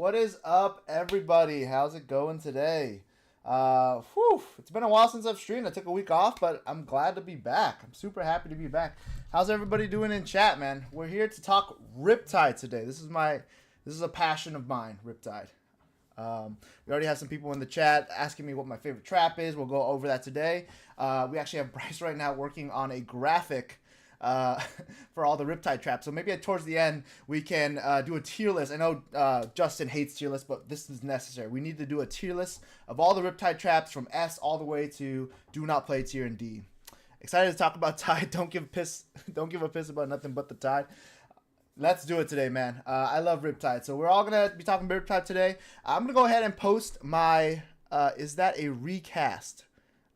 What is up, everybody? How's it going today? It's been a while since I've streamed. I took a week off, but I'm glad to be back. I'm super happy to be back. How's everybody doing in chat, man? We're here to talk Riptide today. This is a passion of mine, Riptide. We already have some people in the chat asking me what my favorite trap is. We'll go over that today. We actually have Bryce right now working on a graphic for all the Riptide traps. So maybe towards the end we can do a tier list. I know Justin hates tier lists, but this is necessary. We need to do a tier list of all the Riptide traps from S all the way to do not play tier and D. Excited to talk about Tide. Don't give a piss about nothing but the Tide. Let's do it today, man. I love Riptide. So we're all going to be talking about Riptide today. I'm going to go ahead and post my, is that a recast?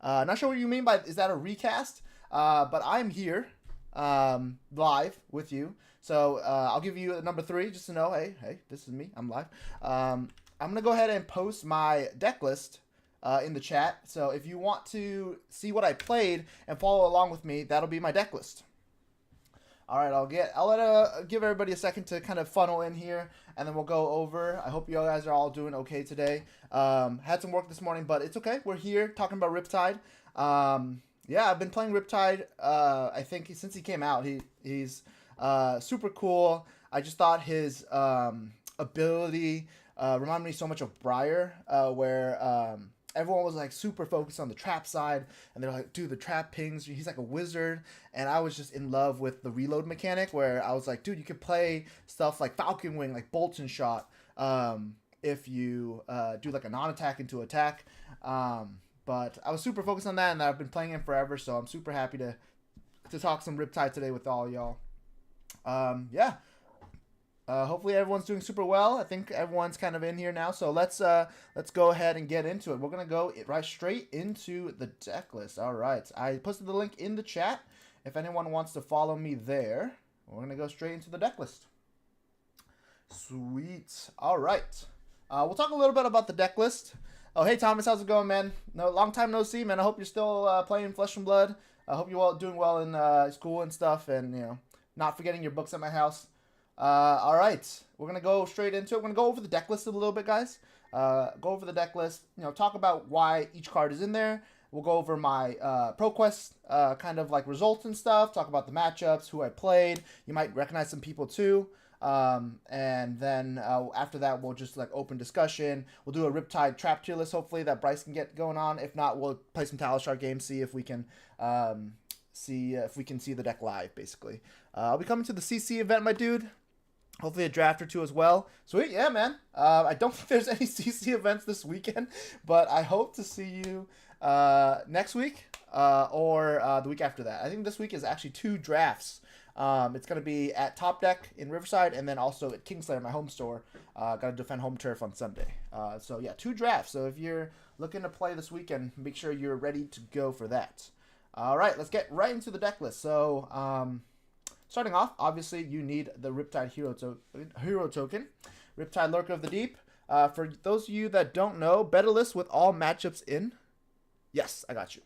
Not sure what you mean by, is that a recast? But I'm here live with you. So I'll give you number 3 just to know, hey, this is me. I'm live. I'm going to go ahead and post my deck list in the chat. So if you want to see what I played and follow along with me, that'll be my deck list. All right, I'll give everybody a second to kind of funnel in here, and then we'll go over. I hope you guys are all doing okay today. Had some work this morning, but it's okay. We're here talking about Riptide. Yeah, I've been playing Riptide. I think since he came out, he's super cool. I just thought his ability reminded me so much of Briar, where everyone was like super focused on the trap side, and they're like, dude, the trap pings, he's like a wizard. And I was just in love with the reload mechanic, where I was like, dude, you could play stuff like Falcon Wing, like Bolt and Shot, if you do like a non-attack into attack. But I was super focused on that, and I've been playing him forever, so I'm super happy to talk some Riptide today with all y'all. Yeah. Hopefully everyone's doing super well. I think everyone's kind of in here now, so let's go ahead and get into it. We're gonna go right straight into the deck list. All right, I posted the link in the chat. If anyone wants to follow me there, we're gonna go straight into the deck list. Sweet. All right, we'll talk a little bit about the deck list. Oh, hey Thomas, how's it going, man? No, long time no see, man. I hope you're still playing Flesh and Blood. I hope you're all doing well in school and stuff, and not forgetting your books at my house. All right, we're gonna go straight into it. We're gonna go over the deck list a little bit, guys. Go over the deck list. Talk about why each card is in there. We'll go over my ProQuest kind of like results and stuff. Talk about the matchups, who I played. You might recognize some people too. And then after that, we'll just like open discussion. We'll do a Riptide trap tier list, hopefully, that Bryce can get going on. If not, we'll play some Talishar games, see if we can see the deck live, basically. I'll be coming to the CC event, my dude. Hopefully a draft or two as well. Sweet, yeah, man. I don't think there's any CC events this weekend, but I hope to see you next week or the week after that. I think this week is actually 2 drafts. It's going to be at Top Deck in Riverside, and then also at Kingslayer, my home store. Got to defend home turf on Sunday. So yeah, 2 drafts. So if you're looking to play this weekend, make sure you're ready to go for that. All right, let's get right into the deck list. So starting off, obviously you need the Riptide hero token, Riptide Lurker of the Deep. For those of you that don't know, better list with all matchups in. Yes, I got you.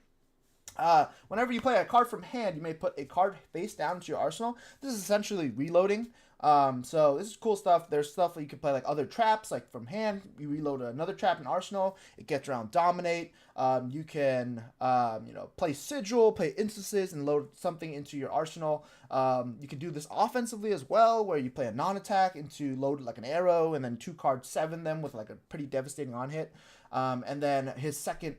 Whenever you play a card from hand, you may put a card face down into your arsenal. This is essentially reloading. So this is cool stuff. There's stuff that you can play like other traps, like from hand. You reload another trap in arsenal. It gets around dominate. You can play sigil, play instances, and load something into your arsenal. You can do this offensively as well, where you play a non-attack into load like an arrow, and then 2 cards 7 them with like a pretty devastating on hit. And then his second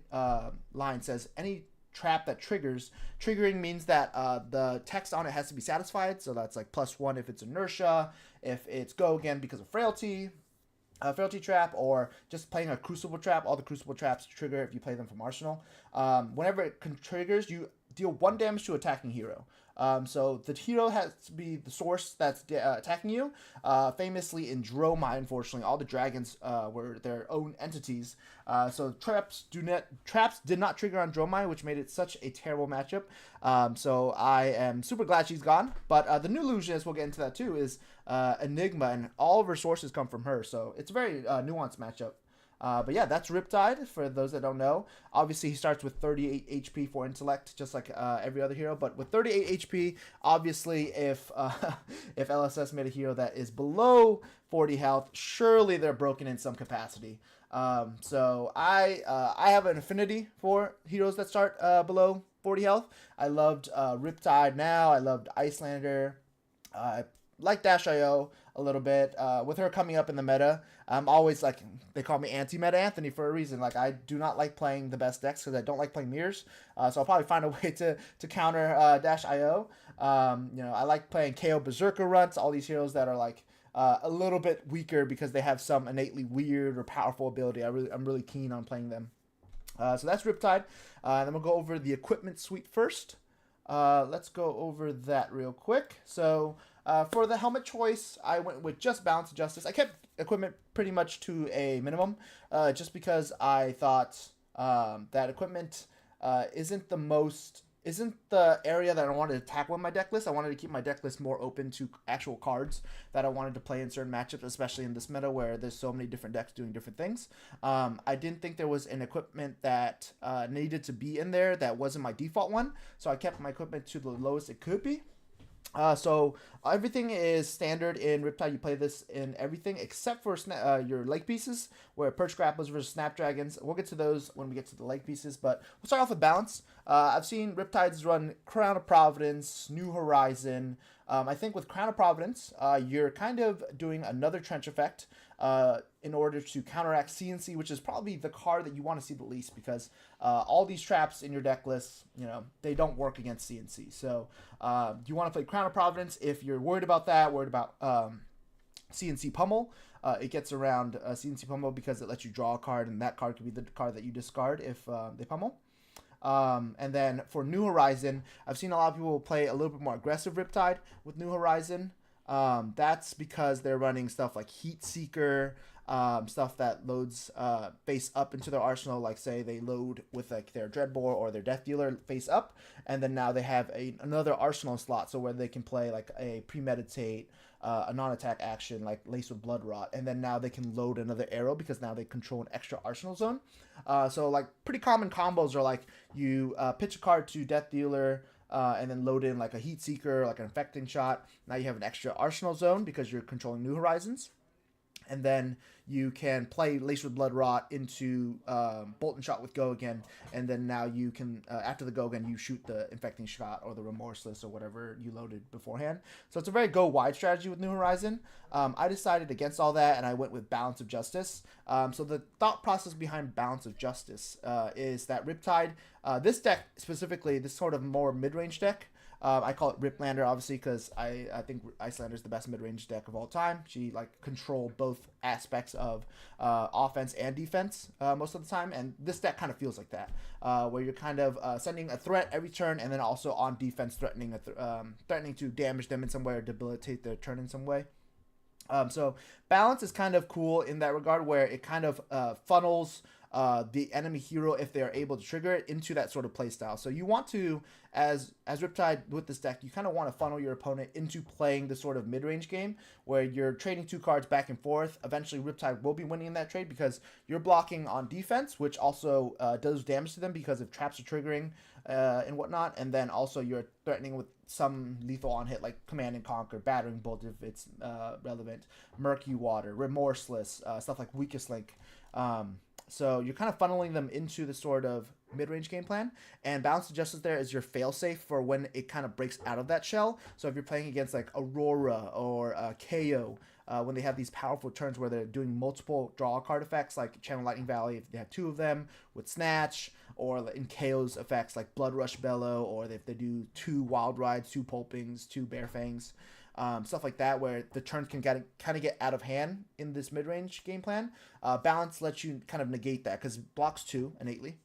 line says any trap that triggering means that the text on it has to be satisfied, so that's like +1 if it's inertia, if it's go again because of frailty trap, or just playing a crucible trap. All the crucible traps trigger if you play them from arsenal. Whenever it triggers, you deal 1 damage to attacking hero. So the hero has to be the source that's attacking you. Famously in Dromai, unfortunately, all the dragons were their own entities. So traps did not trigger on Dromai, which made it such a terrible matchup. So I am super glad she's gone. But the new illusionist, we'll get into that too, is Enigma, and all of her sources come from her. So it's a very nuanced matchup. But yeah, that's Riptide, for those that don't know. Obviously, he starts with 38 HP for intellect, just like every other hero. But with 38 HP, obviously, if if LSS made a hero that is below 40 health, surely they're broken in some capacity. So I have an affinity for heroes that start below 40 health. I loved Riptide now. I loved Icelander. I like Dash.io a little bit. With her coming up in the meta, I'm always like, they call me anti-meta Anthony for a reason. Like, I do not like playing the best decks because I don't like playing mirrors. So I'll probably find a way to counter Dash.io. I like playing KO Berserker runs, all these heroes that are like a little bit weaker because they have some innately weird or powerful ability. I'm really keen on playing them. So that's Riptide. Then we'll go over the equipment suite first. Let's go over that real quick. So for the helmet choice, I went with just Balance of Justice. I kept equipment pretty much to a minimum, just because I thought that equipment isn't the area that I wanted to tackle in my deck list. I wanted to keep my deck list more open to actual cards that I wanted to play in certain matchups, especially in this meta where there's so many different decks doing different things. I didn't think there was an equipment that needed to be in there that wasn't my default one, so I kept my equipment to the lowest it could be. So everything is standard in Riptide. You play this in everything except for your leg pieces, where Perch Grapplers versus Snapdragons. We'll get to those when we get to the leg pieces, but we'll start off with balance. I've seen Riptides run Crown of Providence, New Horizon. I think with Crown of Providence, you're kind of doing another trench effect in order to counteract CNC, which is probably the card that you want to see the least, because all these traps in your deck list, they don't work against CNC. So you want to play Crown of Providence if you're worried about that, worried about CNC Pummel. It gets around CNC Pummel because it lets you draw a card, and that card could be the card that you discard if they pummel. And then for New Horizon, I've seen a lot of people play a little bit more aggressive Riptide with New Horizon. That's because they're running stuff like Heat Seeker, stuff that loads face up into their arsenal. Like, say they load with like their Dreadbore or their Death Dealer face up, and then now they have another arsenal slot, so where they can play like a Premeditate, a non-attack action like Lace with Blood Rot, and then now they can load another arrow because now they control an extra arsenal zone. So like pretty common combos are like you pitch a card to Death Dealer, and then load in like a Heat Seeker, like an Infecting Shot. Now you have an extra arsenal zone because you're controlling New Horizons. And then you can play Lace with Blood Rot into Bolt and Shot with Go again. And then now you can, after the Go again, you shoot the Infecting Shot or the Remorseless or whatever you loaded beforehand. So it's a very go-wide strategy with New Horizon. I decided against all that, and I went with Balance of Justice. So the thought process behind Balance of Justice is that Riptide, this deck specifically, this sort of more mid-range deck, I call it Riplander, obviously, because I think Icelander is the best mid-range deck of all time. She control both aspects of offense and defense most of the time, and this deck kind of feels like that, where you're kind of sending a threat every turn, and then also on defense threatening to damage them in some way or debilitate their turn in some way. So balance is kind of cool in that regard, where it kind of funnels the enemy hero, if they are able to trigger it, into that sort of playstyle. So you want to, as Riptide with this deck, you kind of want to funnel your opponent into playing the sort of mid-range game where you're trading two cards back and forth. Eventually Riptide will be winning in that trade because you're blocking on defense, which also does damage to them because if traps are triggering and whatnot, and then also you're threatening with some lethal on hit like Command and Conquer, Battering Bolt if it's relevant, Murky Water, Remorseless, stuff like Weakest Link. So you're kind of funneling them into the sort of mid-range game plan, and Balance of Justice there is your failsafe for when it kind of breaks out of that shell. So if you're playing against like Aurora or KO, when they have these powerful turns where they're doing multiple draw card effects like Channel Lightning Valley, if they have two of them with Snatch, or in KO's effects like Blood Rush Bellow, or if they do two Wild Rides, two Pulpings, two Bear Fangs, stuff like that, where the turns can kind of get out of hand in this mid-range game plan. Balance lets you kind of negate that because it blocks two innately.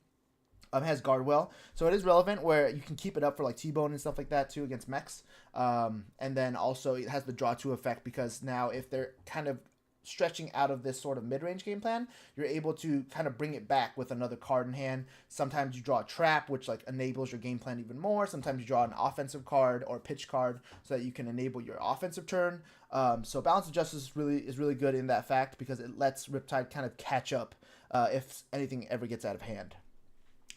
Has guard well, so it is relevant where you can keep it up for like T-Bone and stuff like that too against mechs. And then also it has the draw two effect because now if they're kind of stretching out of this sort of mid-range game plan, you're able to kind of bring it back with another card in hand. Sometimes you draw a trap, which like enables your game plan even more. Sometimes you draw an offensive card or pitch card so that you can enable your offensive turn. So Balance of Justice is really good in that fact because it lets Riptide kind of catch up if anything ever gets out of hand.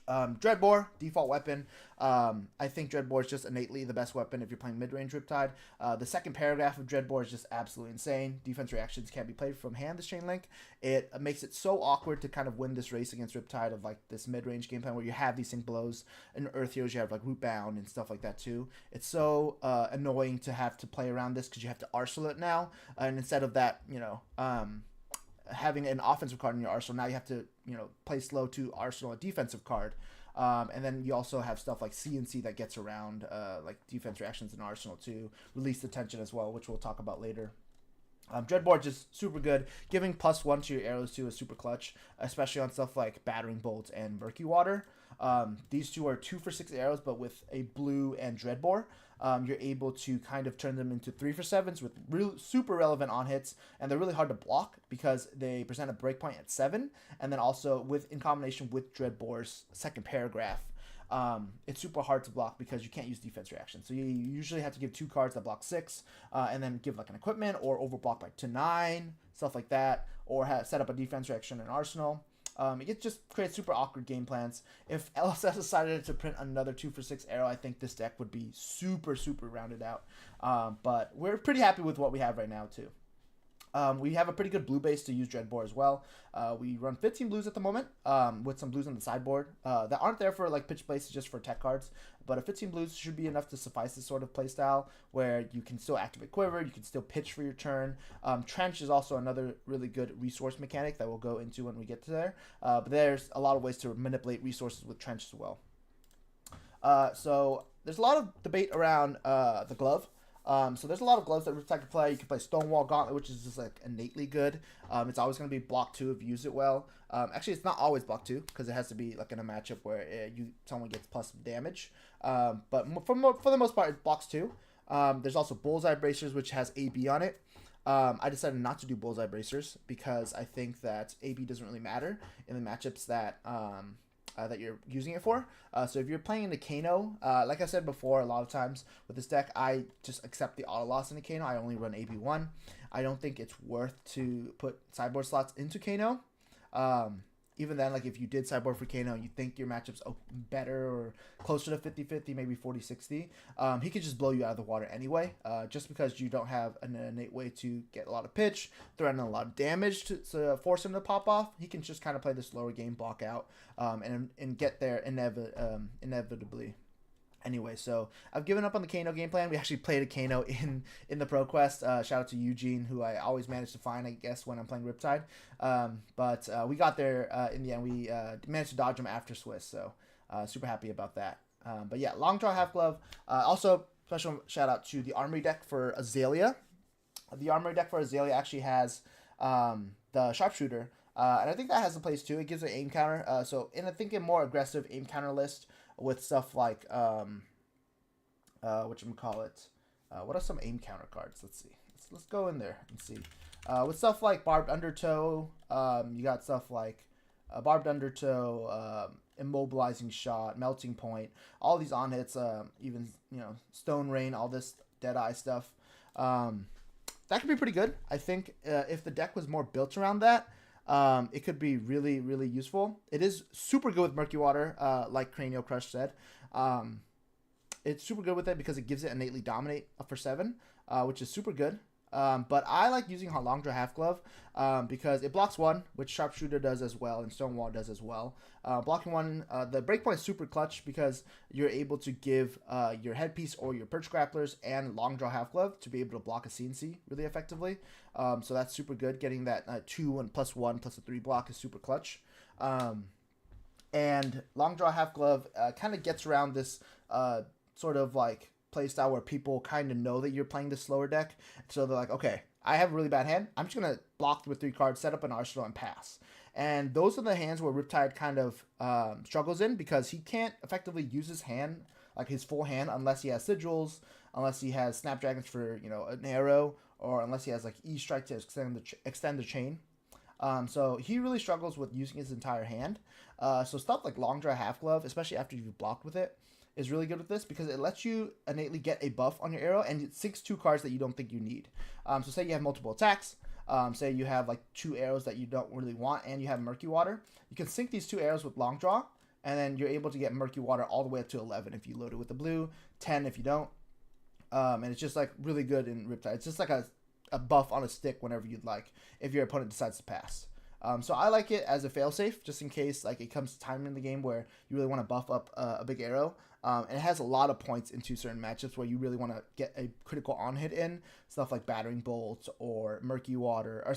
Dreadbore, default weapon. I think Dreadbore is just innately the best weapon if you're playing mid-range Riptide. The second paragraph of Dreadbore is just absolutely insane. Defense reactions can't be played from hand, this chain link. It makes it so awkward to kind of win this race against Riptide of like this mid-range game plan where you have these sync blows. In Earth Heroes, you have like Root Bound and stuff like that too. It's so annoying to have to play around this because you have to arsenal it now. And instead of that, having an offensive card in your arsenal, now you have to, play slow to arsenal a defensive card. And then you also have stuff like CNC that gets around like defense reactions in arsenal to release the tension as well, which we'll talk about later. Dreadboard just super good. Giving +1 to your arrows too is super clutch, especially on stuff like Battering Bolt and Murky Water. These two are 2 for 6 arrows, but with a blue and Dreadbore, you're able to kind of turn them into 3 for 7s with super relevant on hits, and they're really hard to block because they present a breakpoint at 7, and then also in combination with Dreadbore's second paragraph, it's super hard to block because you can't use defense reaction. So you usually have to give 2 cards that block 6, and then give like an equipment or overblock like to 9, stuff like that, or set up a defense reaction in arsenal. It just creates super awkward game plans. If LSS decided to print another 2 for 6 arrow, I think this deck would be super rounded out. But we're pretty happy with what we have right now too. We have a pretty good blue base to use Dreadbore as well. We run 15 blues at the moment, with some blues on the sideboard that aren't there for like pitch places, just for tech cards. But a 15 blues should be enough to suffice this sort of playstyle where you can still activate Quiver, you can still pitch for your turn. Trench is also another really good resource mechanic that we'll go into when we get to there. But there's a lot of ways to manipulate resources with Trench as well. So there's a lot of debate around the glove. So there's a lot of gloves that Riptide can play. You can play Stonewall Gauntlet, which is just like innately good. It's always going to be block 2 if you use it well. Actually, it's not always block 2 because it has to be like in a matchup where someone gets plus damage. But for the most part, it blocks 2. There's also Bullseye Bracers, which has AB on it. I decided not to do Bullseye Bracers because I think that AB doesn't really matter in the matchups that you're using it for. So if you're playing in the Kano, like I said before, a lot of times with this deck, I just accept the auto loss in the Kano. I only run AB1. I don't think it's worth to put sideboard slots into Kano. Even then, like if you did sideboard for Kano, you think your matchup's better or closer to 50-50, maybe 40-60, he could just blow you out of the water anyway, just because you don't have an innate way to get a lot of pitch, threaten a lot of damage to force him to pop off. He can just kind of play the slower game, block out, and get there inevitably. Anyway, so I've given up on the Kano game plan. We actually played a Kano in the ProQuest. Shout out to Eugene, who I always manage to find, I guess, when I'm playing Riptide. But we got there in the end. We managed to dodge him after Swiss, so super happy about that. But yeah, long draw half glove. Also, special shout out to the Armory deck for Azalea. The Armory deck for Azalea actually has the Sharpshooter, and I think that has a place too. It gives an aim counter. So I think a more aggressive aim counter list with stuff like whatchamacallit. What are some aim counter cards? Let's see. Let's go in there and see. With stuff like Barbed Undertow, you got stuff like Barbed Undertow, Immobilizing Shot, Melting Point, all these on hits, even Stone Rain, all this Deadeye stuff. That could be pretty good. I think if the deck was more built around that, it could be really useful. It is super good with Murky Water, like Cranial Crush said. It's super good with it because it gives it innately dominate for 7, which is super good. But I like using Long Draw Half Glove because it blocks 1, which Sharpshooter does as well, and Stonewall does as well. Blocking 1, the breakpoint is super clutch because you're able to give your headpiece or your perch grapplers and Long Draw Half Glove to be able to block a CNC really effectively. So that's super good. Getting that 2 and +1 plus a 3 block is super clutch. And Long Draw Half Glove kind of gets around this sort of like playstyle where people kind of know that you're playing the slower deck. So they're like, okay, I have a really bad hand. I'm just going to block with 3 cards, set up an arsenal, and pass. And those are the hands where Riptide kind of struggles in because he can't effectively use his hand, like his full hand, unless he has sigils, unless he has Snapdragons for, an arrow, or unless he has like E strike to extend the chain. So he really struggles with using his entire hand. So stuff like long draw half glove, especially after you've blocked with it, is really good with this because it lets you innately get a buff on your arrow, and it sinks 2 cards that you don't think you need. So say you have multiple attacks. Say you have like 2 arrows that you don't really want, and you have Murky Water. You can sync these 2 arrows with long draw, and then you're able to get Murky Water all the way up to 11 if you load it with the blue, 10 if you don't. And it's just like really good in Riptide. It's just like a buff on a stick whenever you'd like, if your opponent decides to pass. So I like it as a failsafe, just in case like it comes to time in the game where you really want to buff up a big arrow. And it has a lot of points into certain matchups where you really want to get a critical on hit in, stuff like Battering Bolt or Murky Water, or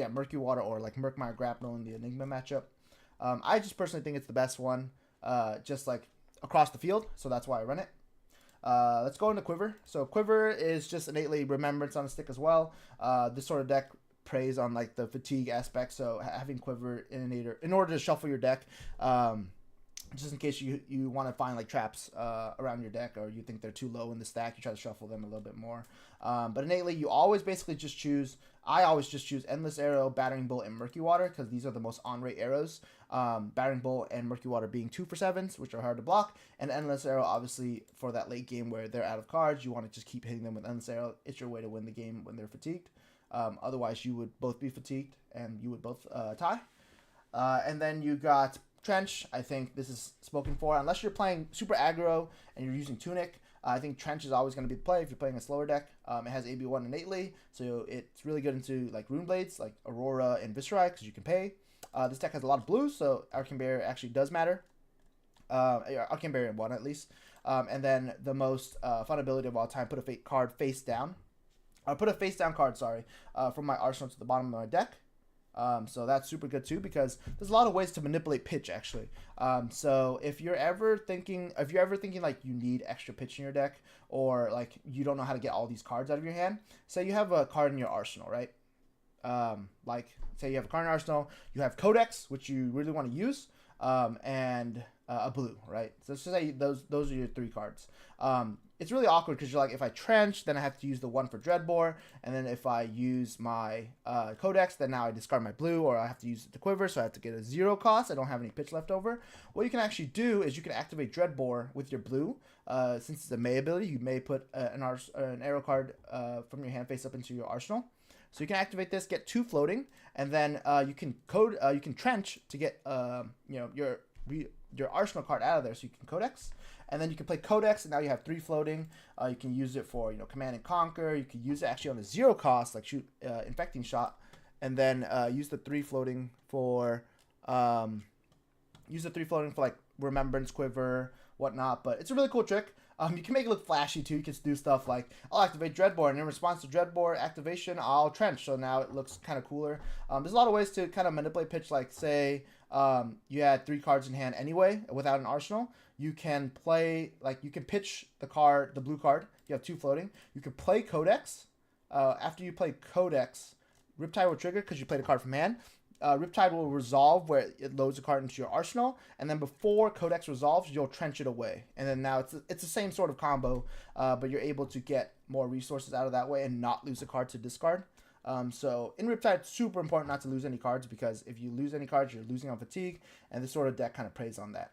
Murky Water or like Murkmire Grapnel in the Enigma matchup. I just personally think it's the best one, just like across the field, so that's why I run it. Let's go into Quiver. So Quiver is just innately Remembrance on a stick as well. This sort of deck preys on like the fatigue aspect, so having Quiver in order to shuffle your deck, just in case you want to find like traps around your deck, or you think they're too low in the stack, you try to shuffle them a little bit more. But innately, you always basically just choose. I always just choose Endless Arrow, Battering Bolt, and Murky Water because these are the most on-rate arrows. Battering Bolt and Murky Water being 2 for 7s, which are hard to block, and Endless Arrow obviously for that late game where they're out of cards, you want to just keep hitting them with Endless Arrow. It's your way to win the game when they're fatigued. Otherwise, you would both be fatigued and you would both tie. And then you got Trench. I think this is spoken for. Unless you're playing super aggro and you're using Tunic, I think Trench is always going to be the play if you're playing a slower deck. It has AB1 innately, so it's really good into like Rune Blades, like Aurora and Viscerai, because you can pay. This deck has a lot of blues, so Arcane Barrier actually does matter. Arcane Barrier 1 at least. And then the most fun ability of all time, put a card face down. Put a face down card, from my arsenal to the bottom of my deck. So that's super good too, because there's a lot of ways to manipulate pitch actually. So if you're ever thinking like you need extra pitch in your deck, or like you don't know how to get all these cards out of your hand, say you have a card in your arsenal, right? Like say you have a card in your arsenal, you have Codex, which you really want to use, and a blue, right? So let's just say those are your 3 cards. It's really awkward because you're like, if I Trench, then I have to use the 1 for Dreadbore, and then if I use my Codex, then now I discard my blue, or I have to use it to Quiver, so I have to get a 0 cost. I don't have any pitch left over. What you can actually do is you can activate Dreadbore with your blue. Since it's a May ability, you may put an arrow card from your hand face up into your arsenal. So you can activate this, get 2 floating, and then you can Trench to get your arsenal card out of there, so you can Codex. And then you can play Codex, and now you have 3 floating. You can use it for Command and Conquer. You can use it actually on the 0 cost, like shoot Infecting Shot, and then use the 3 floating for like Remembrance, Quiver, whatnot. But it's a really cool trick. You can make it look flashy too. You can do stuff like, I'll activate Dreadbore, and in response to Dreadbore activation, I'll Trench. So now it looks kind of cooler. There's a lot of ways to kind of manipulate pitch. Like say you had 3 cards in hand anyway without an arsenal. You can pitch the blue card. You have 2 floating. You can play Codex. After you play Codex, Riptide will trigger because you played a card from hand. Riptide will resolve where it loads a card into your arsenal, and then before Codex resolves, you'll Trench it away. And then now it's the same sort of combo, but you're able to get more resources out of that way and not lose a card to discard. So in Riptide, it's super important not to lose any cards, because if you lose any cards, you're losing on fatigue, and this sort of deck kind of preys on that.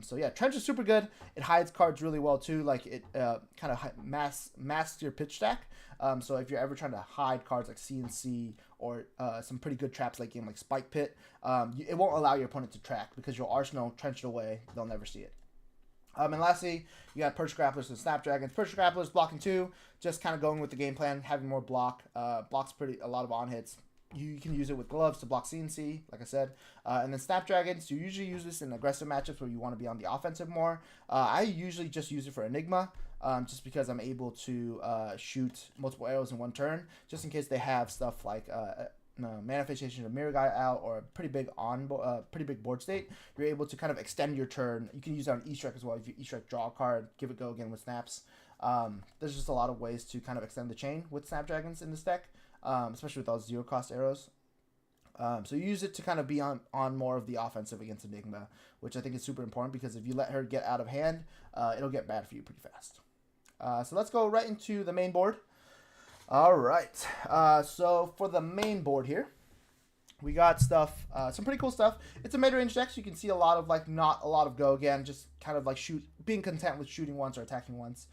So yeah, Trench is super good. It hides cards really well too. Like it kind of masks your pitch stack. So if you're ever trying to hide cards like CNC or some pretty good traps late game like Spike Pit, it won't allow your opponent to track because your arsenal Trenched away. They'll never see it. And lastly, you got Perch Grapplers and Snapdragons. Perch Grapplers blocking 2, just kind of going with the game plan, having more block. Blocks a lot of on hits. You can use it with gloves to block CNC, like I said. And then Snapdragons, you usually use this in aggressive matchups where you want to be on the offensive more. I usually just use it for Enigma, just because I'm able to shoot multiple arrows in one turn, just in case they have stuff like Manifestation of Mirror Guy out or a pretty big board state. You're able to kind of extend your turn. You can use it on E-Strike as well. If you E-Strike, draw a card, give it go again with snaps. There's just a lot of ways to kind of extend the chain with Snapdragons in this deck. Especially with those 0 cost arrows. So you use it to kind of be on more of the offensive against Enigma, which I think is super important, because if you let her get out of hand, it'll get bad for you pretty fast. So let's go right into the main board. All right. So for the main board here, we got stuff, some pretty cool stuff. It's a mid-range deck, so you can see a lot of like not a lot of go again, just kind of like being content with shooting once or attacking once.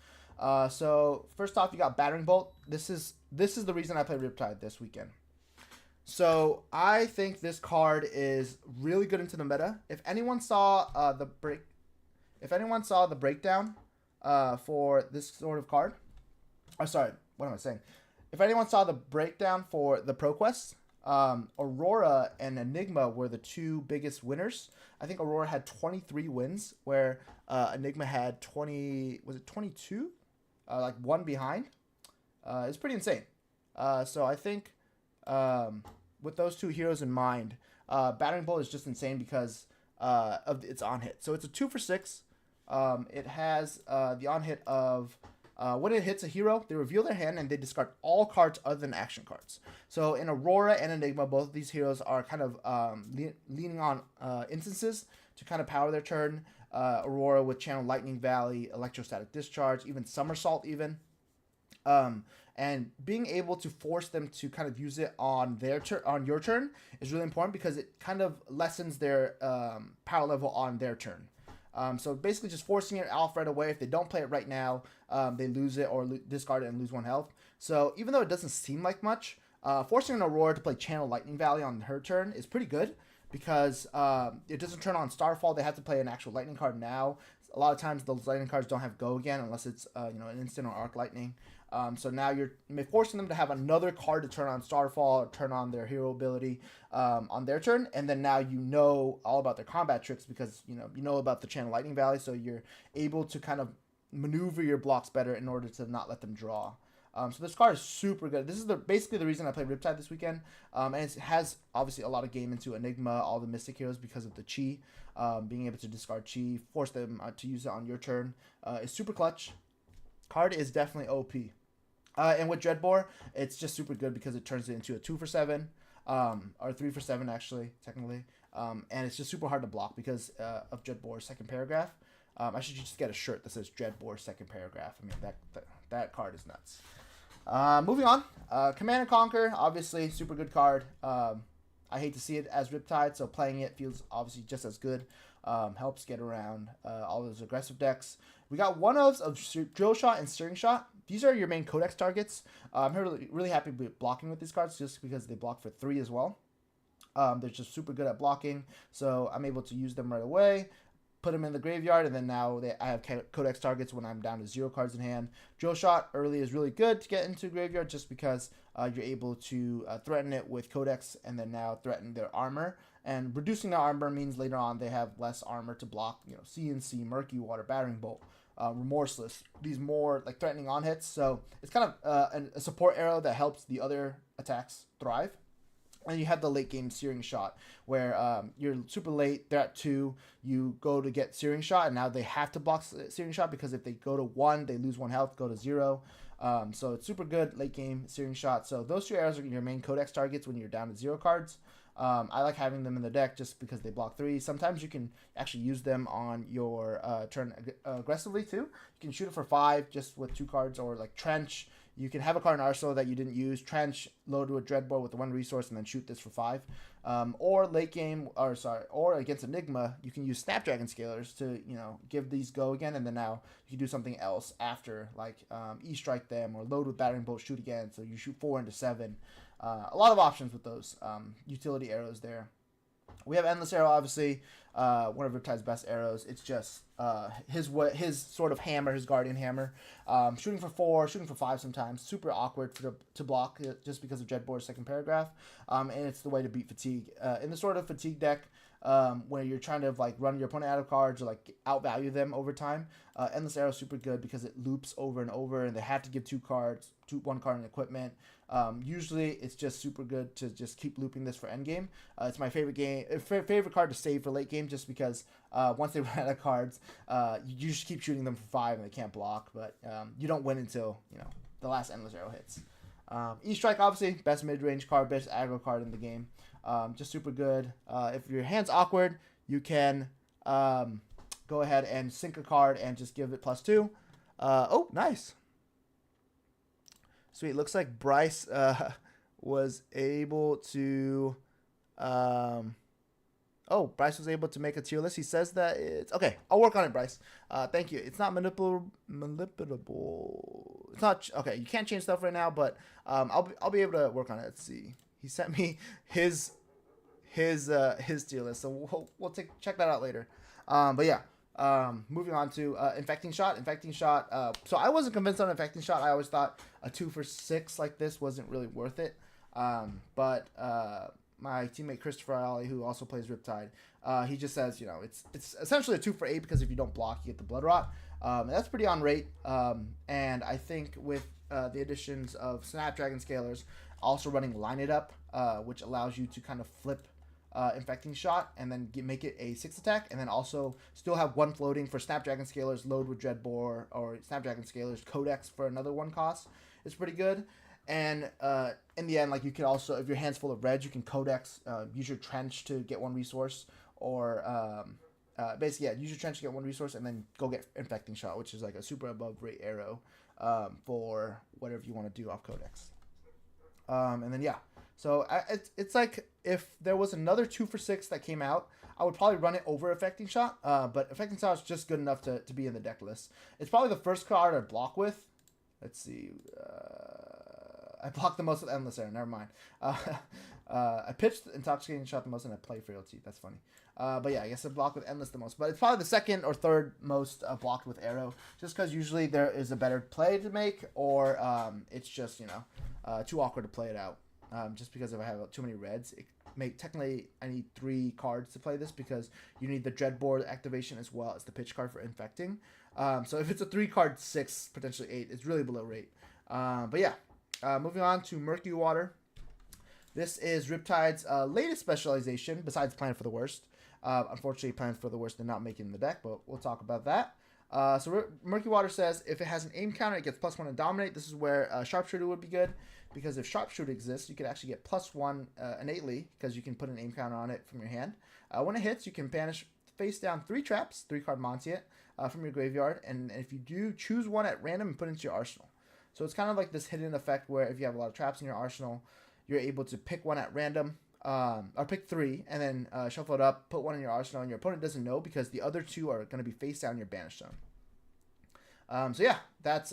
So first off, you got Battering Bolt. This is the reason I play Riptide this weekend. So I think this card is really good into the meta. If anyone saw if anyone saw the breakdown for this sort of card, or sorry, what am I saying? If anyone saw the breakdown for the ProQuest, Aurora and Enigma were the two biggest winners. I think Aurora had 23 wins, where Enigma had 20. Was it 22? Like one behind. It's pretty insane. So I think with those two heroes in mind, Battering Bolt is just insane because of its on hit. So it's a 2 for 6. It has the on hit of when it hits a hero, they reveal their hand and they discard all cards other than action cards. So in Aurora and Enigma, both of these heroes are kind of leaning on instances to kind of power their turn. Aurora with Channel Lightning Valley, Electrostatic Discharge, even Somersault even. And being able to force them to kind of use it on your turn is really important because it kind of lessens their power level on their turn. So basically just forcing it off right away. If they don't play it right now, they lose it or discard it and lose 1 health. So even though it doesn't seem like much, forcing an Aurora to play Channel Lightning Valley on her turn is pretty good because it doesn't turn on Starfall. They have to play an actual lightning card now. A lot of times those lightning cards don't have go again unless it's an instant or arc lightning. So now you're forcing them to have another card to turn on Starfall or turn on their hero ability on their turn, and then now you know all about their combat tricks because you know about the Channel Lightning Valley, so you're able to kind of maneuver your blocks better in order to not let them draw. So this card is super good. This is basically the reason I played Riptide this weekend, and it has obviously a lot of game into Enigma, all the Mystic heroes because of the Chi, being able to discard Chi, force them to use it on your turn is super clutch. Card is definitely OP. And with Dreadbore, it's just super good because it turns it into a 2 for 7, or 3 for 7 actually, technically. And it's just super hard to block because of Dreadbore's second paragraph. I should just get a shirt that says Dreadbore's second paragraph. I mean, that card is nuts. Moving on, Command and Conquer, obviously super good card. I hate to see it as Riptide, so playing it feels obviously just as good. Helps get around all those aggressive decks. We got one-ofs of Drill Shot and Steering Shot. These are your main Codex targets. I'm really happy with blocking with these cards just because they block for 3 as well. They're just super good at blocking, so I'm able to use them right away, put them in the graveyard, and then now I have Codex targets when I'm down to 0 cards in hand. Drill Shot early is really good to get into graveyard just because you're able to threaten it with Codex and then now threaten their armor. And reducing their armor means later on they have less armor to block, CNC, Murky Water, Battering Bolt, Remorseless, these more like threatening on hits. So it's kind of a support arrow that helps the other attacks thrive. And you have the late game Searing Shot, where you're super late, they're at 2, you go to get Searing Shot, and now they have to block Searing Shot because if they go to 1, they lose 1 health, go to 0. So it's super good late game Searing Shot. So those 2 arrows are your main Codex targets when you're down to 0 cards. I like having them in the deck just because they block 3. Sometimes you can actually use them on your turn aggressively too. You can shoot it for 5 just with 2 cards, or like Trench. You can have a card in Arsenal that you didn't use, Trench, load to a Dreadbore with 1 resource, and then shoot this for 5. Or late game, or against Enigma, you can use Snapdragon Scalers to give these go again, and then now you can do something else after, like E-Strike them or load with Battering Bolt, shoot again, so you shoot 4 into 7. A lot of options with those utility arrows there. We have Endless Arrow, obviously, one of Riptide's best arrows. It's just his sort of hammer, his guardian hammer. Shooting for 4, shooting for 5 sometimes. Super awkward to block just because of Dreadbore's second paragraph. And it's the way to beat fatigue. In the sort of fatigue deck, where you're trying to like run your opponent out of cards or like outvalue them over time, Endless Arrow is super good because it loops over and over, and they have to give 1 card in equipment. Usually it's just super good to just keep looping this for endgame. It's my favorite card to save for late game just because once they run out of cards, you just keep shooting them for 5 and they can't block, but you don't win until the last Endless Arrow hits. E-Strike, obviously, best mid-range card, best aggro card in the game. Just super good. If your hand's awkward, you can go ahead and sink a card and just give it +2. Oh, nice. Sweet. Looks like Bryce was able to. Um, oh, Bryce was able to make a tier list. He says that it's okay. I'll work on it, Bryce. Thank you. It's not manipulable. It's not okay. You can't change stuff right now, but I'll be able to work on it. Let's see. He sent me his tier list, so we'll check that out later. But yeah. Moving on to infecting shot. So I wasn't convinced on infecting shot. I always thought a 2 for 6 like this wasn't really worth it. But my teammate Christopher Ali, who also plays Riptide, he just says, it's essentially a 2 for 8 because if you don't block, you get the blood rot. And that's pretty on rate. And I think with the additions of Snapdragon Scalers, also running Line It Up, which allows you to kind of flip infecting shot and then make it a 6 attack, and then also still have 1 floating for Snapdragon Scalers, load with Dreadbore, or Snapdragon Scalers Codex for another 1 cost. It's pretty good. And in the end, like, you can also, if your hand's full of reds, you can Codex, use your Trench to get 1 resource, or basically, yeah, use your Trench to get 1 resource, and then go get infecting shot, which is like a super above rate arrow for whatever you want to do off Codex. And then yeah, so it's like if there was another 2 for 6 that came out, I would probably run it over Affecting Shot. But Affecting Shot is just good enough to be in the deck list. It's probably the first card I'd block with. Let's see. I blocked the most with Endless Air. Never mind. I pitched Intoxicating Shot the most, and I play Frailty. That's funny. But yeah, I guess I blocked with Endless the most. But it's probably the second or third most blocked with Arrow, just because usually there is a better play to make, or it's just too awkward to play it out. Just because if I have too many reds, technically I need 3 cards to play this because you need the Dreadboard activation as well as the pitch card for infecting. So if it's a 3-card 6, potentially 8, it's really below rate. But yeah, moving on to Murky Water. This is Riptide's latest specialization besides Plan for the Worst. Unfortunately, Plan for the Worst did not make it in the deck, but we'll talk about that. So Murky Water says if it has an aim counter, it gets +1 and Dominate. This is where Sharpshooter would be good, because if Sharpshooter exists, you could actually get +1 innately, because you can put an aim counter on it from your hand. When it hits, you can banish face down 3 traps, 3-card Monty it, from your graveyard, and if you do, choose 1 at random and put it into your arsenal. So it's kind of like this hidden effect where if you have a lot of traps in your arsenal, you're able to pick 1 at random, or pick 3, and then shuffle it up, put 1 in your arsenal, and your opponent doesn't know because the other 2 are going to be face down your banish zone. So yeah, that's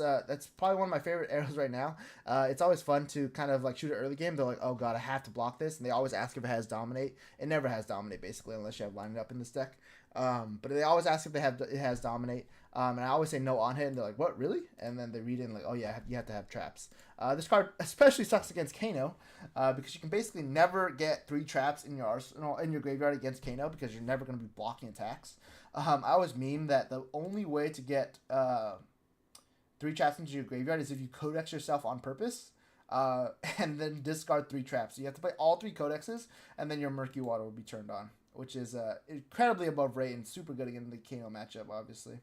probably one of my favorite arrows right now. It's always fun to kind of like shoot an early game. They're like, oh god, I have to block this, and they always ask if it has Dominate. It never has Dominate basically unless you have Line It Up in this deck. But they always ask if it has Dominate, and I always say no on hit, and they're like, what, really? And then they read in like, oh yeah, you have to have traps. This card especially sucks against Kano, because you can basically never get 3 traps in your arsenal in your graveyard against Kano because you're never going to be blocking attacks. I always meme that the only way to get 3 traps into your graveyard is if you Codex yourself on purpose, and then discard 3 traps. So you have to play all 3 Codexes, and then your Murky Water will be turned on, which is incredibly above rate and super good against the Kano matchup, obviously.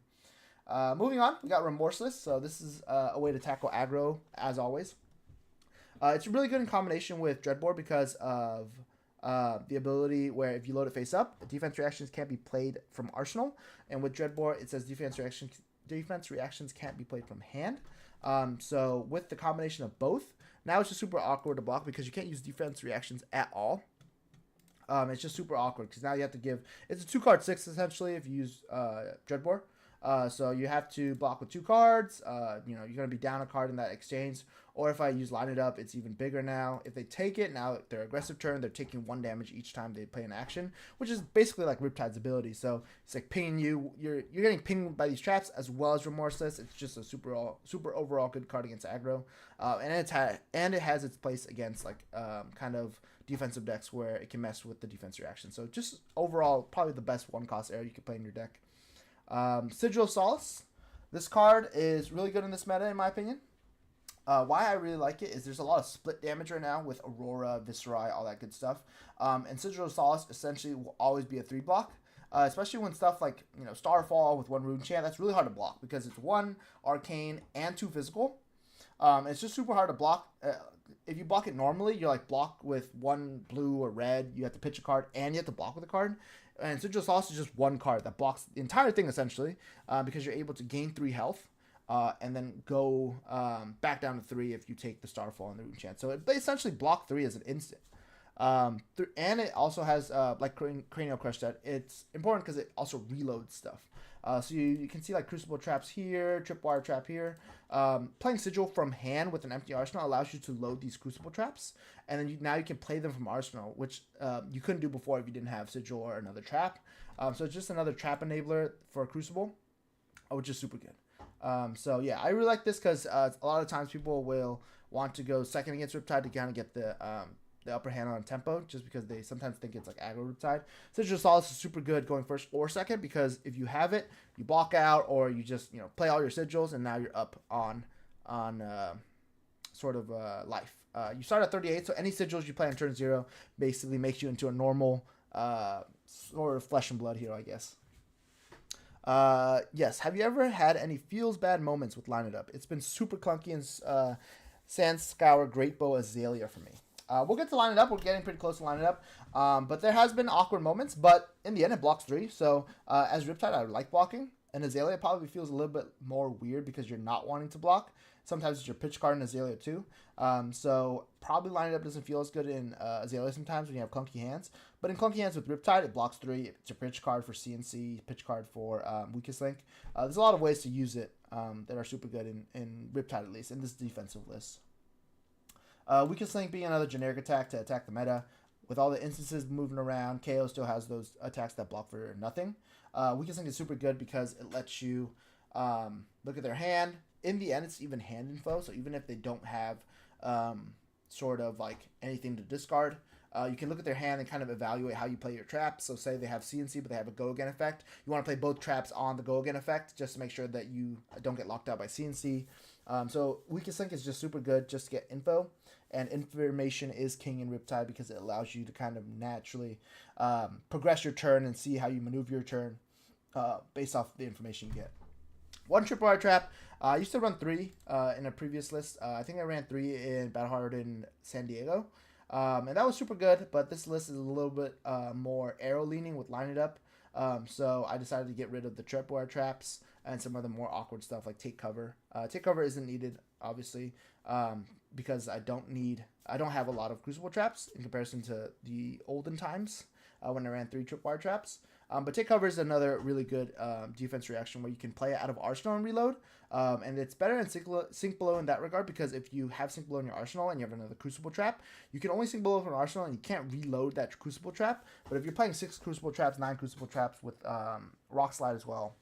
Moving on, we got Remorseless. So this is a way to tackle aggro, as always. It's really good in combination with Dreadboard because of the ability where if you load it face up, defense reactions can't be played from Arsenal. And with Dreadboard, it says defense reactions can't be played from hand. So with the combination of both, now it's just super awkward to block because you can't use defense reactions at all. It's just super awkward because now you have to give... It's a 2-card 6 essentially if you use Dreadboard. So you have to block with 2 cards. You're going to be down a card in that exchange. Or if I use Line It Up, it's even bigger now. If they take it, now their aggressive turn, they're taking 1 damage each time they play an action, which is basically like Riptide's ability. So it's like pinging you. You're getting pinged by these traps as well as Remorseless. It's just a super overall good card against aggro. And it has its place against like kind of defensive decks where it can mess with the defense reaction. So just overall, probably the best 1-cost arrow you could play in your deck. Sigil of Solace. This card is really good in this meta, in my opinion. Why I really like it is there's a lot of split damage right now with Aurora, Viscerai, all that good stuff. And Sigil of Solace essentially will always be a 3-block. Especially when stuff like Starfall with 1 Rune Chant, that's really hard to block because it's 1 Arcane and 2 Physical. It's just super hard to block. If you block it normally, you're like block with 1 blue or red. You have to pitch a card and you have to block with a card. And Sigil of Solace is just 1 card that blocks the entire thing essentially, because you're able to gain 3 health. and then go back down to 3 if you take the Starfall and the Rune Chant. So it essentially block 3 as an instant. And it also has like Cranial Crush that it's important because it also reloads stuff. So you can see like Crucible Traps here, Tripwire Trap here. Playing Sigil from hand with an empty arsenal allows you to load these Crucible Traps, and then now you can play them from arsenal, which you couldn't do before if you didn't have Sigil or another trap. So it's just another trap enabler for Crucible, which is super good. So yeah, I really like this because a lot of times people will want to go second against Riptide to kind of get the upper hand on tempo, just because they sometimes think it's like aggro Riptide. Sigil Solace is super good going first or second, because if you have it, you block out, or you just play all your sigils, and now you're up on sort of life. You start at 38, so any sigils you play on turn 0 basically makes you into a normal sort of flesh and blood hero, I guess. Yes, have you ever had any feels bad moments with Line It Up? It's been super clunky in Sand Scour Great Bow Azalea for me. We'll get to Line It Up. We're getting pretty close to Line It Up. But there has been awkward moments, but in the end it blocks 3. So as Riptide, I like blocking. And Azalea probably feels a little bit more weird because you're not wanting to block. Sometimes it's your pitch card in Azalea too. So probably Line It Up doesn't feel as good in Azalea sometimes when you have clunky hands. But in clunky hands with Riptide, it blocks 3. It's your pitch card for CNC, pitch card for Weakest Link. There's a lot of ways to use it that are super good in Riptide, at least, in this defensive list. Weakest Link being another generic attack to attack the meta. With all the instances moving around, KO still has those attacks that block for nothing. Weakest Link is super good because it lets you look at their hand. In the end, it's even hand info, so even if they don't have sort of like anything to discard, you can look at their hand and kind of evaluate how you play your traps. So say they have CNC, but they have a Go Again effect. You want to play both traps on the Go Again effect just to make sure that you don't get locked out by CNC. So Weakest Link is just super good just to get info. And information is king in Riptide because it allows you to kind of naturally progress your turn and see how you maneuver your turn based off the information you get. One Tripwire Trap. I used to run 3 in a previous list. I think I ran 3 in Battlehardened San Diego. And that was super good, but this list is a little bit more arrow leaning with Line It Up. So I decided to get rid of the Tripwire Traps and some of the more awkward stuff like Take Cover. Take Cover isn't needed, obviously, because I don't have a lot of Crucible Traps in comparison to the olden times when I ran 3 Tripwire Traps. But Take Cover is another really good defense reaction where you can play it out of Arsenal and reload. And it's better in Sink Below in that regard, because if you have Sink Below in your arsenal and you have another Crucible Trap, you can only Sink Below from an arsenal and you can't reload that Crucible Trap. But if you're playing 6 Crucible Traps, 9 Crucible Traps with Rock Slide as well,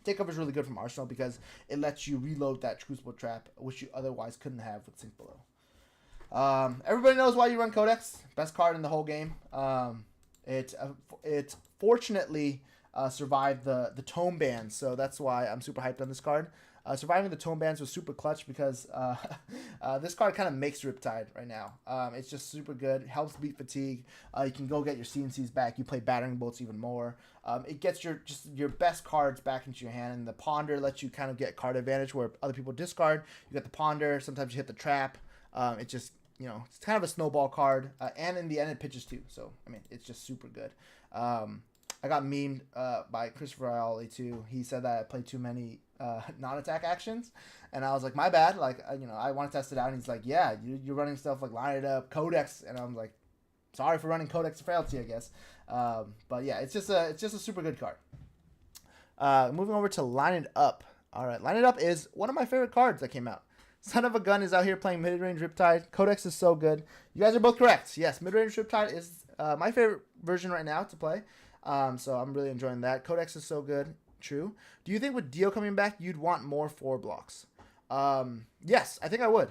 Take Cover is really good from Arsenal because it lets you reload that Crucible Trap, which you otherwise couldn't have with Sink Below. Everybody knows why you run Codex. Best card in the whole game. It fortunately survived the tome bans, so that's why I'm super hyped on this card. Surviving the tome bans was super clutch because this card kind of makes Riptide right now. It's just super good. It helps beat fatigue. You can go get your CNCs back. You play Battering Bolts even more. It gets your best cards back into your hand, and the Ponder lets you kind of get card advantage where other people discard. You get the Ponder. Sometimes you hit the Trap. It just, it's kind of a snowball card, and in the end it pitches too. So I mean, it's just super good. I got memed by Christopher Ioli too. He said that I played too many non-attack actions, and I was like, my bad. Like, I want to test it out. And he's like, yeah, you're running stuff like Line It Up, Codex, and I'm like, sorry for running Codex Frailty, I guess. But yeah, it's just a super good card. Moving over to Line It Up. All right, Line It Up is one of my favorite cards that came out. Son of a Gun is out here playing mid-range Riptide. Codex is so good. You guys are both correct. Yes, mid-range Riptide is my favorite version right now to play. So I'm really enjoying that. Codex is so good. True. Do you think with Dio coming back, you'd want more 4 blocks? Yes, I think I would.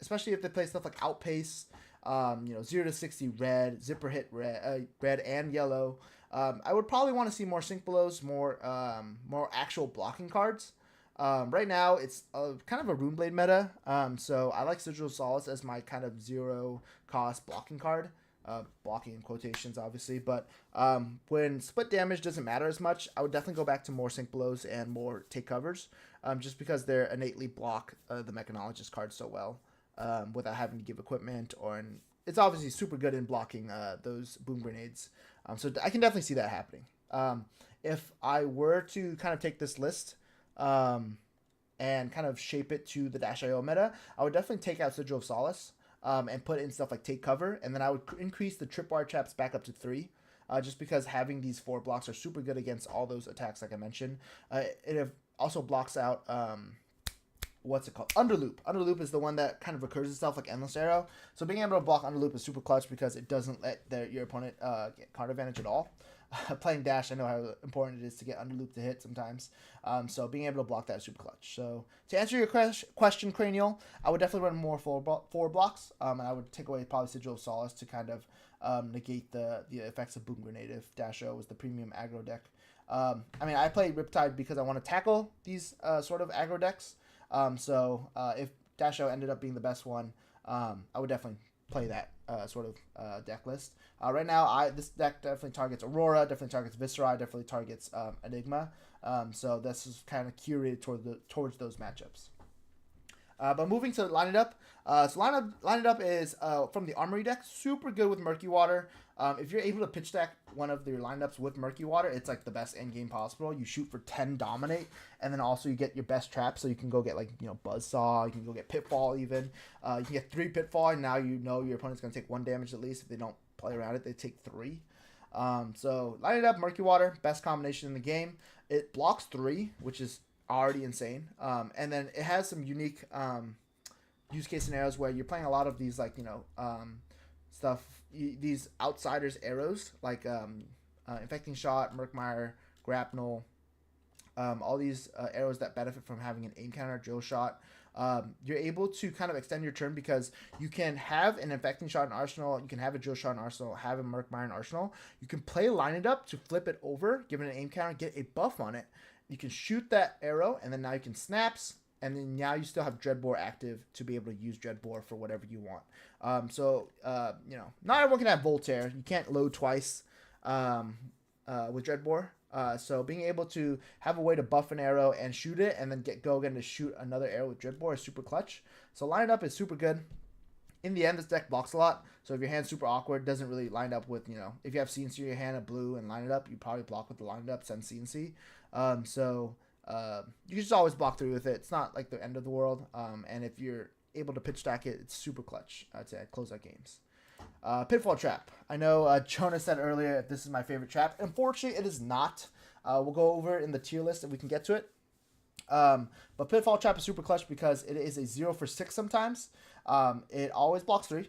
Especially if they play stuff like Outpace, 0 to 60 red, Zipper Hit red and yellow. I would probably want to see more Sink Belows, more actual blocking cards. Right now, it's kind of a Runeblade meta, so I like Sigil Solace as my kind of 0 cost blocking card. Blocking in quotations, obviously, but when split damage doesn't matter as much, I would definitely go back to more Sink Belows and more Take Covers, just because they're innately block the Mechanologist card so well, without having to give equipment, it's obviously super good in blocking those Boom Grenades, so I can definitely see that happening. If I were to kind of take this list, and kind of shape it to the -IO meta, I would definitely take out Sigil of Solace and put in stuff like Take Cover, and then I would increase the tripwire traps back up to 3. Just because having these 4 blocks are super good against all those attacks, like I mentioned. It also blocks out what's it called? Underloop. Underloop is the one that kind of recurs itself like Endless Arrow. So being able to block Underloop is super clutch because it doesn't let your opponent get card advantage at all. Playing Dash, I know how important it is to get Underloop to hit sometimes. So being able to block that is super clutch. So to answer your question, Cranial, I would definitely run more 4 blocks. And I would take away probably Sigil of Solace to kind of negate the effects of Boom Grenade if Dash-O was the premium aggro deck. I mean, I play Riptide because I want to tackle these sort of aggro decks. So if Dash-O ended up being the best one, I would definitely play that sort of deck list. Right now, this deck definitely targets Aurora, definitely targets Viscera, definitely targets Enigma. So this is kind of curated towards those matchups. But moving to line it up. So line it up is from the Armory deck, super good with Murky Water. If you're able to pitch deck one of your lineups with Murky Water, it's like the best end game possible. You shoot for 10 Dominate, and then also you get your best trap, so you can go get like Buzzsaw, you can go get Pitfall even. You can get 3 Pitfall, and now you know your opponent's gonna take 1 damage at least. If they don't play around it, they take 3. So line it up, Murky Water, best combination in the game. It blocks 3, which is already insane. And then it has some unique use case scenarios where you're playing a lot of these like stuff, these outsiders arrows like Infecting Shot, Murkmire, Grapnel, all these arrows that benefit from having an aim counter, Drill Shot. You're able to kind of extend your turn because you can have an Infecting Shot in Arsenal, you can have a Drill Shot in Arsenal, have a Murkmire in Arsenal. You can play Line It Up to flip it over, give it an aim counter, get a buff on it. You can shoot that arrow, and then now you can snaps, and then now you still have Dreadbore active to be able to use Dreadbore for whatever you want. Not everyone can have Voltaire. You can't load twice with Dreadbore. So being able to have a way to buff an arrow and shoot it, and then go again to shoot another arrow with Dreadbore is super clutch. So line it up is super good. In the end, this deck blocks a lot. So if your hand's super awkward, doesn't really line up with, if you have CNC in your hand, a blue, and line it up, you probably block with the line it up, send CNC. You just always block through with it. It's not like the end of the world. And if you're able to pitch stack it, it's super clutch to close out games. Pitfall Trap. I know Jonah said earlier if this is my favorite trap. Unfortunately, it is not. We'll go over it in the tier list if we can get to it. But Pitfall Trap is super clutch because it is a 0 for 6 sometimes. It always blocks 3 if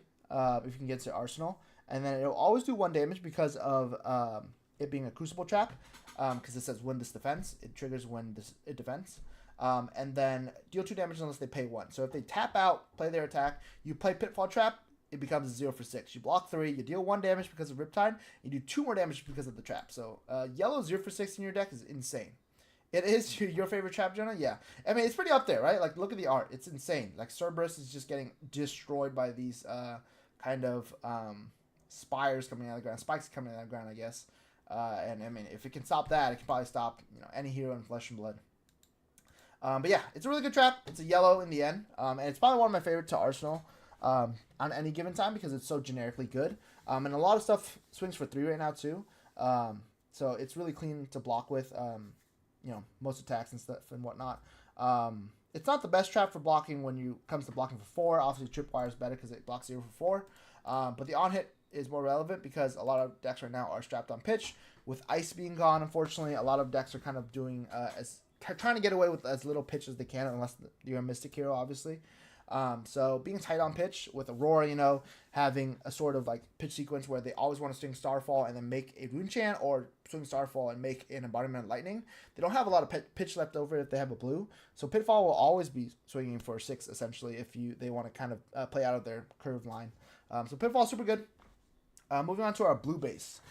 you can get to Arsenal. And then it'll always do 1 damage because of it being a Crucible Trap. Because it says when this defense, it triggers when it defends. And then deal 2 damage unless they pay 1. So if they tap out, play their attack, you play Pitfall Trap, it becomes a 0 for 6. You block 3, you deal 1 damage because of Riptide, you do 2 more damage because of the trap. So yellow 0 for 6 in your deck is insane. It is your favorite trap, Jonah? Yeah. I mean, it's pretty up there, right? Like, look at the art. It's insane. Like, Cerberus is just getting destroyed by these spires coming out of the ground. Spikes coming out of the ground, I guess. And, I mean, if it can stop that, it can probably stop any hero in Flesh and Blood. But, yeah, it's a really good trap. It's a yellow in the end. And it's probably one of my favorite to Arsenal on any given time because it's so generically good. And a lot of stuff swings for 3 right now, too. So it's really clean to block with. Most attacks and stuff and whatnot. It's not the best trap for blocking when you comes to blocking for 4. Obviously, Tripwire is better because it blocks 0 for 4. But the on-hit is more relevant because a lot of decks right now are strapped on pitch. With Ice being gone, unfortunately, a lot of decks are kind of doing trying to get away with as little pitch as they can, unless you're a Mystic hero, obviously. So being tight on pitch with Aurora, having a sort of like pitch sequence where they always want to swing Starfall and then make a Rune Chant, or swing Starfall and make an Embodiment of Lightning. They don't have a lot of pitch left over if they have a blue. So Pitfall will always be swinging for 6 essentially if they want to kind of play out of their curved line. So Pitfall is super good. Moving on to our blue base.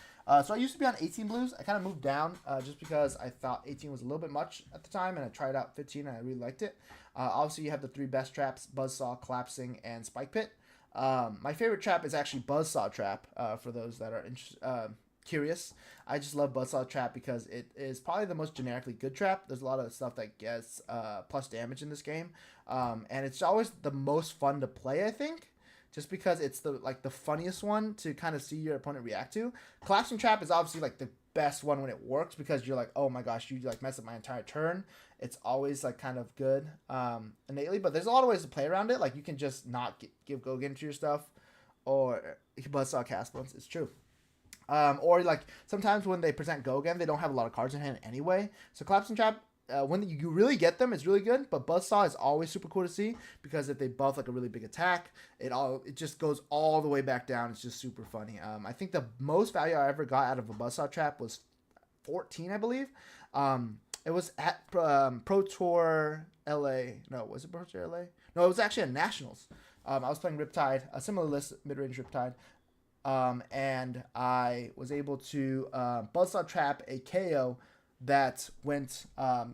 So I used to be on 18 blues. I kind of moved down just because I thought 18 was a little bit much at the time, and I tried out 15 and I really liked it. Obviously, you have the 3 best traps: Buzzsaw, Collapsing, and Spike Pit. My favorite trap is actually Buzzsaw Trap, for those that are curious. I just love Buzzsaw Trap because it is probably the most generically good trap. There's a lot of stuff that gets plus damage in this game, and it's always the most fun to play, I think. Just because it's the funniest one to kind of see your opponent react to. Collapsing Trap is obviously like the best one when it works because you're like, oh my gosh, you like mess up my entire turn. it's always like kind of good innately. But there's a lot of ways to play around it. Like you can just not give go again to your stuff, or you can buzzsaw cast once. It's true. Or like sometimes when they present go again, they don't have a lot of cards in hand anyway. So collapse and trap, when you really get them, it's really good. But buzzsaw is always super cool to see because if they buff like a really big attack, it just goes all the way back down. It's just super funny. I think the most value I ever got out of a buzzsaw trap was 14, I believe. It was at Pro Tour LA. No, was it Pro Tour LA? No, it was actually at Nationals. I was playing Riptide, a similar list, mid-range Riptide. And I was able to buzzsaw trap a KO that went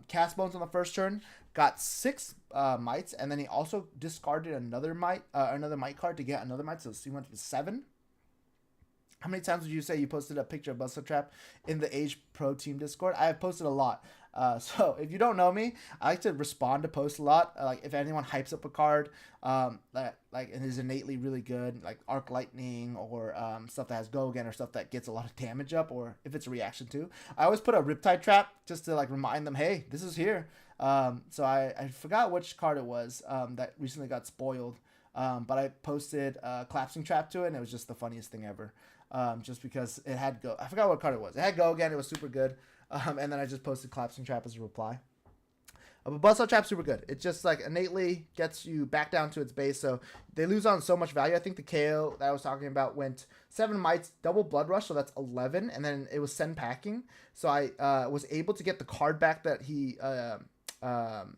cast bones on the first turn, got 6 mites, and then he also discarded another mite card to get another mite, so he went to 7. How many times would you say you posted a picture of buzzsaw trap in the Age Pro Team Discord? I have posted a lot. So if you don't know me, I like to respond to posts a lot. Like if anyone hypes up a card that like and is innately really good, like Arc Lightning or stuff that has go again or stuff that gets a lot of damage up, or if it's a reaction too, I always put a Riptide trap just to like remind them, hey, this is here. So I forgot which card it was that recently got spoiled, but I posted a collapsing trap to it, and it was just the funniest thing ever. Just because it had go. I forgot what card it was. It had go again. It was super good. And then I just posted collapsing trap as a reply. But buzzsaw trap super good. It just like innately gets you back down to its base. So they lose on so much value. I think the KO that I was talking about went 7 mites, double blood rush, so that's 11, and then it was send packing. So I was able to get the card back that he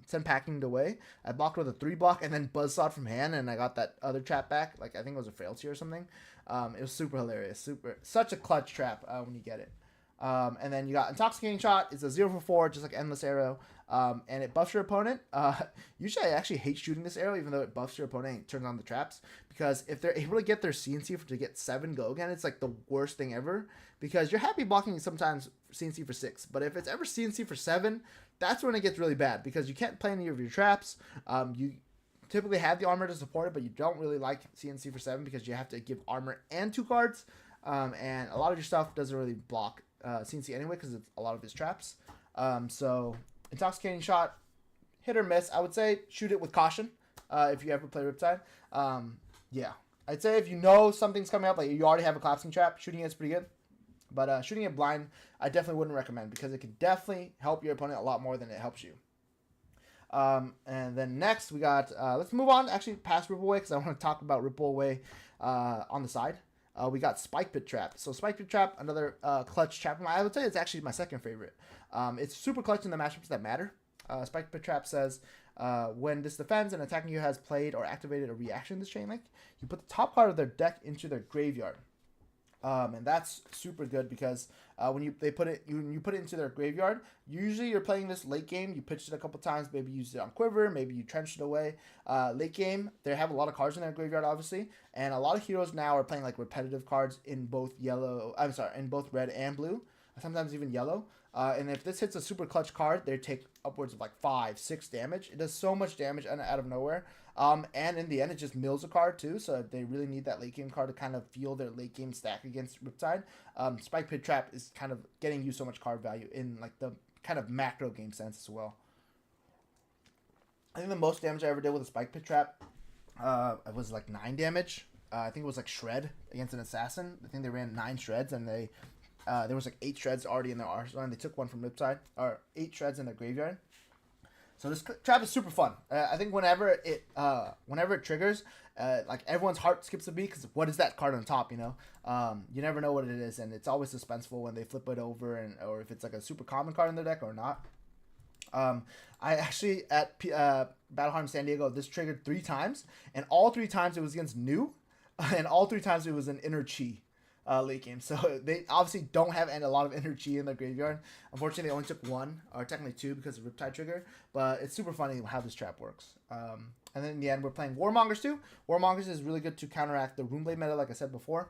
send packing away. I blocked with a 3 block and then buzzsawed from hand, and I got that other trap back. Like I think it was a frailty or something. It was super hilarious. Such a clutch trap when you get it. And then you got Intoxicating Shot. It's a 0 for 4, just like Endless Arrow. And it buffs your opponent. Usually I actually hate shooting this arrow, even though it buffs your opponent and turns on the traps. Because if they're able to get their CNC to get 7 go again, it's like the worst thing ever. Because you're happy blocking sometimes CNC for 6. But if it's ever CNC for 7, that's when it gets really bad. Because you can't play any of your traps. You typically have the armor to support it, but you don't really like CNC for 7 because you have to give armor and 2 cards. And a lot of your stuff doesn't really block CNC anyway because it's a lot of his traps. So Intoxicating Shot, hit or miss. I would say shoot it with caution if you ever play Riptide. Yeah, I'd say if you know something's coming up, like you already have a collapsing trap, shooting it's pretty good. But shooting it blind, I definitely wouldn't recommend because it can definitely help your opponent a lot more than it helps you. And then next we got, let's move on actually past Ripple Away because I want to talk about Ripple Away on the side. We got Spike Pit Trap. So Spike Pit Trap, another clutch trap. I would say it's actually my second favorite. It's super clutch in the matchups that matter. Spike Pit Trap says, when this defends and attacking you has played or activated a reaction in this chain link, you put the top card of their deck into their graveyard. And that's super good because when you put it into their graveyard, usually you're playing this late game. You pitched it a couple times, maybe you used it on Quiver, maybe you trenched it away. Late game, they have a lot of cards in their graveyard, obviously, and a lot of heroes now are playing like repetitive cards in both in both red and blue, sometimes even yellow. And if this hits a super clutch card, they take upwards of like 5-6 damage. It does so much damage out of nowhere. And in the end, it just mills a card too, so they really need that late game card to kind of fuel their late game stack against Riptide. Spike Pit Trap is kind of getting you so much card value in like the kind of macro game sense as well. I think the most damage I ever did with a Spike Pit Trap it was like 9 damage. I think it was like Shred against an Assassin. I think they ran 9 Shreds, and there was like 8 Shreds already in their arsenal, and they took one from Riptide, or 8 Shreds in their graveyard. So this trap is super fun. I think whenever it triggers, like everyone's heart skips a beat because what is that card on top? You know, you never know what it is, and it's always suspenseful when they flip it over, or if it's like a super common card in their deck or not. I actually at Battleharm San Diego, this triggered 3 times, and all 3 times it was against New, and all 3 times it was an Inner Chi. Late game, so they obviously don't have a lot of Inner Chi in their graveyard. Unfortunately, they only took 1, or technically 2, because of Riptide trigger. But it's super funny how this trap works. And then in the end, we're playing Warmongers too. Warmongers is really good to counteract the Runeblade meta, like I said before.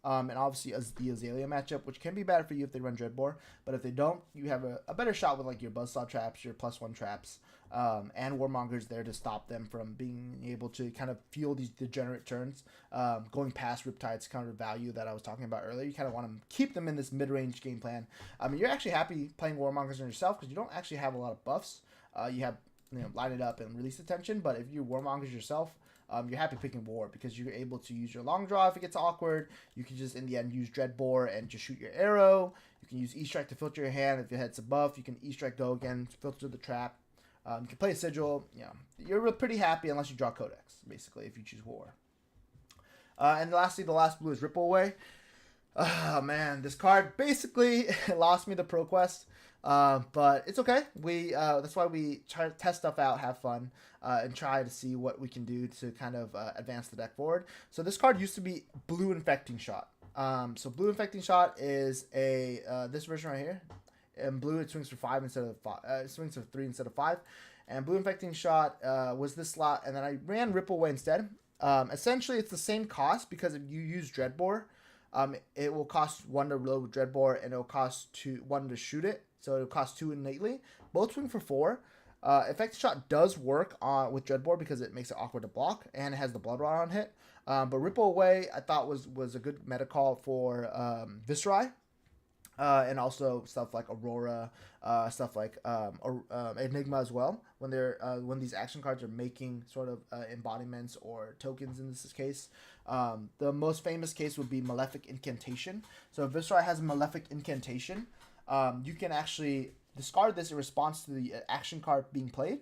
And obviously the Azalea matchup, which can be bad for you if they run Dreadbore. But if they don't, you have a better shot with like your Buzzsaw traps, your +1 traps, and Warmongers there to stop them from being able to kind of fuel these degenerate turns, going past Riptide's counter value that I was talking about earlier. You kind of want to keep them in this mid-range game plan. You're actually happy playing Warmongers on yourself because you don't actually have a lot of buffs. you have line it up and release attention. But if you warmongers yourself, you're happy picking war because you're able to use your long draw if it gets awkward. You can just in the end use Dreadbore and just shoot your arrow. You can use E-Strike to filter your hand. If your head's a buff, you can E-Strike go again, filter the trap. You can play a sigil. You're pretty happy unless you draw Codex, basically, if you choose war. And lastly, the last blue is Ripple Away. Oh man, this card basically lost me the ProQuest. But it's okay. That's why we try to test stuff out, have fun, and try to see what we can do to kind of advance the deck forward. So this card used to be Blue Infecting Shot. So Blue Infecting Shot is this version right here. In blue, it swings for 5 instead of 5. It swings for 3 instead of 5. And Blue Infecting Shot was this slot, and then I ran Ripple Away instead. Essentially, it's the same cost because if you use Dreadbore, it will cost 1 to reload with Dreadbore, and it will cost 1 to shoot it. So it'll cost 2 innately. Both swing for 4. Effective Shot does work with Dreadbore because it makes it awkward to block, and it has the Blood Rot on hit. But Ripple Away, I thought was a good meta call for Viscerai. And also stuff like Aurora, stuff like Enigma as well. When these action cards are making sort of embodiments or tokens in this case, the most famous case would be Malefic Incantation. So if Viscerai has Malefic Incantation, you can actually discard this in response to the action card being played.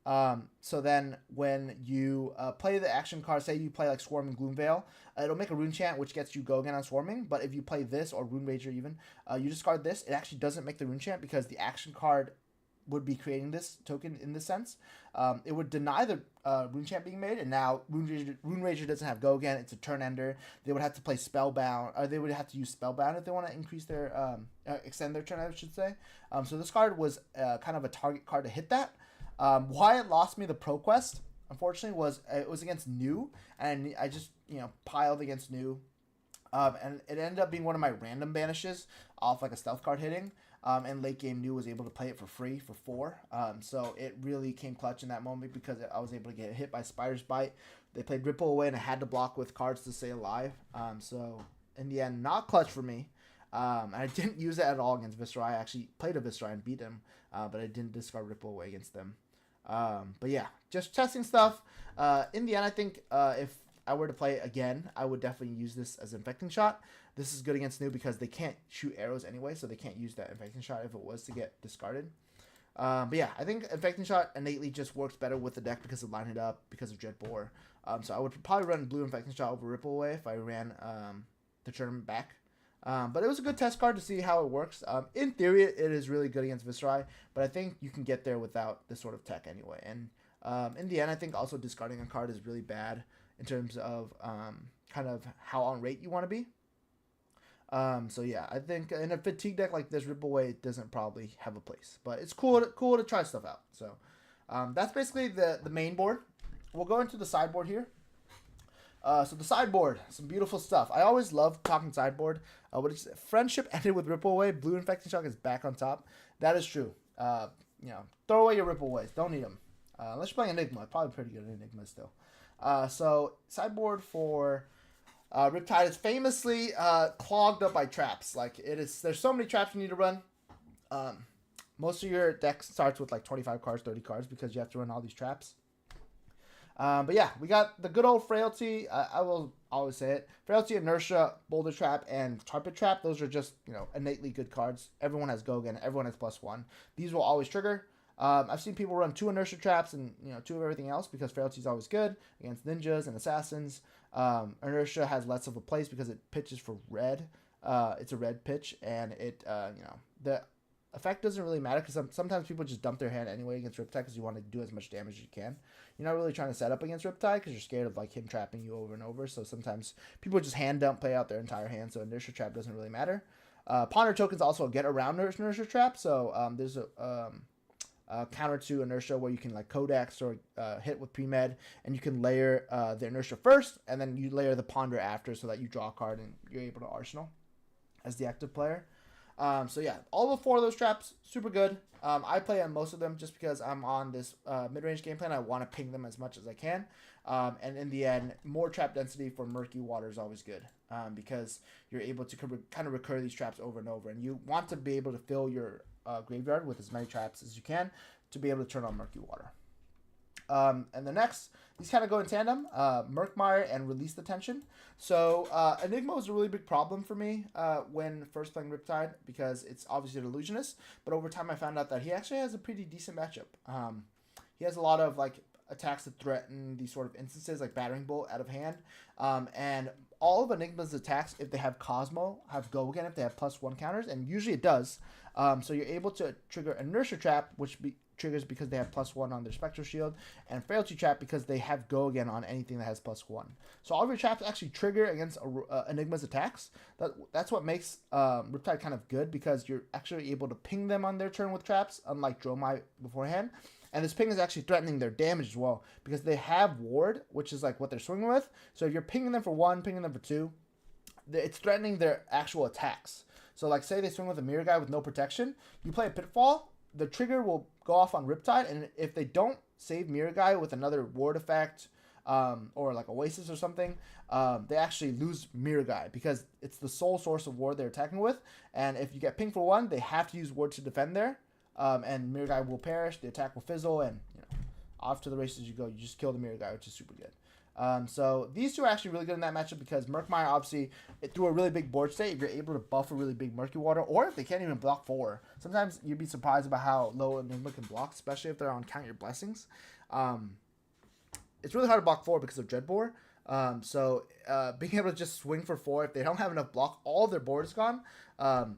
So then when you play the action card, say you play like Swarming Gloomveil, it'll make a rune chant which gets you go again on Swarming. But if you play this or Rune Rager even, you discard this, it actually doesn't make the rune chant because the action card would be creating this token in this sense. It would deny the rune chant being made, and now Rune Rager doesn't have go again. It's a turn ender. They would have to play Spellbound, or they would have to use Spellbound if they want to increase their extend their turn, I should say. So this card was kind of a target card to hit that. Why it lost me the ProQuest, unfortunately, was it was against New, and I just piled against New, and it ended up being one of my random banishes off like a stealth card hitting. And late game New was able to play it for free for 4. So it really came clutch in that moment because I was able to get hit by Spider's Bite. They played Ripple Away, and I had to block with cards to stay alive. So in the end, not clutch for me. And I didn't use it at all against Viscerai. I actually played a Viscerai and beat him, but I didn't discard Ripple Away against them. But yeah, just testing stuff. In the end, I think if I were to play it again, I would definitely use this as Infecting Shot. This is good against New because they can't shoot arrows anyway, so they can't use that Infecting Shot if it was to get discarded. But yeah, I think Infecting Shot innately just works better with the deck because of line it up, because of Dreadbore. So I would probably run Blue Infecting Shot over Ripple Away if I ran the tournament back. But it was a good test card to see how it works. In theory, it is really good against Viscerai, but I think you can get there without this sort of tech anyway. And in the end, I think also discarding a card is really bad in terms of kind of how on rate you want to be. So yeah, I think in a fatigue deck like this, Ripple Away doesn't probably have a place, but it's cool to try stuff out. So that's basically the main board. We'll go into the sideboard here. So the sideboard, some beautiful stuff. I always love talking sideboard. Friendship ended with Ripple Away. Blue Infecting Shock is back on top. That is true. Throw away your Ripple Aways. Don't need them. Unless you're playing Enigma. Probably pretty good at Enigma still. So sideboard for Riptide is famously clogged up by traps. Like there's so many traps you need to run. Most of your deck starts with like 25 cards, 30 cards because you have to run all these traps. But yeah, we got the good old Frailty. I will always say it. Frailty, Inertia, Boulder Trap, and Tarpit Trap. Those are just, innately good cards. Everyone has Go again. Everyone has +1. These will always trigger. I've seen people run 2 Inertia Traps and, 2 of everything else because Frailty is always good against ninjas and assassins. Inertia has less of a place because it pitches for red. It's a red pitch, and it, the effect doesn't really matter because sometimes people just dump their hand anyway against Riptide because you want to do as much damage as you can. You're not really trying to set up against Riptide because you're scared of like him trapping you over and over. So sometimes people just hand dump, play out their entire hand. So Inertia Trap doesn't really matter. Ponder tokens also get around Inertia Trap. So there's a counter to Inertia where you can like Codex or hit with pre-med, and you can layer the Inertia first, and then you layer the Ponder after so that you draw a card and you're able to Arsenal as the active player. So yeah, all the 4 of those traps, super good. I play on most of them just because I'm on this mid-range game plan. I want to ping them as much as I can. And in the end, more trap density for Murky Water is always good because you're able to kind of recur these traps over and over. And you want to be able to fill your graveyard with as many traps as you can. to be able to turn on Murky Water. And the next, these kind of go in tandem, Murkmire and Release the Tension. So Enigma was a really big problem for me when first playing Riptide, because it's obviously an illusionist, but over time I found out that he actually has a pretty decent matchup. He has a lot of like attacks that threaten these sort of instances, like Battering Bolt out of hand, and all of Enigma's attacks, if they have Cosmo, have Go Again if they have +1 counters, and usually it does. So you're able to trigger Inertia Trap, which triggers because they have +1 on their Spectral Shield, and Frailty Trap because they have Go Again on anything that has +1. So all of your traps actually trigger against Enigma's attacks. That's what makes Riptide kind of good, because you're actually able to ping them on their turn with traps, unlike Dromai beforehand. And this ping is actually threatening their damage as well, because they have Ward, which is like what they're swinging with. So if you're pinging them for 1, pinging them for 2, it's threatening their actual attacks. So like say they swing with a Mirror Guy with no protection, you play a Pitfall, the trigger will go off on Riptide, and if they don't save Mirror Guy with another Ward effect, or like Oasis or something, they actually lose Mirror Guy, because it's the sole source of Ward they're attacking with. And if you get pinged for 1, they have to use Ward to defend there. And Mirror Guy will perish, the attack will fizzle, and off to the races you go. You just kill the Mirror Guy, which is super good. So these two are actually really good in that matchup, because Murkmire, obviously, through a really big board state, if you're able to buff a really big Murky Water, or if they can't even block 4. Sometimes you'd be surprised about how low Enigma can block, especially if they're on Count Your Blessings. It's really hard to block 4 because of Dreadbore. So being able to just swing for 4, if they don't have enough block, all their board is gone,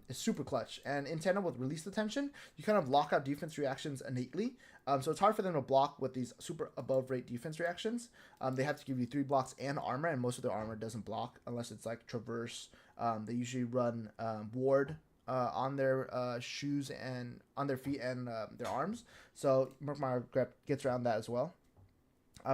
is super clutch. And in tandem with Release the Tension, you kind of lock out defense reactions innately. So it's hard for them to block with these super above rate defense reactions. They have to give you 3 blocks and armor, and most of their armor doesn't block unless it's like Traverse. They usually run Ward on their shoes and on their feet and their arms. So Murkmire gets around that as well.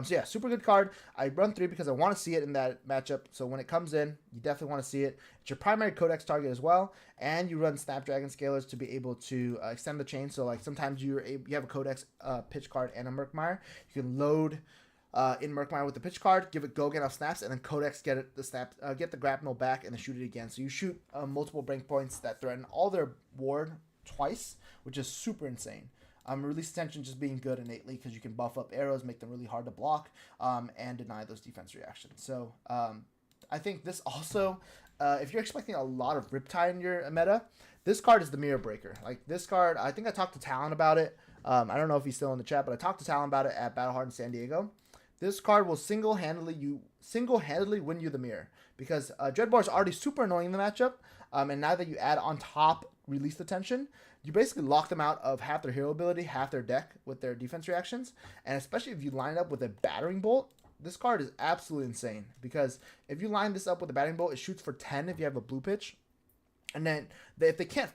So yeah, super good card. I run 3 because I want to see it in that matchup. So when it comes in, you definitely want to see it. It's your primary Codex target as well, and you run Snapdragon Scalers to be able to extend the chain. So like sometimes you have a Codex pitch card and a Murkmire. You can load in Murkmire with the pitch card, give it Go Again off snaps, and then Codex get the grapnel back and then shoot it again. So you shoot multiple breakpoints that threaten all their ward twice, which is super insane. Release Tension just being good innately because you can buff up arrows, make them really hard to block, and deny those defense reactions. So I think this also, if you're expecting a lot of Riptide in your meta, this card is the Mirror Breaker. Like this card, I think I talked to Talon about it. I don't know if he's still in the chat, but I talked to Talon about it at Battle Hard in San Diego. This card will single-handedly win you the mirror, because Dreadbore is already super annoying in the matchup, and now that you add on top Release the Tension, you basically lock them out of half their hero ability, half their deck with their defense reactions. And especially if you line it up with a Battering Bolt, this card is absolutely insane, because if you line this up with a Battering Bolt, it shoots for 10 if you have a blue pitch. And then if they can't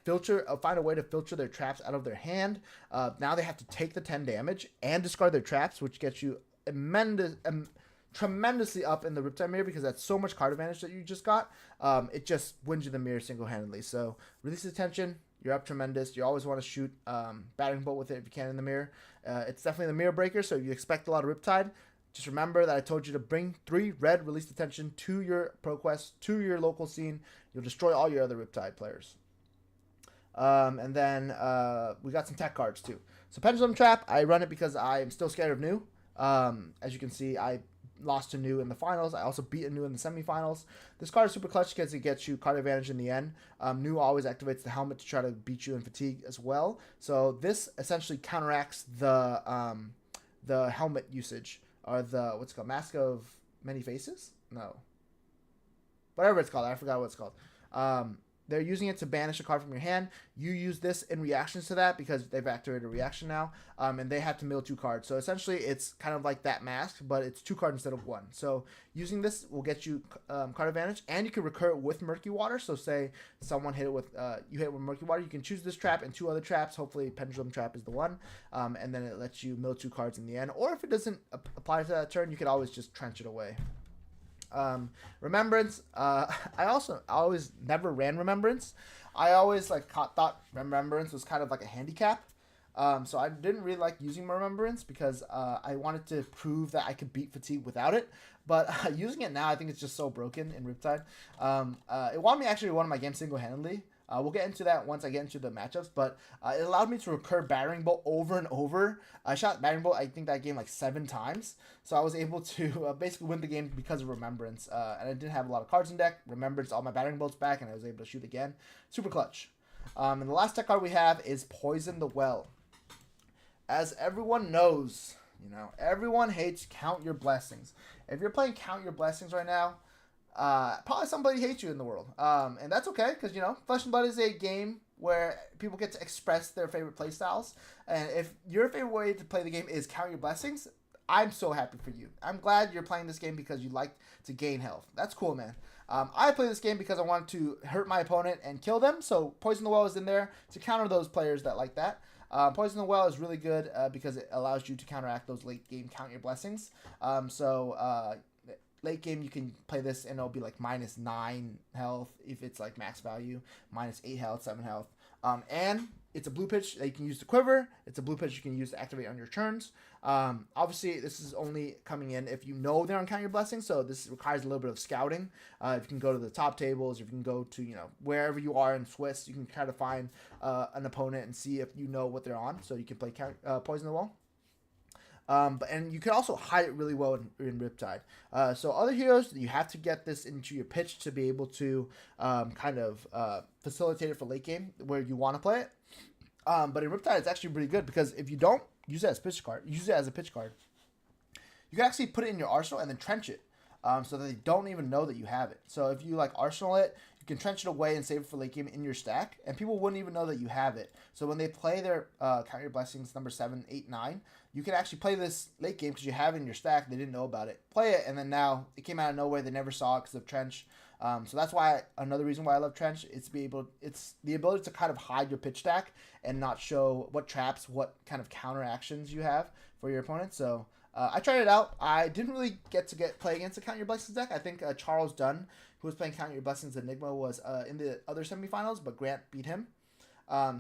find a way to filter their traps out of their hand, now they have to take the 10 damage and discard their traps, which gets you tremendously up in the Riptide mirror, because that's so much card advantage that you just got. It just wins you the mirror single-handedly. So Release the Tension, you're up tremendous. You always want to shoot Battering Bolt with it if you can in the mirror. It's definitely the Mirror Breaker, so if you expect a lot of Riptide, just remember that I told you to bring 3 red Release the Tension to your ProQuest, to your local scene. You'll destroy all your other Riptide players. And then we got some tech cards too. So Pendulum Trap, I run it because I am still scared of New. As you can see, I lost to New in the finals. I also beat a New in the semifinals. This card is super clutch because it gets you card advantage in the end. New always activates the helmet to try to beat you in fatigue as well. So this essentially counteracts the helmet usage, or the what's it called, Mask of Many Faces? No, whatever it's called. I forgot what it's called. They're using it to banish a card from your hand. You use this in reactions to that because they've activated a reaction now, and they have to mill 2 cards. So essentially, it's kind of like that mask, but it's 2 cards instead of 1. So using this will get you card advantage, and you can recur it with Murky Water. So say someone hit it with you hit it with Murky Water, you can choose this trap and 2 other traps. Hopefully, Pendulum Trap is the one, and then it lets you mill 2 cards in the end. Or if it doesn't apply to that turn, you could always just trench it away. Remembrance, I always never ran Remembrance. I always thought Remembrance was kind of like a handicap. So I didn't really like using Remembrance because I wanted to prove that I could beat Fatigue without it. But using it now, I think it's just so broken in Riptide. It won me actually one of my games single-handedly. We'll get into that once I get into the matchups, but it allowed me to recur Battering Bolt over and over. I shot Battering Bolt, I think, that game like 7 times, so I was able to basically win the game because of Remembrance, and I didn't have a lot of cards in deck. Remembrance, all my Battering Bolts back, and I was able to shoot again. Super clutch. And the last deck card we have is Poison the Well. As everyone knows, everyone hates Count Your Blessings. If you're playing Count Your Blessings right now, probably somebody hates you in the world. And that's okay, because, Flesh and Blood is a game where people get to express their favorite playstyles. And if your favorite way to play the game is Count Your Blessings, I'm so happy for you. I'm glad you're playing this game because you like to gain health. That's cool, man. I play this game because I want to hurt my opponent and kill them, so Poison the Well is in there to counter those players that like that. Poison the Well is really good because it allows you to counteract those late game Count Your Blessings. Late game you can play this and it'll be like -9 health if it's like max value, -8 health, 7 health. And it's a blue pitch that you can use to quiver. It's a blue pitch you can use to activate on your turns. Obviously, this is only coming in if you know they're on Count Your Blessings, so this requires a little bit of scouting. If you can go to the top tables, if you can go to, wherever you are in Swiss, you can try to find an opponent and see if you know what they're on, so you can play Poison the Well. And you can also hide it really well in Riptide. So other heroes, you have to get this into your pitch to be able to facilitate it for late game where you want to play it. But in Riptide, it's actually pretty good because if you don't use it as a pitch card, you can actually put it in your arsenal and then trench it, so that they don't even know that you have it. So if you arsenal it, you can trench it away and save it for late game in your stack, and people wouldn't even know that you have it. So when they play their Count Your Blessings number 7, 8, 9, you can actually play this late game because you have it in your stack. They didn't know about it. Play it, and then now it came out of nowhere. They never saw it because of Trench. So that's why another reason why I love Trench. It's the ability to kind of hide your pitch stack and not show what traps, what kind of counter actions you have for your opponent. So I tried it out. I didn't really get to play against the Count Your Blessings deck. I think Charles Dunn, who was playing Count Your Blessings Enigma, was in the other semifinals, but Grant beat him.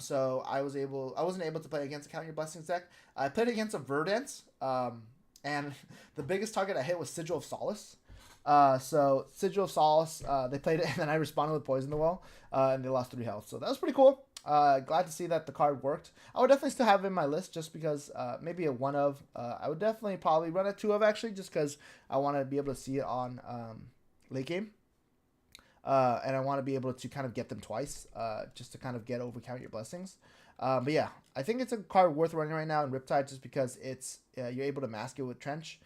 So I wasn't able to play against the Count Your Blessings deck. I played against a Verdance, and the biggest target I hit was Sigil of Solace. So Sigil of Solace, they played it, and then I responded with Poison the Well, and they lost 3 health. So that was pretty cool. Glad to see that the card worked. I would definitely still have it in my list just because maybe a 1 of. I would definitely probably run a 2 of actually just because I want to be able to see it on late game. And I want to be able to kind of get them twice just to kind of get over Count Your Blessings. But yeah, I think it's a card worth running right now in Riptide just because it's you're able to mask it with Trench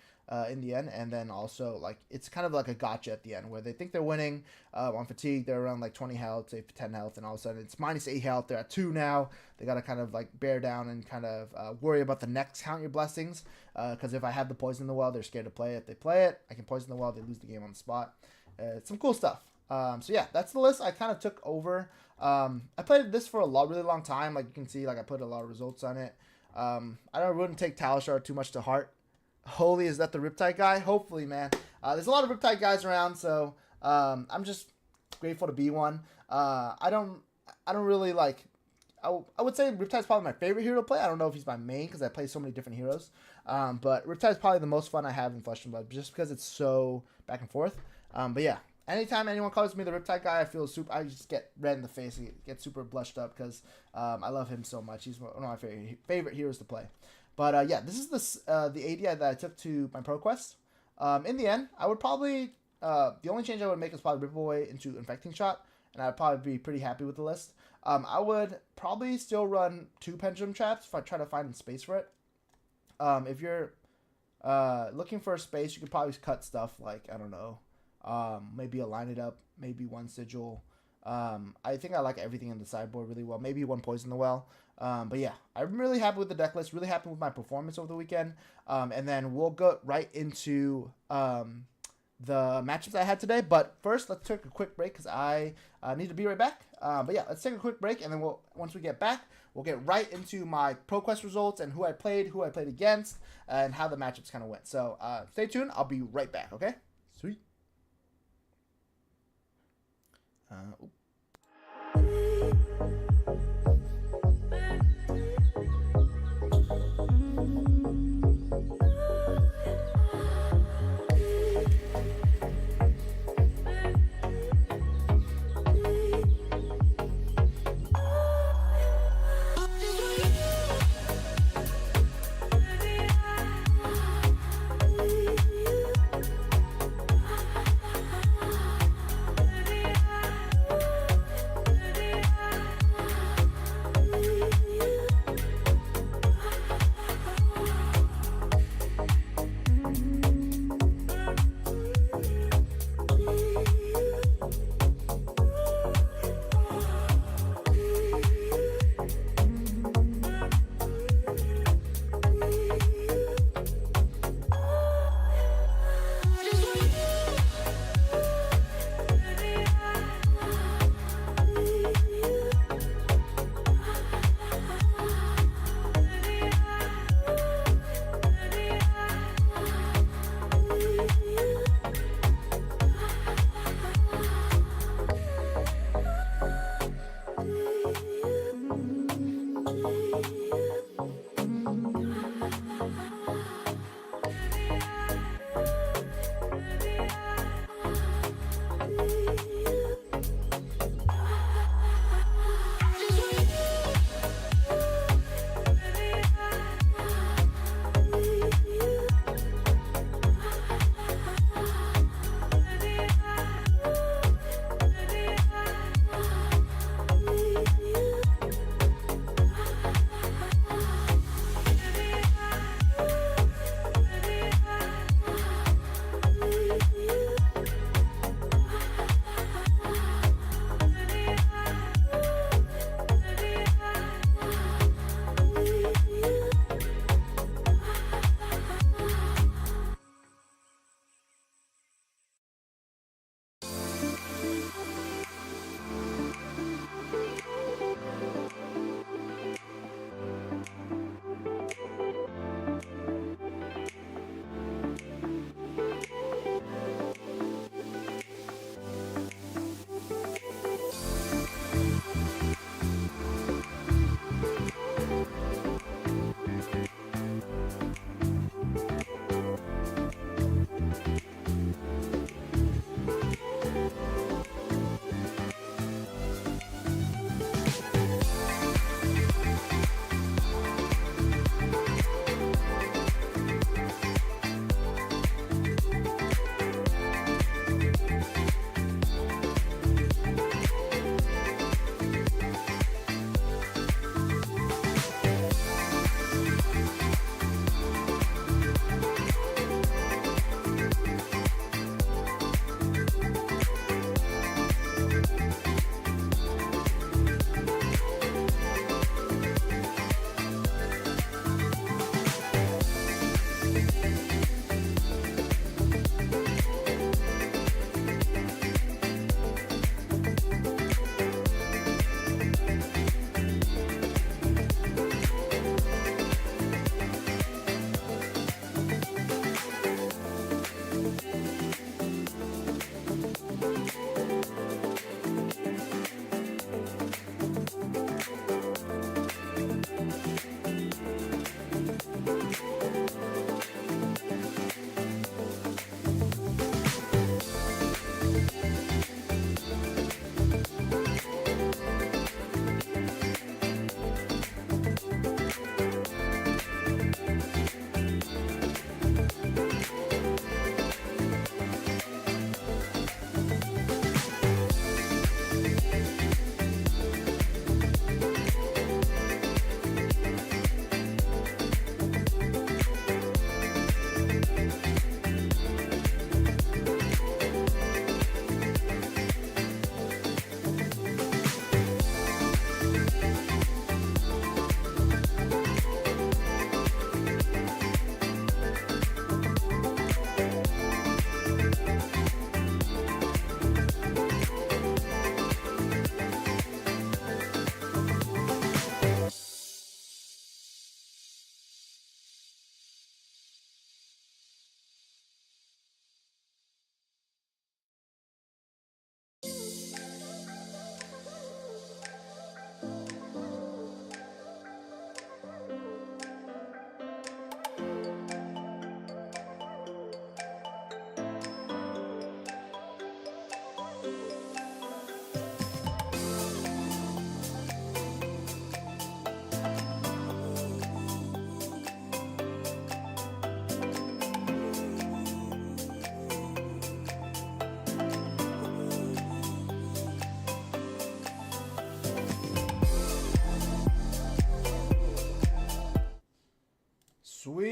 in the end, and then also it's kind of like a gotcha at the end where they think they're winning on fatigue. They're around 20 health, say 10 health, and all of a sudden it's -8 health. They're at 2 now. They got to kind of bear down and kind of worry about the next Count Your Blessings because if I have the Poison the Well, they're scared to play it. If they play it, I can Poison the Well. They lose the game on the spot. It's some cool stuff. So yeah, that's the list I kind of took over. I played this for a really long time. Like you can see, I put a lot of results on it. I wouldn't take Talishar too much to heart. Holy, is that the Riptide guy? Hopefully, man. There's a lot of Riptide guys around, so I'm just grateful to be one. I don't really I would say Riptide's probably my favorite hero to play. I don't know if he's my main because I play so many different heroes. But Riptide's probably the most fun I have in Flesh and Blood just because it's so back and forth. But yeah. Anytime anyone calls me the Riptide guy, I just get red in the face and get super blushed up because I love him so much. He's one of my favorite heroes to play. But yeah, this is the AD that I took to my ProQuest. In the end, I would probably the only change I would make is probably rip away into Infecting Shot, and I'd probably be pretty happy with the list. I would probably still run 2 Pendulum Traps if I try to find space for it. If you're looking for a space, you could probably cut stuff like I don't know. Maybe a Line It Up, maybe 1 Sigil. I think I like everything in the sideboard really well. Maybe 1 Poison the Well. But yeah, I'm really happy with the deck list. Really happy with my performance over the weekend. And then we'll go right into the matchups I had today. But first, let's take a quick break because I need to be right back. But yeah, let's take a quick break, and then once we get back, we'll get right into my ProQuest results and who I played against, and how the matchups kind of went. So stay tuned. I'll be right back. Okay. Sweet.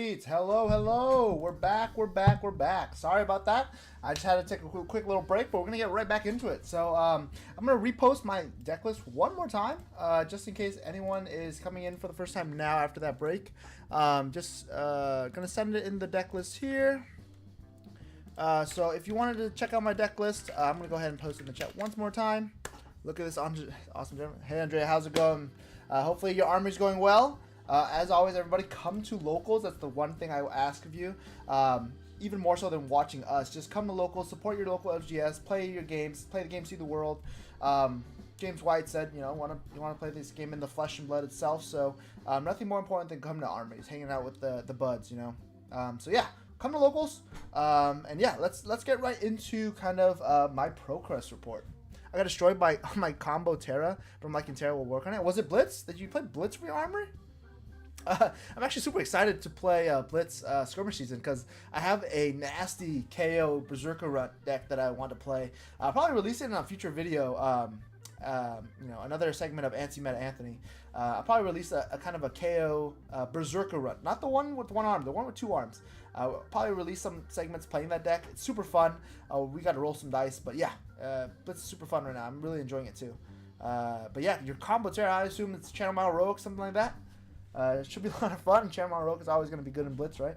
Sheets. Hello, hello. We're back, we're back, we're back. Sorry about that. I just had to take a quick little break, but we're going to get right back into it. So I'm going to repost my deck list one more time, just in case anyone is coming in for the first time now after that break. Just going to send it in the deck list here. So if you wanted to check out my deck list, I'm going to go ahead and post it in the chat once more time. Look at this awesome gentleman. Hey, Andrea, how's it going? Hopefully your army's going well. As always, everybody, come to locals. That's the one thing I will ask of you. Even more so than watching us. Just come to locals, support your local FGS, play your games, play the game, see the world. James White said, you want to play this game in the flesh and blood itself. So nothing more important than coming to armies, hanging out with the buds. So yeah, come to locals. And yeah, let's get right into kind of my ProQuest report. I got destroyed by my combo Terra, but I'm liking Terra will work on it. Was it Blitz? Did you play Blitz for your armory? I'm actually super excited to play Blitz skirmish season because I have a nasty KO Berserker Run deck that I want to play. I'll probably release it in a future video. Another segment of Anti-Meta Anthony. I'll probably release a kind of a KO Berserker Run. Not the one with one arm, the one with two arms. I'll probably release some segments playing that deck. It's super fun. We got to roll some dice, but yeah, Blitz is super fun right now. I'm really enjoying it too. But yeah, your combo Terra, I assume it's Channel Mile Rogue, something like that. It should be a lot of fun. Channel Mile Rogue is always going to be good in Blitz, right?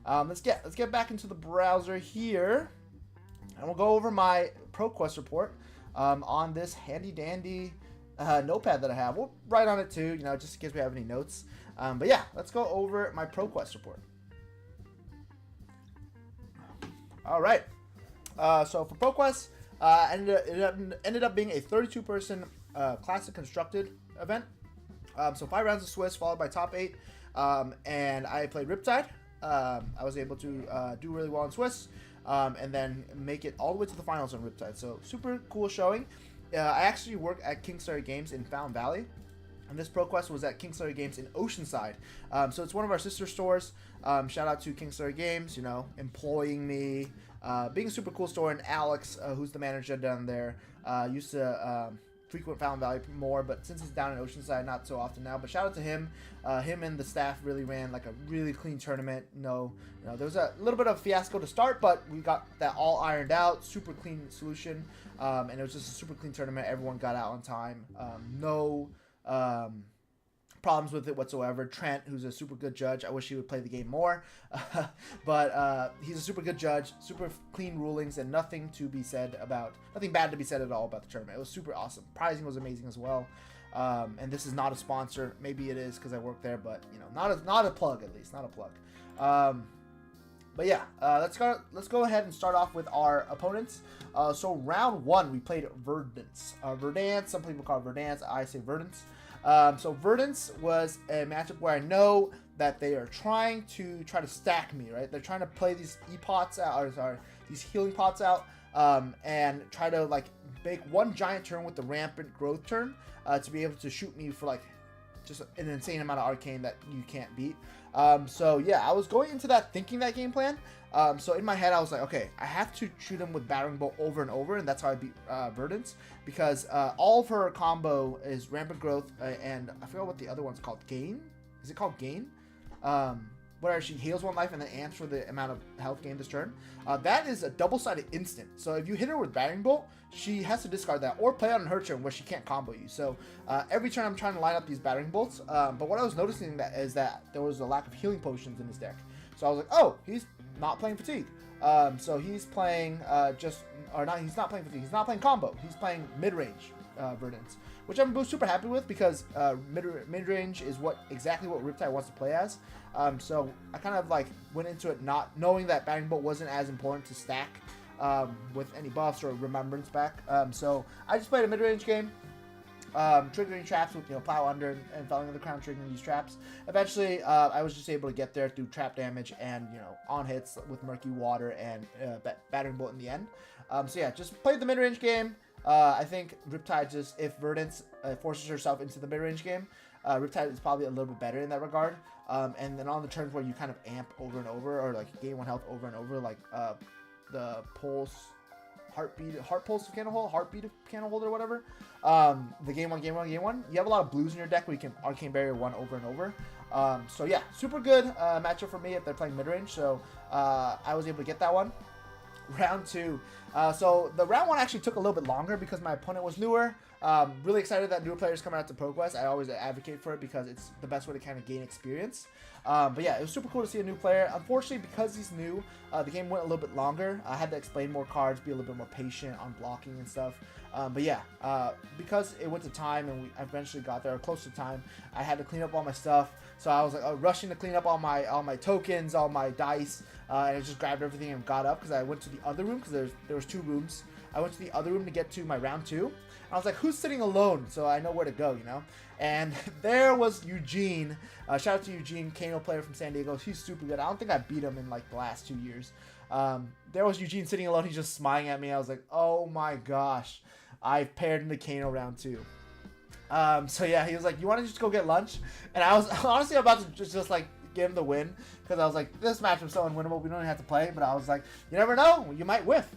Let's get back into the browser here, and we'll go over my ProQuest report on this handy dandy notepad that I have. We'll write on it too, just in case we have any notes. But yeah, let's go over my ProQuest report. All right. So for ProQuest, it ended up being a 32-person classic constructed event. So 5 rounds of Swiss followed by top 8, and I played Riptide. I was able to do really well in Swiss, and then make it all the way to the finals on Riptide. So super cool showing. I actually work at Kingstarter Games in Fountain Valley, and this ProQuest was at Kingstarter Games in Oceanside. So it's one of our sister stores. Shout out to Kingstarter Games, employing me, being a super cool store. And Alex, who's the manager down there, used to frequent Fountain Valley more, but since he's down in Oceanside, not so often now. But shout out to him. Him and the staff really ran like a really clean tournament. There was a little bit of fiasco to start, but we got that all ironed out. Super clean solution, and it was just a super clean tournament. Everyone got out on time. No problems with it whatsoever. Trent, who's a super good judge, I wish he would play the game more, but he's a super good judge, super clean rulings, and nothing bad to be said at all about the tournament. It was super awesome. Pricing was amazing as well. And this is not a sponsor. Maybe it is because I work there, but not a plug, at least not a plug. But yeah, let's go ahead and start off with our opponents. So round 1, we played Verdance. Verdance, some people call it Verdance. I say Verdance. So Verdance was a matchup where I know that they are trying to stack me, right? They're trying to play these these healing pots out, and try to make one giant turn with the rampant growth turn, to be able to shoot me for just an insane amount of arcane that you can't beat. So yeah, I was going into that thinking that game plan. So in my head, I was like, okay, I have to shoot him with Battering Bolt over and over, and that's how I beat Verdance, because all of her combo is Rampant Growth, and I forgot what the other one's called. Gain? Is it called Gain? Where she heals 1 life and then amps for the amount of health gained this turn. That is a double-sided instant. So if you hit her with Battering Bolt, she has to discard that or play on her turn where she can't combo you. So every turn I'm trying to line up these Battering Bolts. But what I was noticing is that there was a lack of healing potions in his deck. So I was like, oh, he's not playing Fatigue. So he's playing he's not playing Fatigue. He's not playing combo. He's playing mid-range Verdance, which I'm super happy with, because mid-range is exactly what Riptide wants to play as. So I kind of went into it not knowing that Battering Bolt wasn't as important to stack with any buffs or remembrance back. So I just played a mid-range game, triggering traps with Plow Under and Felling of the Crown, triggering these traps. Eventually, I was just able to get there through trap damage and on hits with Murky Water and Battering Bolt in the end. So yeah, just played the mid-range game. I think Riptide, if Verdance forces herself into the mid-range game, Riptide is probably a little bit better in that regard. And then on the turns where you kind of amp over and over, or gain 1 health over and over, the Pulse, Heart Pulse of Candlehold, Heartbeat of Candlehold, or whatever. The game one, you have a lot of blues in your deck where you can Arcane Barrier 1 over and over. So yeah, super good matchup for me if they're playing mid-range. So I was able to get that one. Round 2. So the round 1 actually took a little bit longer because my opponent was newer. Really excited that newer players coming out to ProQuest. I always advocate for it because it's the best way to kind of gain experience. But yeah, it was super cool to see a new player. Unfortunately, because he's new, the game went a little bit longer. I had to explain more cards, be a little bit more patient on blocking and stuff. But yeah, because it went to time and we eventually got there, or close to time, I had to clean up all my stuff. So I was like rushing to clean up all my tokens, all my dice, and I just grabbed everything and got up because I went to the other room because there was 2 rooms. I went to the other room to get to my round 2. And I was like, who's sitting alone? So I know where to go, you know? And there was Eugene. Shout out to Eugene, Kano player from San Diego. He's super good. I don't think I beat him in like the last 2 years. There was Eugene sitting alone. He's just smiling at me. I was like, oh my gosh. I've paired into Kano round 2. So yeah, he was like, you want to just go get lunch? And I was honestly about to just like give him the win because I was like, this match is so unwinnable. We don't even have to play. But I was like, you never know. You might whiff.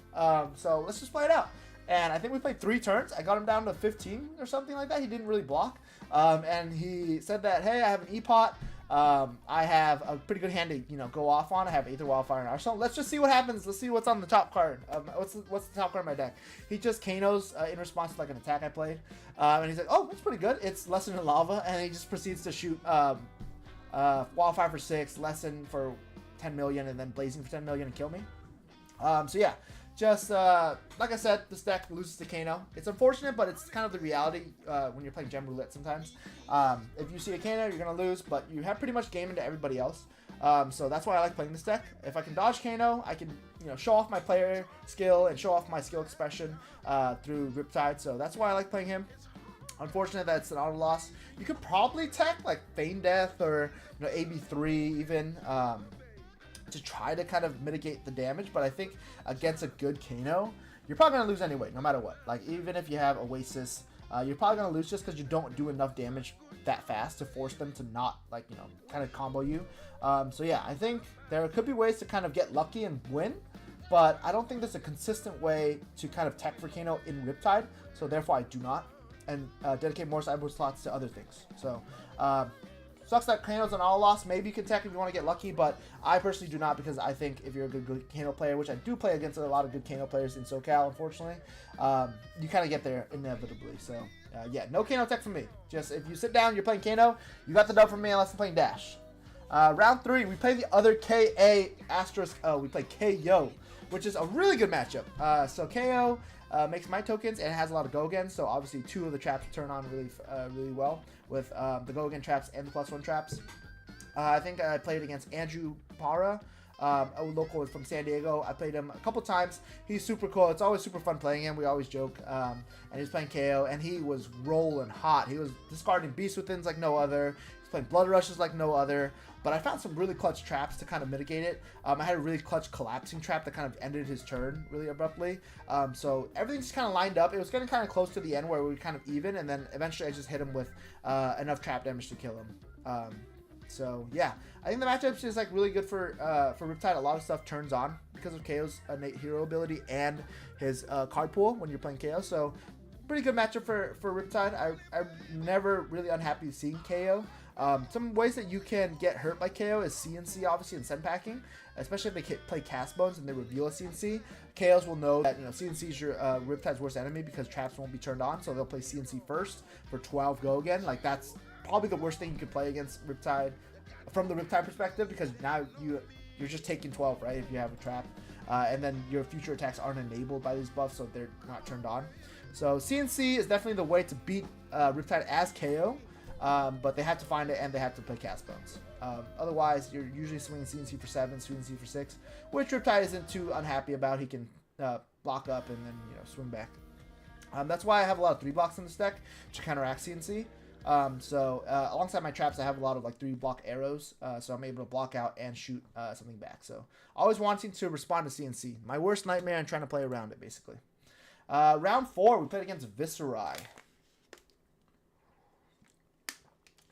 So let's just play it out. And I think we played 3 turns. I got him down to 15 or something like that. He didn't really block. And he said that, hey, I have an E-Pot. I have a pretty good hand to, you know, go off on. I have Aether Wildfire and Arsenal. Let's just see what happens. Let's see what's on the top card. What's the top card of my deck? He just Kanos in response to like an attack I played. And he's like, oh, that's pretty good. It's Lesson in Lava. And he just proceeds to shoot Wildfire for 6, Lesson for 10 million, and then Blazing for 10 million and kill me. So yeah. Just, like I said, this deck loses to Kano. It's unfortunate, but it's kind of the reality when you're playing Gem Roulette sometimes. If you see a Kano, you're going to lose, but you have pretty much game into everybody else. So that's why I like playing this deck. If I can dodge Kano, I can, you know, show off my player skill and show off my skill expression through Riptide. So that's why I like playing him. Unfortunate that's an auto loss. You could probably tech like Feign Death or, you know, AB3 even. To try to kind of mitigate the damage, but I think against a good Kano, you're probably going to lose anyway, no matter what. Like, even if you have Oasis, you're probably going to lose just because you don't do enough damage that fast to force them to not, like, you know, kind of combo you. So yeah, I think there could be ways to kind of get lucky and win, but I don't think there's a consistent way to kind of tech for Kano in Riptide, so therefore I do not, and dedicate more sideboard slots to other things. So, sucks that Kano's an all loss. Maybe you can tech if you want to get lucky, but I personally do not because I think if you're a good Kano player, which I do play against a lot of good Kano players in SoCal, unfortunately, you kind of get there inevitably. So, yeah, no Kano tech from me. Just if you sit down, you're playing Kano, you got the dub from me unless I'm playing Dash. Round 3, we play the other KA asterisk O. We play KO, which is a really good matchup. So KO makes my tokens and it has a lot of go again. So obviously 2 of the traps turn on really well with the go again traps and the +1 traps. I think I played against Andrew Para, a local from San Diego. I played him a couple times. He's super cool. It's always super fun playing him. We always joke. And he's playing KO, and he was rolling hot. He was discarding Beast Withins like no other. He's playing Blood Rushes like no other. But I found some really clutch traps to kind of mitigate it. I had a really clutch collapsing trap that kind of ended his turn really abruptly. So everything just kind of lined up. It was getting kind of close to the end where we were kind of even, and then eventually I just hit him with enough trap damage to kill him. So yeah, I think the matchup is like really good for Riptide. A lot of stuff turns on because of KO's innate hero ability and his card pool when you're playing KO. So pretty good matchup for Riptide. I'm never really unhappy seeing KO. Some ways that you can get hurt by KO is CNC, obviously, and send packing, especially if they play Cast Bones and they reveal a CNC. KOs will know that, you know, CNC is your Riptide's worst enemy because traps won't be turned on, so they'll play CNC first for 12 go again. Like, that's probably the worst thing you could play against Riptide from the Riptide perspective, because now you're just taking 12, right, if you have a trap. And then your future attacks aren't enabled by these buffs, so they're not turned on. So CNC is definitely the way to beat Riptide as KO. But they have to find it and they have to play Cast Bones. Otherwise, you're usually swinging CNC for 7, CNC for 6, which Riptide isn't too unhappy about. He can block up and then, you know, swing back. That's why I have a lot of 3 blocks in this deck to counteract CNC. Alongside my traps, I have a lot of like 3 block arrows, so I'm able to block out and shoot something back. So always wanting to respond to CNC. My worst nightmare and trying to play around it, basically. Round 4, we played against Viserai.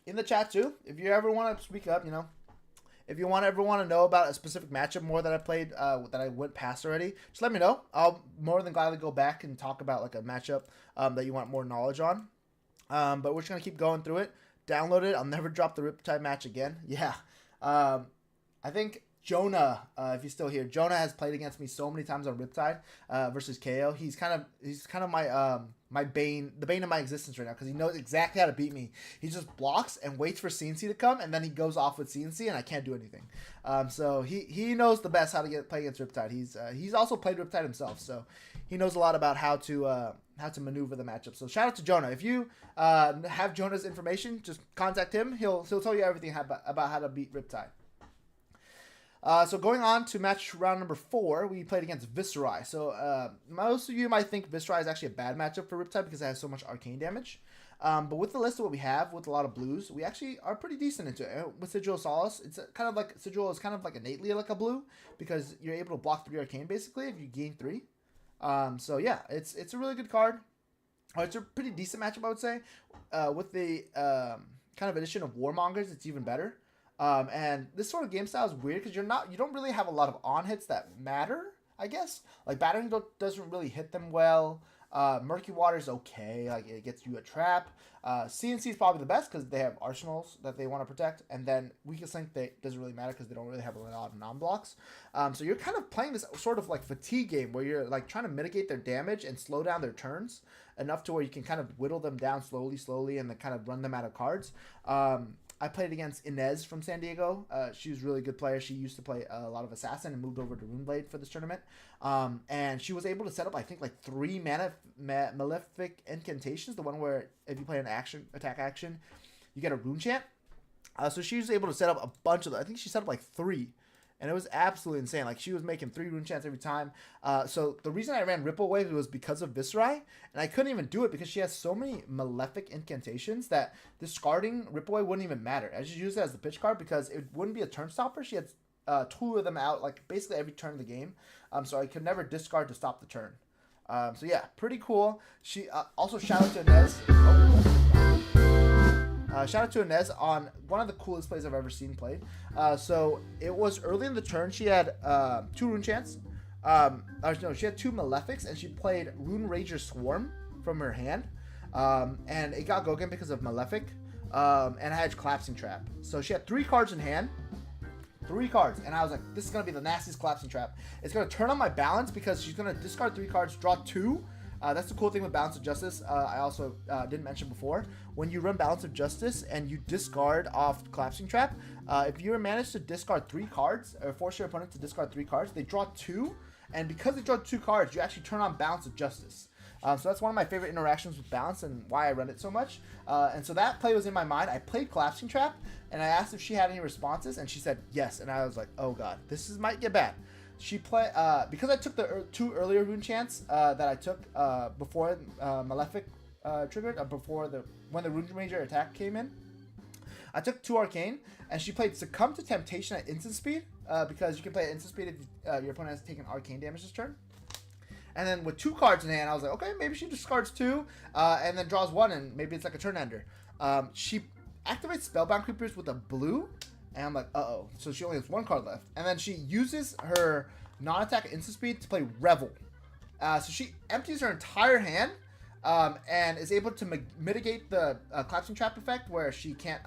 In the chat too, if you ever want to speak up, you know, if you ever want to know about a specific matchup more that I played, that I went past already, just let me know. I'll more than gladly go back and talk about like a matchup that you want more knowledge on. But we're just going to keep going through it. download it. I'll never drop the Riptide match again. Yeah. I think Jonah, if he's still here, Jonah has played against me so many times on Riptide versus KO. He's kind of my my bane, the bane of my existence right now, because he knows exactly how to beat me. He just blocks and waits for CNC to come, and then he goes off with CNC, and I can't do anything. So he knows the best how to play against Riptide. He's also played Riptide himself, so he knows a lot about how to maneuver the matchup. So shout out to Jonah. If you have Jonah's information, just contact him. He'll tell you everything about how to beat Riptide. So going on to match round number 4, we played against Viserai. So most of you might think Viserai is actually a bad matchup for Riptide because it has so much arcane damage. But with the list of what we have, with a lot of blues, we actually are pretty decent into it. With Sigil Solace, it's kind of like Sigil is kind of like innately like a blue because you're able to block 3 arcane basically if you gain 3. So yeah, it's a really good card. It's a pretty decent matchup, I would say. With the kind of addition of Warmongers, it's even better. And this sort of game style is weird because you don't really have a lot of on hits that matter, I guess. Like Battering doesn't really hit them well. Murky Water is okay, like it gets you a trap. CNC is probably the best because they have arsenals that they want to protect, and then Weakest Link doesn't really matter because they don't really have a lot of non-blocks. So you're kind of playing this sort of like fatigue game where you're like trying to mitigate their damage and slow down their turns enough to where you can kind of whittle them down slowly and then kind of run them out of cards. I played against Inez from San Diego. She was a really good player. She used to play a lot of Assassin and moved over to Runeblade for this tournament. And she was able to set up, I think, like 3 Malefic Incantations. The one where if you play an attack action, you get a rune chant. So she was able to set up a bunch of them. I think she set up like 3. And it was absolutely insane. Like, she was making 3 rune chants every time. So the reason I ran Ripple Wave was because of Viserai. And I couldn't even do it because she has so many Malefic Incantations that discarding Ripple Wave wouldn't even matter. I just used it as the pitch card because it wouldn't be a turn stopper. She had 2 of them out, like, basically every turn of the game. So I could never discard to stop the turn. So yeah, pretty cool. She also shout out to Inez. Shout out to Inez on one of the coolest plays I've ever seen played. So it was early in the turn. She had 2 rune chants. She had 2 Malefics, and she played Rune Rager Swarm from her hand. And it got Gogen because of Malefic. And I had Collapsing Trap. So she had 3 cards in hand. 3 cards. And I was like, this is going to be the nastiest Collapsing Trap. It's going to turn on my balance because she's going to discard 3 cards, draw 2. That's the cool thing with Balance of Justice. I also didn't mention before. When you run Balance of Justice and you discard off Collapsing Trap, if you manage to discard 3 cards, or force your opponent to discard 3 cards, they draw 2. And because they draw 2 cards, you actually turn on Balance of Justice. So that's one of my favorite interactions with Balance and why I run it so much. And so that play was in my mind. I played Collapsing Trap, and I asked if she had any responses, and she said yes. And I was like, oh god, might get bad. She played because I took the 2 earlier rune chants that I took before Malefic triggered, when the Rune Ranger attack came in. I took 2 arcane, and she played Succumb to Temptation at instant speed because you can play at instant speed if your opponent has taken arcane damage this turn. And then with 2 cards in hand, I was like, okay, maybe she discards 2 and then draws 1, and maybe it's like a turn ender. She activates Spellbound Creepers with a blue. And I'm like, uh-oh. So she only has 1 card left. And then she uses her non-attack instant speed to play Revel. So she empties her entire hand and is able to mitigate the Collapsing Trap effect where she can't...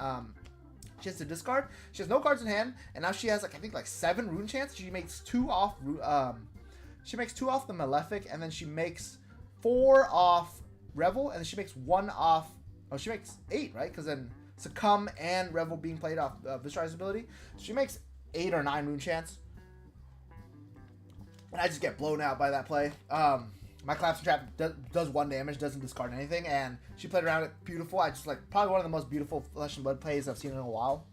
she has to discard. She has no cards in hand. And now she has, I think 7 rune chants. She makes 2 off... she makes 2 off the Malefic. And then she makes 4 off Revel. And then she makes 1 off... Oh, she makes 8, right? Because then... Succumb and Revel being played off Viserai's ability. She makes 8 or 9 rune chants. And I just get blown out by that play. My Collapsing Trap does 1 damage, doesn't discard anything, and she played around it beautiful. I just probably one of the most beautiful Flesh and Blood plays I've seen in a while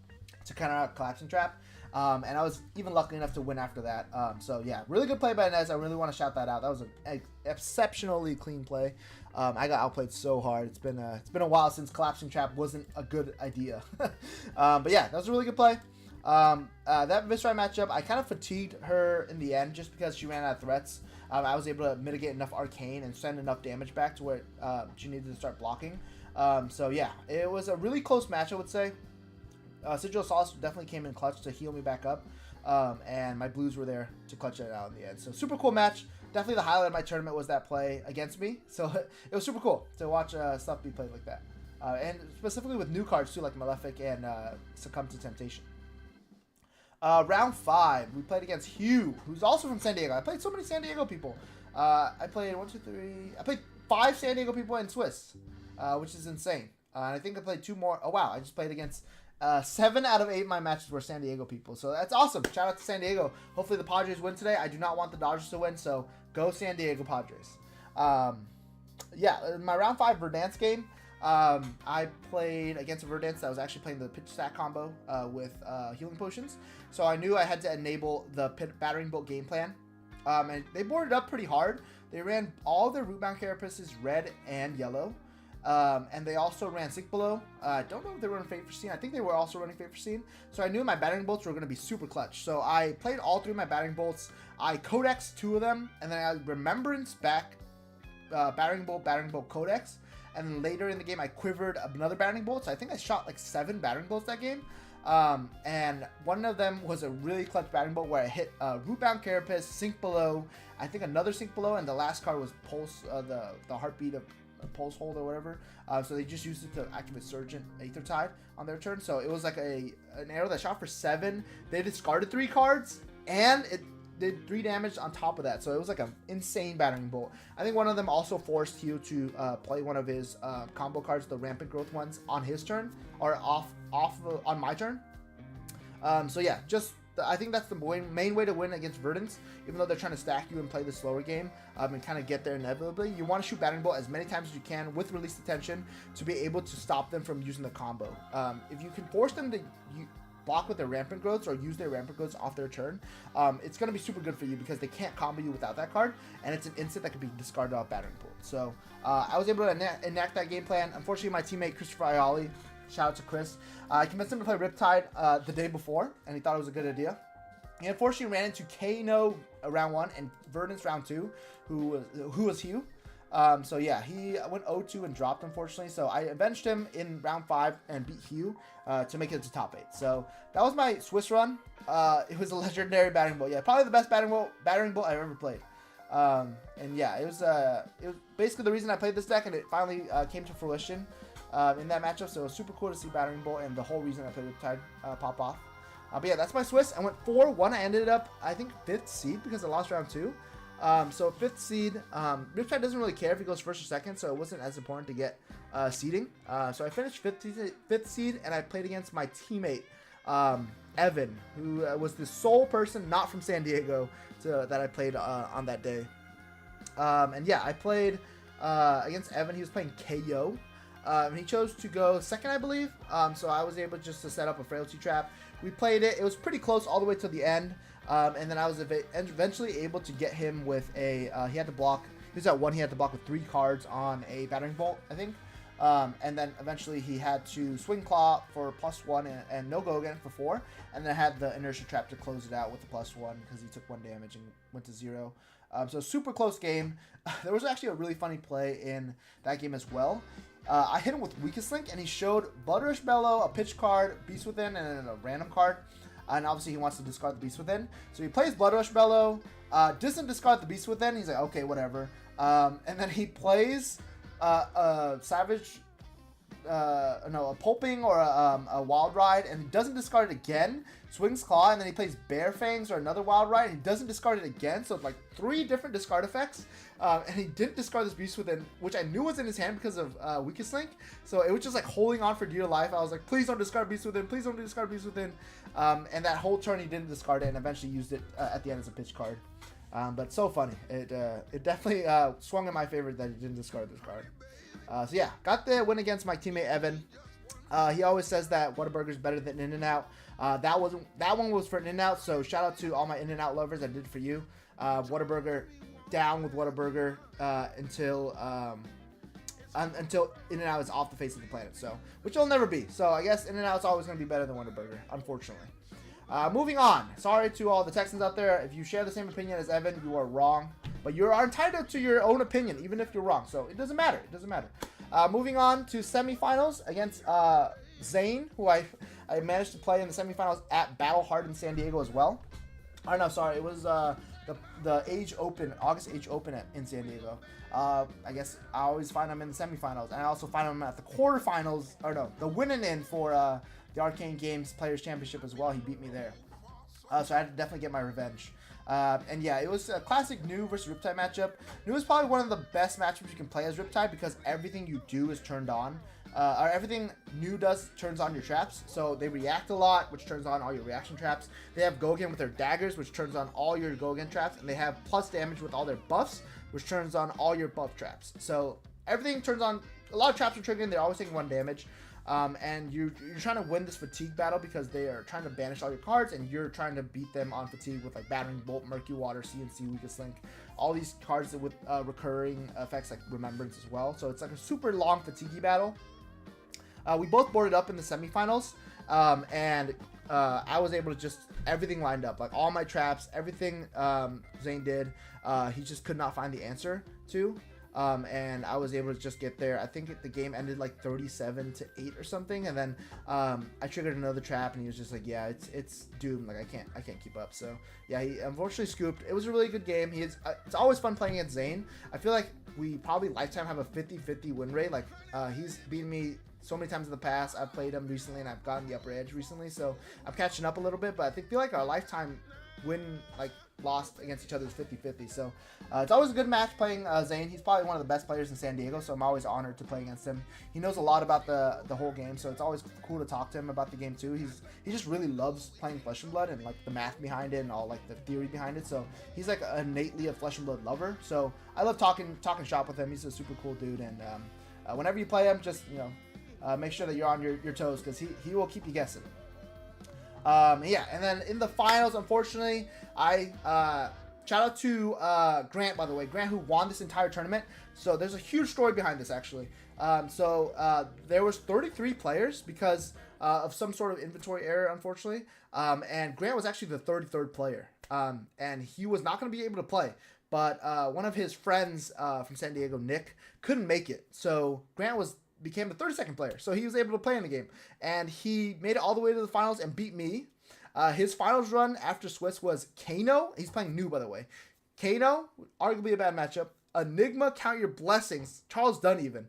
to counter out Collapsing Trap. And I was even lucky enough to win after that. So yeah, really good play by Inez. I really want to shout that out. That was an exceptionally clean play. I got outplayed so hard. It's been a while since Collapsing Trap wasn't a good idea. But yeah, that was a really good play. That Viserai matchup, I kind of fatigued her in the end just because she ran out of threats. I was able to mitigate enough arcane and send enough damage back to where she needed to start blocking. So yeah, it was a really close match, I would say. Sigil Solace definitely came in clutch to heal me back up, and my blues were there to clutch it out in the end. So super cool match. Definitely the highlight of my tournament was that play against me. So it was super cool to watch stuff be played like that. and specifically with new cards too, like Malefic and Succumb to Temptation. Round 5, we played against Hugh, who's also from San Diego. I played so many San Diego people. I played 5 San Diego people in Swiss, which is insane. And I think I played 2 more. Oh, wow. I just played against 7 out of 8 of my matches were San Diego people. So that's awesome. Shout out to San Diego. Hopefully the Padres win today. I do not want the Dodgers to win, so go San Diego Padres. Yeah, in my round 5 Verdansk game, I played against a Verdansk that was actually playing the pitch stack combo with healing potions. So I knew I had to enable the battering bolt game plan. And they boarded up pretty hard. They ran all their rootbound carapaces red and yellow. And they also ran Sink Below. I don't know if they were running Fate Foreseen. I think they were also running Fate Foreseen. So I knew my battering bolts were going to be super clutch. So I played all 3 of my battering bolts. I Codex 2 of them. And then I Remembrance back battering bolt, Codex. And then later in the game, I quivered another battering bolt. So I think I shot like 7 battering bolts that game. And one of them was a really clutch battering bolt where I hit Rootbound Carapace, Sink Below, I think another Sink Below, and the last card was Pulse, the Heartbeat of Pulse Hold or whatever. So they just used it to activate Surge and Aethertide on their turn. So it was like an arrow that shot for 7. They discarded 3 cards, and it did 3 damage on top of that. So it was like an insane battering bolt. I think one of them also forced Hugh to play one of his combo cards, the Rampant Growth ones, on his turn or on my turn. So yeah, I think that's the main way to win against Verdansk, even though they're trying to stack you and play the slower game and kind of get there inevitably. You want to shoot battering bolt as many times as you can with released attention to be able to stop them from using the combo. If you can force them to block with their Rampant Growths or use their Rampant Growths off their turn, it's going to be super good for you because they can't combo you without that card, and it's an instant that can be discarded off battering bolt. So I was able to enact that game plan. Unfortunately, my teammate Christopher Ayali, shout out to Chris, I convinced him to play Riptide the day before, and he thought it was a good idea. He unfortunately ran into Kano round 1 and Verdansk round 2, who was Hugh. So yeah, he went 0-2 and dropped, unfortunately. So I avenged him in round 5 and beat Hugh to make it to top 8. So that was my Swiss run. It was a legendary battering bolt. Yeah, probably the best battering bolt I've ever played. And yeah, it was basically the reason I played this deck, and it finally came to fruition in that matchup. So it was super cool to see battering bolt, and the whole reason I played Riptide pop off. But yeah, that's my Swiss. I went 4-1. I ended up, I think, 5th seed because I lost round 2. So 5th seed, Riptide doesn't really care if he goes 1st or 2nd, so it wasn't as important to get seeding. So I finished 5th seed, and I played against my teammate, Evan, who was the sole person not from San Diego that I played on that day. And yeah, I played against Evan. He was playing KO. And he chose to go 2nd, I believe. So I was able just to set up a Frailty Trap. We played it. It was pretty close all the way to the end. And then I was eventually able to get him with a, he had to block, he was at 1, he had to block with 3 cards on a battering bolt, I think. And then eventually he had to Swing Claw for +1 and no go again for 4. And then had the Inertia Trap to close it out with the +1 because he took 1 damage and went to 0. So super close game. There was actually a really funny play in that game as well. I hit him with Weakest Link, and he showed Blood Rush Bellow, a pitch card, Beast Within, and then a random card. And obviously he wants to discard the Beast Within. So he plays Blood Rush Bellow, doesn't discard the Beast Within. He's like, okay, whatever. And then he plays Savage, a Pulping or a Wild Ride, and he doesn't discard it again. Swings Claw, and then he plays Bear Fangs or another Wild Ride, and he doesn't discard it again. So it's like 3 different discard effects. And he didn't discard this Beast Within, which I knew was in his hand because of Weakest Link. So it was just like holding on for dear life. I was like, please don't discard Beast Within. Please don't discard Beast Within. And that whole turn he didn't discard it, and eventually used it at the end as a pitch card. But so funny. It definitely swung in my favor that he didn't discard this card. So yeah, got the win against my teammate Evan. He always says that Whataburger is better than In-N-Out. That one was for In-N-Out, so shout out to all my In-N-Out lovers. I did it for you. Whataburger, down with Whataburger until In-N-Out is off the face of the planet. So, which it'll never be. So I guess In-N-Out is always going to be better than Whataburger, unfortunately. Moving on. Sorry to all the Texans out there. If you share the same opinion as Evan, you are wrong. But you are entitled to your own opinion, even if you're wrong. So it doesn't matter. It doesn't matter. Moving on to semifinals against Zane, who I managed to play in the semifinals at Battle Hard in San Diego as well. Oh, no, sorry. It was the Age Open, August Age Open in San Diego. I guess I always find him in the semifinals, and I also find him at the quarterfinals, or no, the winning in for the Arcane Games Players Championship as well. He beat me there. So I had to definitely get my revenge. And yeah, it was a classic New versus Riptide matchup. New is probably one of the best matchups you can play as Riptide because everything you do is turned on. Or everything New does turns on your traps. So they react a lot, which turns on all your reaction traps. They have Go Again with their daggers, which turns on all your Go Again traps. And they have plus damage with all their buffs, which turns on all your buff traps. So everything turns on. A lot of traps are triggering. They're always taking 1 damage. And you're trying to win this fatigue battle because they are trying to banish all your cards, and you're trying to beat them on fatigue with like Battering Bolt, Murky Water, CNC, Weakest Link, all these cards with recurring effects like Remembrance as well. So it's like a super long fatigue battle. We both boarded up in the semifinals, and I was able to just everything lined up, like all my traps, everything Zane did. He just could not find the answer to. And I was able to just get there. I think the game ended like 37-8 or something, and then I triggered another trap, and he was just like, "Yeah, it's doomed. Like I can't keep up." So yeah, he unfortunately scooped. It was a really good game. It's always fun playing against Zane. I feel like we probably lifetime have a 50-50 win rate. Like he's beaten me so many times in the past. I've played him recently, and I've gotten the upper edge recently, so I'm catching up a little bit. But I feel like our lifetime win lost against each other is 50-50. So it's always a good match playing Zane. He's probably one of the best players in San Diego, so I'm always honored to play against him. He knows a lot about the whole game, so it's always cool to talk to him about the game too. He just really loves playing Flesh and Blood and like the math behind it and all like the theory behind it. So he's like innately a Flesh and Blood lover. So I love talking shop with him. He's a super cool dude, and whenever you play him, just make sure that you're on your toes because he will keep you guessing. Yeah, and then in the finals, unfortunately, shout out to Grant, by the way. Grant, who won this entire tournament. So there's a huge story behind this, actually. There was 33 players because of some sort of inventory error, unfortunately. And Grant was actually the 33rd player. And he was not going to be able to play. But one of his friends from San Diego, Nick, couldn't make it. So Grant became the 32nd player. So he was able to play in the game. And he made it all the way to the finals and beat me. His finals run after Swiss was Kano. He's playing New, by the way. Kano, arguably a bad matchup. Enigma, Count Your Blessings. Charles Dunn even.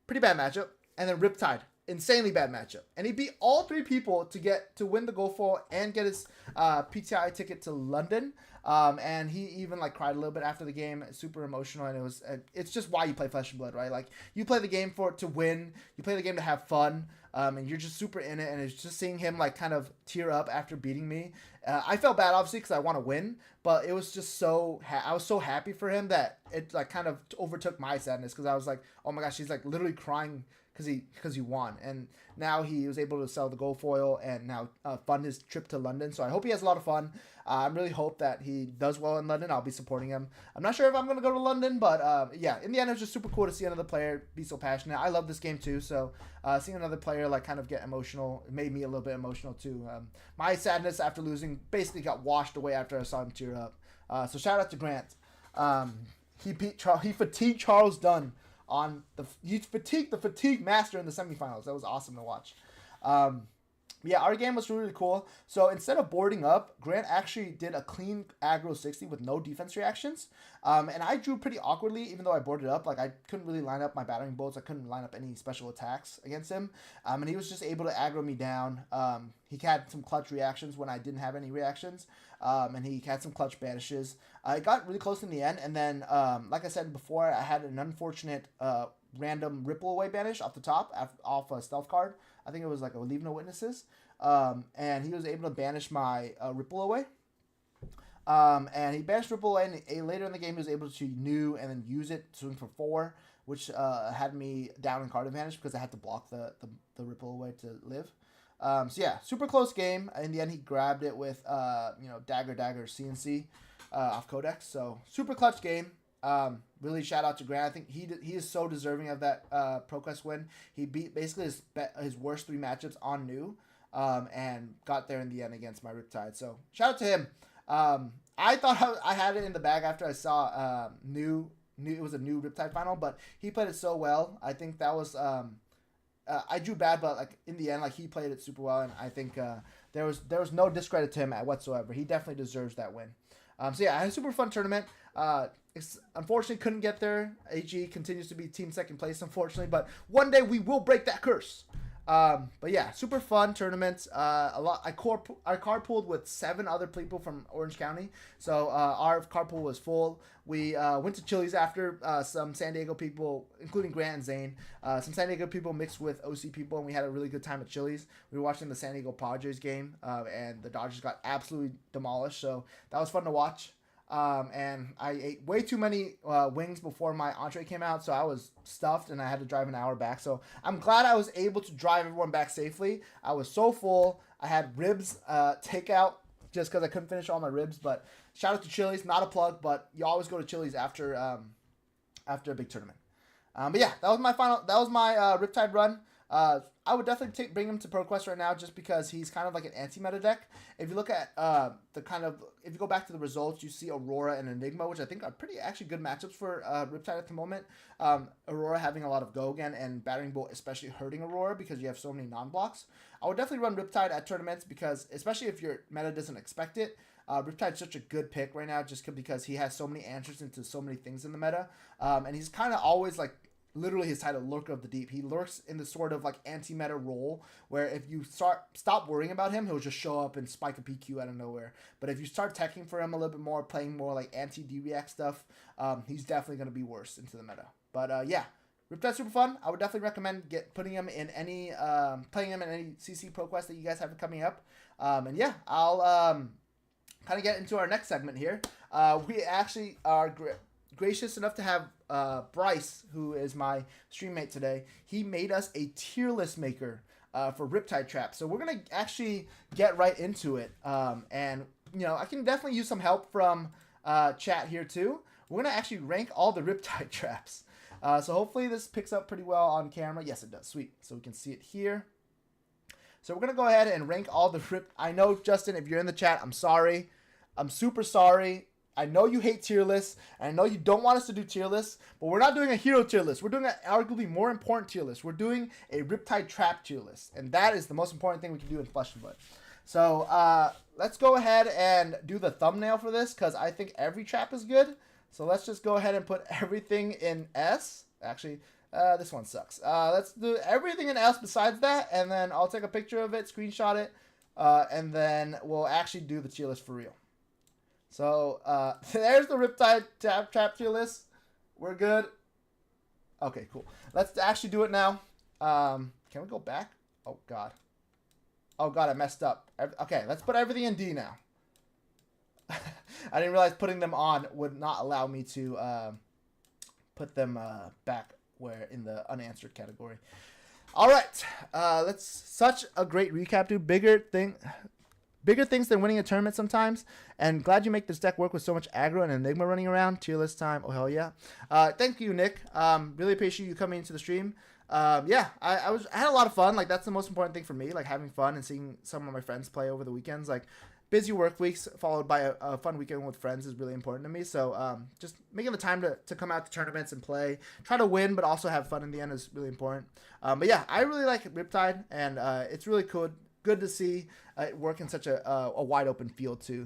Pretty bad matchup. And then Riptide. Insanely bad matchup. And he beat all 3 people to win the gold foil and get his PTI ticket to London. And he even cried a little bit after the game, super emotional, and it's just why you play Flesh and Blood, right? Like you play the game to win, you play the game to have fun, and you're just super in it. And it's just seeing him kind of tear up after beating me. I felt bad obviously because I want to win, but it was just I was so happy for him that it kind of overtook my sadness because I was like, oh my gosh, he's literally crying because he won, and now he was able to sell the gold foil and now fund his trip to London. So I hope he has a lot of fun. I really hope that he does well in London. I'll be supporting him. I'm not sure if I'm going to go to London, but yeah, in the end, it was just super cool to see another player be so passionate. I love this game too, so seeing another player kind of get emotional made me a little bit emotional too. My sadness after losing basically got washed away after I saw him tear up. So shout out to Grant. He fatigued Charles Dunn. He fatigued the fatigue master in the semifinals. That was awesome to watch. Yeah, our game was really cool. So instead of boarding up, Grant actually did a clean aggro 60 with no defense reactions. And I drew pretty awkwardly, even though I boarded up. I couldn't really line up my battering bolts. I couldn't line up any special attacks against him. And he was just able to aggro me down. He had some clutch reactions when I didn't have any reactions. And he had some clutch banishes. It got really close in the end. And then, like I said before, I had an unfortunate random ripple away banish off the top, off a stealth card. I think it was a Leave No Witnesses. And he was able to banish my ripple away. And he banished ripple away, and later in the game he was able to new and then use it, swing for 4, which had me down in card advantage because I had to block the ripple away to live. So yeah, super close game. In the end, he grabbed it with dagger CNC off Codex. So super clutch game. Really shout out to Grant. I think he is so deserving of that ProQuest win. He beat basically his worst 3 matchups on New, and got there in the end against my Riptide. So shout out to him. I thought I had it in the bag after I saw New. It was a New Riptide final, but he played it so well. I think that was I drew bad, but in the end, he played it super well, and I think there was no discredit to him whatsoever. He definitely deserves that win. So yeah, I had a super fun tournament. Unfortunately couldn't get there. AG continues to be team second place, unfortunately, but one day we will break that curse. But yeah, super fun tournament. I carpooled with 7 other people from Orange County, so our carpool was full. We went to Chili's after, some San Diego people, including Grant and Zane, some San Diego people mixed with OC people, and we had a really good time at Chili's. We were watching the San Diego Padres game, and the Dodgers got absolutely demolished, so that was fun to watch. And I ate way too many wings before my entree came out, so I was stuffed and I had to drive an hour back. So I'm glad I was able to drive everyone back safely. I was so full. I had ribs takeout just because I couldn't finish all my ribs. But shout out to Chili's, not a plug, but you always go to Chili's after a big tournament. But yeah, that was my Riptide run. I would definitely bring him to ProQuest right now just because he's kind of like an anti-meta deck. If you look at if you go back to the results, you see Aurora and Enigma, which I think are pretty actually good matchups for Riptide at the moment. Aurora having a lot of go again, and Battering Bolt especially hurting Aurora because you have so many non-blocks. I would definitely run Riptide at tournaments because, especially if your meta doesn't expect it, Riptide's such a good pick right now just because he has so many answers into so many things in the meta. And he's kind of always like, literally his title, Lurker of the Deep. He lurks in the sort of like anti-meta role where if you stop worrying about him, he'll just show up and spike a PQ out of nowhere. But if you start teching for him a little bit more, playing more like anti-D-react stuff, he's definitely going to be worse into the meta. But yeah, Riptide's super fun. I would definitely recommend playing him in any CC ProQuest that you guys have coming up. And yeah, I'll kind of get into our next segment here. We actually are gracious enough to have Bryce, who is my stream mate today. He made us a tier list maker for Riptide Trap. So we're going to actually get right into it. And, I can definitely use some help from chat here too. We're going to actually rank all the Riptide Traps. So hopefully this picks up pretty well on camera. Yes, it does. Sweet. So we can see it here. So we're going to go ahead and rank all the I know, Justin, if you're in the chat, I'm sorry. I'm super sorry. I know you hate tier lists, and I know you don't want us to do tier lists, but we're not doing a hero tier list. We're doing an arguably more important tier list. We're doing a Riptide Trap tier list, and that is the most important thing we can do in Flesh and Blood. So let's go ahead and do the thumbnail for this, because I think every trap is good. So let's just go ahead and put everything in S. Actually, this one sucks. Let's do everything in S besides that, and then I'll take a picture of it, screenshot it, and then we'll actually do the tier list for real. So, there's the Riptide Trap tier list. We're good. Okay, cool. Let's actually do it now. Can we go back? Oh, God. Oh, God, I messed up. Okay, let's put everything in D now. I didn't realize putting them on would not allow me to put them back where in the unanswered category. All right. Let's such a great recap, dude. Bigger things than winning a tournament sometimes, and glad you make this deck work with so much aggro and Enigma running around. Tier list time. Oh, hell yeah. Thank you, Nick. Really appreciate you coming into the stream. Yeah, I had a lot of fun. Like, that's the most important thing for me, like having fun and seeing some of my friends play over the weekends. Like, busy work weeks followed by a fun weekend with friends is really important to me. So just making the time to come out to tournaments and play, try to win, but also have fun in the end is really important. But yeah, I really like Riptide, and it's really cool. Good to see it work in such a wide open field too.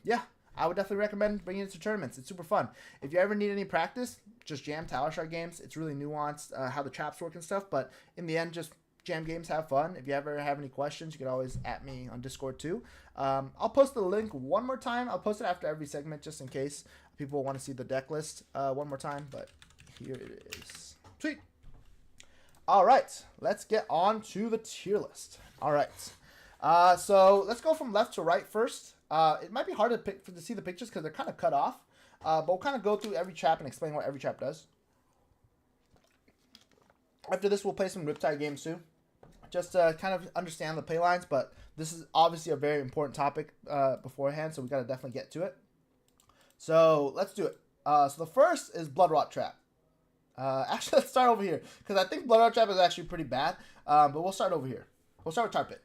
Yeah, I would definitely recommend bringing it to tournaments. It's super fun. If you ever need any practice, just jam Tower Shard games. It's really nuanced how the traps work and stuff, but in the end, just jam games, have fun. If you ever have any questions, you can always at me on Discord too. I'll post the link one more time. I'll post it after every segment just in case people want to see the deck list one more time, but here it is. Sweet. All right, let's get on to the tier list. All right, so let's go from left to right first. It might be hard to see the pictures because they're kind of cut off, but we'll kind of go through every trap and explain what every trap does. After this, we'll play some Riptide games too, just to kind of understand the play lines, but this is obviously a very important topic beforehand, so we got to definitely get to it. So let's do it. So the first is Blood Rot Trap. Actually, let's start over here, because I think Blood Rot Trap is actually pretty bad, but we'll start over here. We'll start with Tar Pit.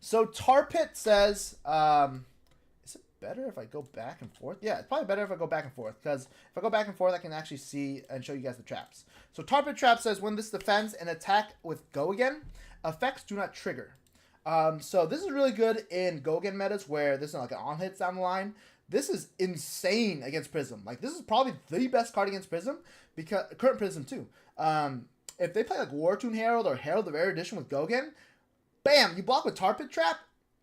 So Tar Pit says, is it better if I go back and forth? Yeah, it's probably better if I go back and forth, because if I go back and forth, I can actually see and show you guys the traps. So Tar Pit Trap says, when this defends an attack with Go Again, effects do not trigger. So this is really good in Go Again metas where there's like an on hits down the line. This is insane against Prism. Like, this is probably the best card against Prism, because current Prism too. If they play like War Tune Herald or Herald of Erudition with Gogen, bam, you block with Tar Pit Trap,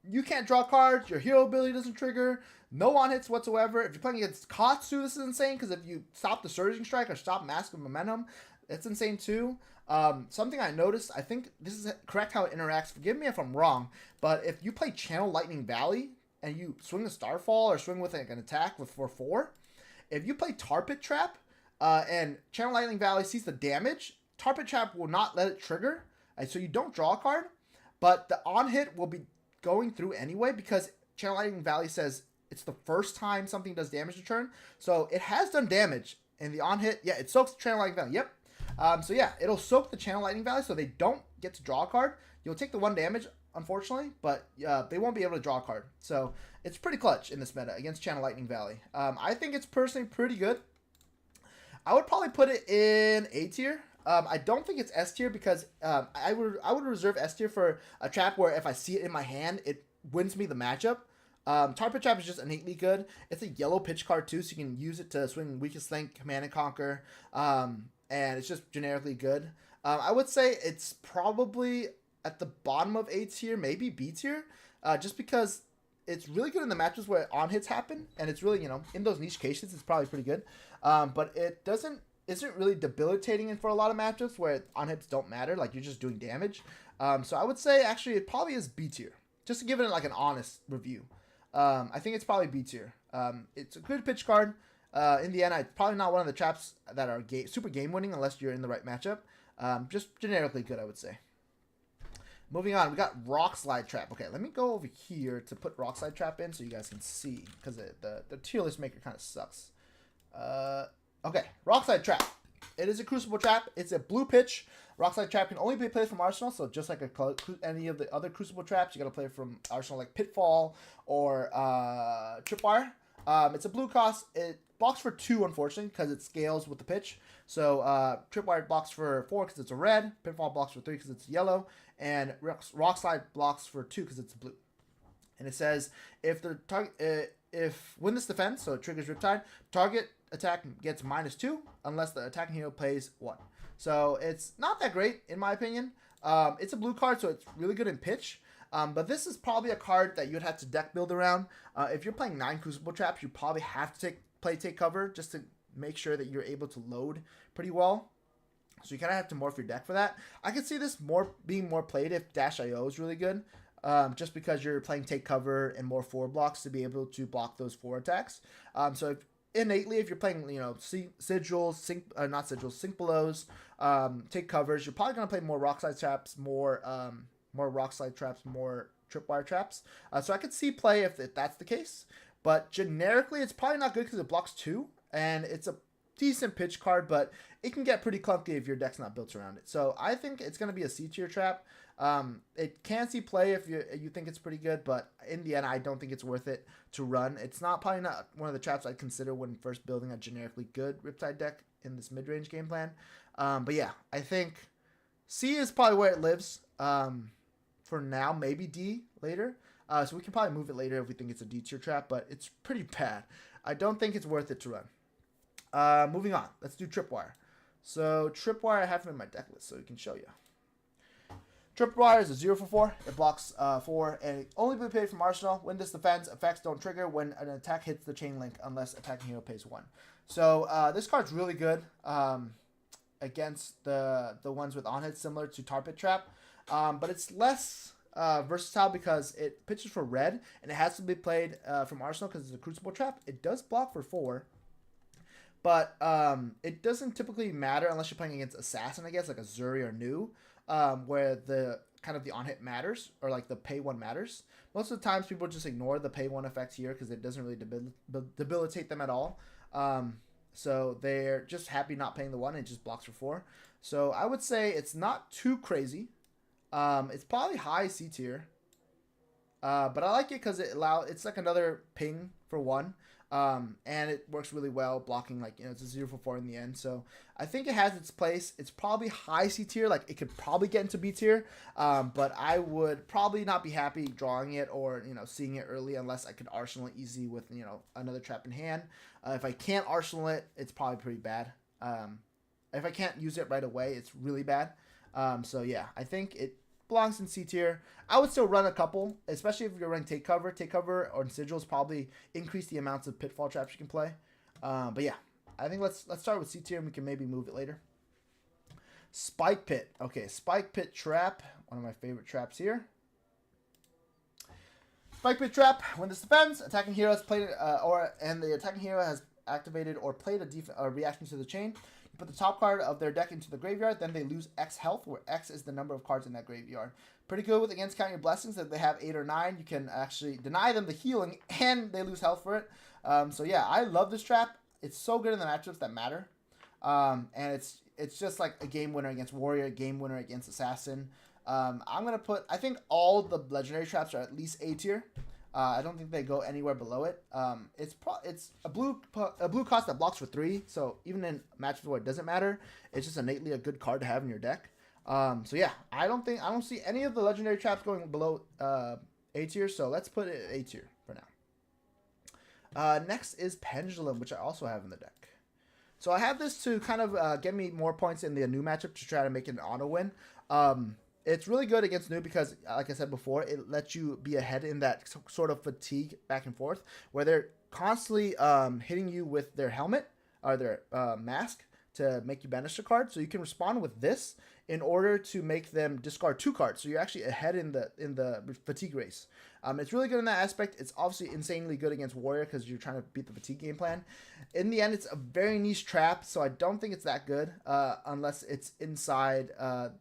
you can't draw cards, your hero ability doesn't trigger, no on-hits whatsoever. If you're playing against Katsu, this is insane, because if you stop the Surging Strike or stop Mask of Momentum, it's insane too. Something I noticed, I think this is correct how it interacts, forgive me if I'm wrong, but if you play Channel Lightning Valley, and you swing a Starfall or swing with like an attack with 4/4, if you play Tar Pit Trap, and Channel Lightning Valley sees the damage, Tar Pit Trap will not let it trigger, and so you don't draw a card, but the on-hit will be going through anyway, because Channel Lightning Valley says it's the first time something does damage to turn, so it has done damage, and the on-hit, yeah, it soaks Channel Lightning Valley, yep. So yeah, it'll soak the Channel Lightning Valley, so they don't get to draw a card. You'll take the 1 damage, unfortunately, but they won't be able to draw a card. So it's pretty clutch in this meta against Channel Lightning Valley. I think it's personally pretty good. I would probably put it in A tier. I don't think it's S tier, because I would reserve S tier for a trap where if I see it in my hand, it wins me the matchup. Tar Pit Trap is just innately good. It's a yellow pitch card too, so you can use it to swing Weakest Link, Command and Conquer, and it's just generically good. I would say it's probably at the bottom of A tier, maybe B tier, just because it's really good in the matches where on-hits happen, and it's really, in those niche cases, it's probably pretty good. But it isn't really debilitating for a lot of matchups where on-hits don't matter, like you're just doing damage. So I would say, actually, it probably is B tier, just to give it like an honest review. I think it's probably B tier. It's a good pitch card. In the end, it's probably not one of the traps that are super game-winning unless you're in the right matchup. Just generically good, I would say. Moving on, we got Rock Slide Trap. Okay, let me go over here to put Rock Slide Trap in so you guys can see, because the tier list maker kind of sucks. Okay, Rock Slide Trap. It is a Crucible Trap. It's a blue pitch. Rock Slide Trap can only be played from Arsenal, so just like any of the other Crucible Traps, you got to play from Arsenal like Pitfall or Tripwire. It's a blue cost. It blocks for 2, unfortunately, because it scales with the pitch. So Tripwire blocks for 4 because it's a red. Pitfall blocks for 3 because it's yellow. And Rock Slide blocks for 2 because it's blue. And it says if the target, if win this defense, so it triggers Riptide, target attack gets -2 unless the attacking hero plays 1. So it's not that great in my opinion. It's a blue card, so it's really good in pitch. But this is probably a card that you'd have to deck build around. If you're playing 9 Crucible Traps, you probably have to take cover just to make sure that you're able to load pretty well. So you kind of have to morph your deck for that. I could see this being more played if Dash.io is really good. Just because you're playing take cover and more 4 blocks to be able to block those 4 attacks. So innately, if you're playing, sigils, sync belows, take covers, you're probably gonna play more Rock Slide Traps, more Rock Slide Traps, more Tripwire Traps. So I could see play if that's the case. But generically, it's probably not good because it blocks 2, and it's a decent pitch card, but it can get pretty clunky if your deck's not built around it. So I think it's going to be a C tier trap. It can see play if you think it's pretty good, but in the end, I don't think it's worth it to run. It's probably not one of the traps I'd consider when first building a generically good Riptide deck in this mid-range game plan. But yeah, I think C is probably where it lives for now, maybe D later. So we can probably move it later if we think it's a D tier trap, but it's pretty bad. I don't think it's worth it to run. Moving on, let's do Tripwire. So Tripwire, I have it in my deck list, so we can show you. Tripwire is a 0 for 4. It blocks 4, and it only be paid from Arsenal. When this defense, effects don't trigger when an attack hits the chain link unless attacking hero pays 1. So this card's really good against the ones with on hits, similar to Tar Pit Trap, but it's less versatile because it pitches for red, and it has to be played from Arsenal because it's a Crucible Trap. It does block for 4. But it doesn't typically matter unless you're playing against Assassin, I guess, like a Zuri or Nu, where the kind of the on-hit matters, or like the pay 1 matters. Most of the times people just ignore the pay 1 effect here because it doesn't really debilitate them at all. So they're just happy not paying the 1 and it just blocks for 4. So I would say it's not too crazy. It's probably high C tier. But I like it because it's like another ping for 1. And it works really well, blocking, like, it's a 0 for 4 in the end. So I think it has its place. It's probably high C tier, like it could probably get into B tier, but I would probably not be happy drawing it or, seeing it early unless I could arsenal it easy with, another trap in hand. If I can't arsenal it, it's probably pretty bad. If I can't use it right away, it's really bad. So yeah, I think it belongs in C tier. I would still run a couple, especially if you're running take cover. Take cover or sigils probably increase the amounts of pitfall traps you can play. But yeah, I think let's start with C tier and we can maybe move it later. Spike Pit. Okay, Spike Pit trap, one of my favorite traps here. Spike Pit trap. When this defends, attacking hero has played and the attacking hero has activated or played a reaction to the chain. You put the top card of their deck into the graveyard, then they lose X health, where X is the number of cards in that graveyard. Pretty good with against Count Your Blessings. If they have 8 or 9, you can actually deny them the healing, and they lose health for it. So yeah, I love this trap. It's so good in the matchups that matter. And it's just like a game winner against Warrior, a game winner against Assassin. I'm going to put, I think all the legendary traps are at least A tier. I don't think they go anywhere below it. It's a blue cost that blocks for 3, so even in matches where it doesn't matter, it's just innately a good card to have in your deck. So yeah, I don't see any of the legendary traps going below A tier, so let's put it at A tier for now. Next is Pendulum, which I also have in the deck. So I have this to kind of get me more points in the new matchup to try to make it an auto win. It's really good against new because, like I said before, it lets you be ahead in that sort of fatigue back and forth where they're constantly hitting you with their helmet or their mask to make you banish a card. So you can respond with this in order to make them discard 2 cards. So you're actually ahead in the fatigue race. It's really good in that aspect. It's obviously insanely good against Warrior because you're trying to beat the fatigue game plan. In the end, it's a very niche trap, so I don't think it's that good unless it's inside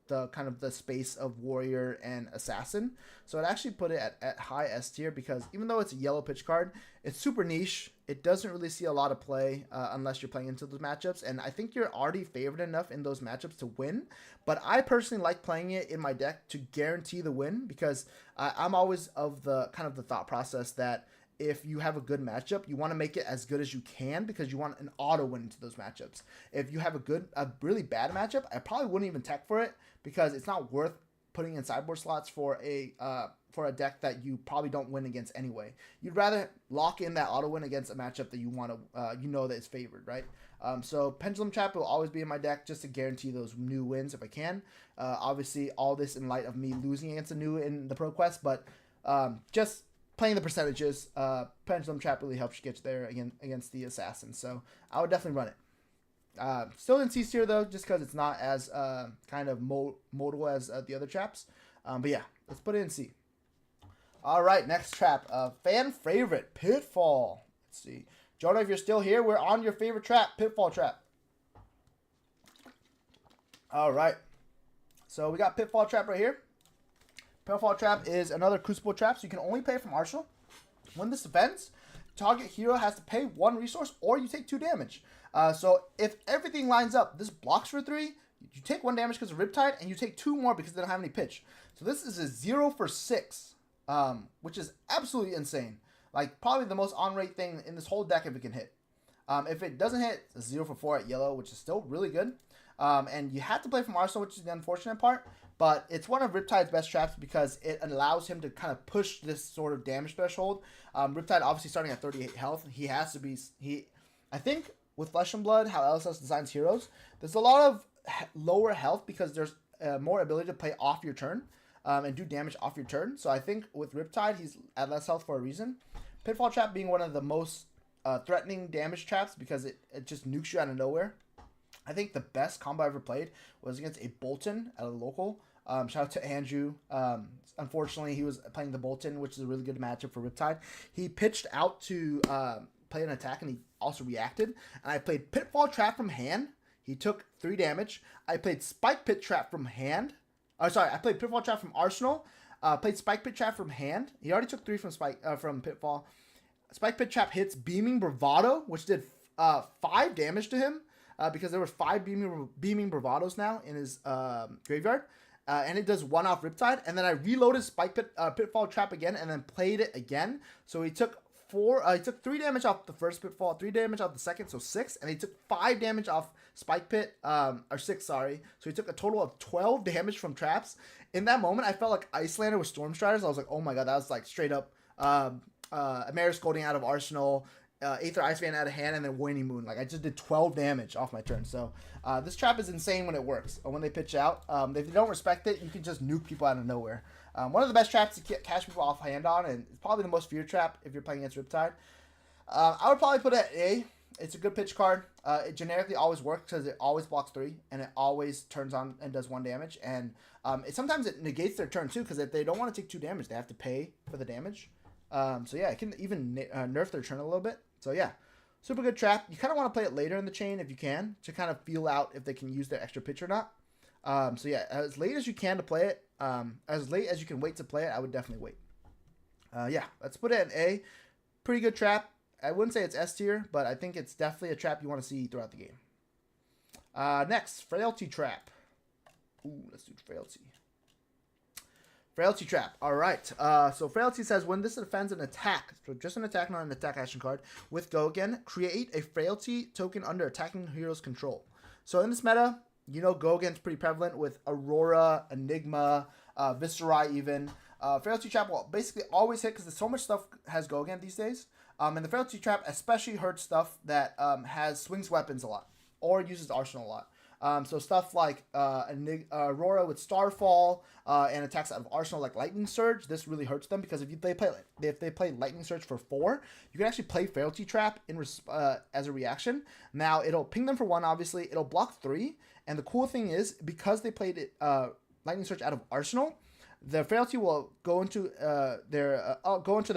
the kind of the space of Warrior and Assassin. So I'd actually put it at high S tier because even though it's a yellow pitch card, it's super niche. It doesn't really see a lot of play unless you're playing into those matchups, and I think you're already favored enough in those matchups to win. But I personally like playing it in my deck to guarantee the win because I'm always of the kind of the thought process that if you have a good matchup, you want to make it as good as you can because you want an auto win into those matchups. If you have a really bad matchup, I probably wouldn't even tech for it because it's not worth putting in sideboard slots for a deck that you probably don't win against anyway. You'd rather lock in that auto win against a matchup that you want to, that is favored, right? So Pendulum Trap will always be in my deck just to guarantee those new wins if I can. Obviously, all this in light of me losing against a new in the ProQuest, but just playing the percentages, Pendulum Trap really helps you get there against the Assassin. So I would definitely run it. Still in C tier though, just because it's not as kind of modal as the other traps. But yeah, let's put it in C. All right, next trap, fan favorite, Pitfall. Let's see. Jonah, if you're still here, we're on your favorite trap, Pitfall trap. All right. So we got Pitfall trap right here. Pitfall trap is another Crucible trap, so you can only play from Arsenal. When this defends, target hero has to pay 1 resource or you take 2 damage. So if everything lines up, this blocks for 3, you take 1 damage because of Riptide, and you take 2 more because they don't have any pitch. So this is a 0 for 6, which is absolutely insane. Like, probably the most on-rate thing in this whole deck if it can hit. If it doesn't hit, it's a 0 for 4 at yellow, which is still really good. And you have to play from Arsenal, which is the unfortunate part. But it's one of Riptide's best traps because it allows him to kind of push this sort of damage threshold. Riptide obviously starting at 38 health. He has to be... I think with Flesh and Blood, how LSS designs heroes, there's a lot of lower health because there's more ability to play off your turn and do damage off your turn. So I think with Riptide, he's at less health for a reason. Pitfall Trap being one of the most threatening damage traps because it just nukes you out of nowhere. I think the best combo I ever played was against a Bolton at a local. Shout out to Andrew. Unfortunately, he was playing the Bolton, which is a really good matchup for Riptide. He pitched out to play an attack, and he also reacted. And I played Pitfall Trap from hand. He took 3 damage. I played Spike Pit Trap from hand. I played Pitfall Trap from Arsenal. Played Spike Pit Trap from hand. He already took 3 from Pitfall. Spike Pit Trap hits Beaming Bravado, which did 5 damage to him because there were 5 Beaming Bravados now in his graveyard. And it does 1 off Riptide. And then I reloaded Pitfall Trap again and then played it again. So he took he took 3 damage off the first pitfall, 3 damage off the second, so 6, and he took 5 damage off Spike Pit, or 6, sorry. So he took a total of 12 damage from traps. In that moment, I felt like Icelander with Storm Striders. I was like, oh my god, that was like straight up Amaris Golding out of Arsenal, Aether Ice Fan out of hand, and then Waning Moon. Like, I just did 12 damage off my turn. So this trap is insane when it works. Or when they pitch out. If you don't respect it, you can just nuke people out of nowhere. One of the best traps to catch people off hand on, and it's probably the most feared trap if you're playing against Riptide. I would probably put it at A. It's a good pitch card. It generically always works because it always blocks 3, and it always turns on and does 1 damage. And sometimes it negates their turn too, because if they don't want to take 2 damage, they have to pay for the damage. So yeah, it can even nerf their turn a little bit. So yeah, super good trap. You kind of want to play it later in the chain if you can, to kind of feel out if they can use their extra pitch or not. So yeah, as late as you can to play it, as late as you can wait to play it, I would definitely wait. Yeah, let's put it in A. Pretty good trap. I wouldn't say it's S tier, but I think it's definitely a trap you want to see throughout the game. Next, Frailty Trap. Ooh, let's do Frailty. Frailty Trap. All right. So Frailty says, when this defends an attack, so just an attack, not an attack action card, with Go Again, create a Frailty token under attacking hero's control. So in this meta, you know Go Again's pretty prevalent with Aurora, Enigma, Viscerai even. Frailty Trap will basically always hit because so much stuff has Go Again these days. And the Frailty Trap especially hurts stuff that swings weapons a lot or uses Arsenal a lot. So stuff like Aurora with Starfall and attacks out of Arsenal like Lightning Surge, this really hurts them because if they play Lightning Surge for 4, you can actually play Frailty Trap as a reaction. Now it'll ping them for 1, obviously. It'll block 3, and the cool thing is because they played it Lightning Surge out of Arsenal, the Frailty will go into their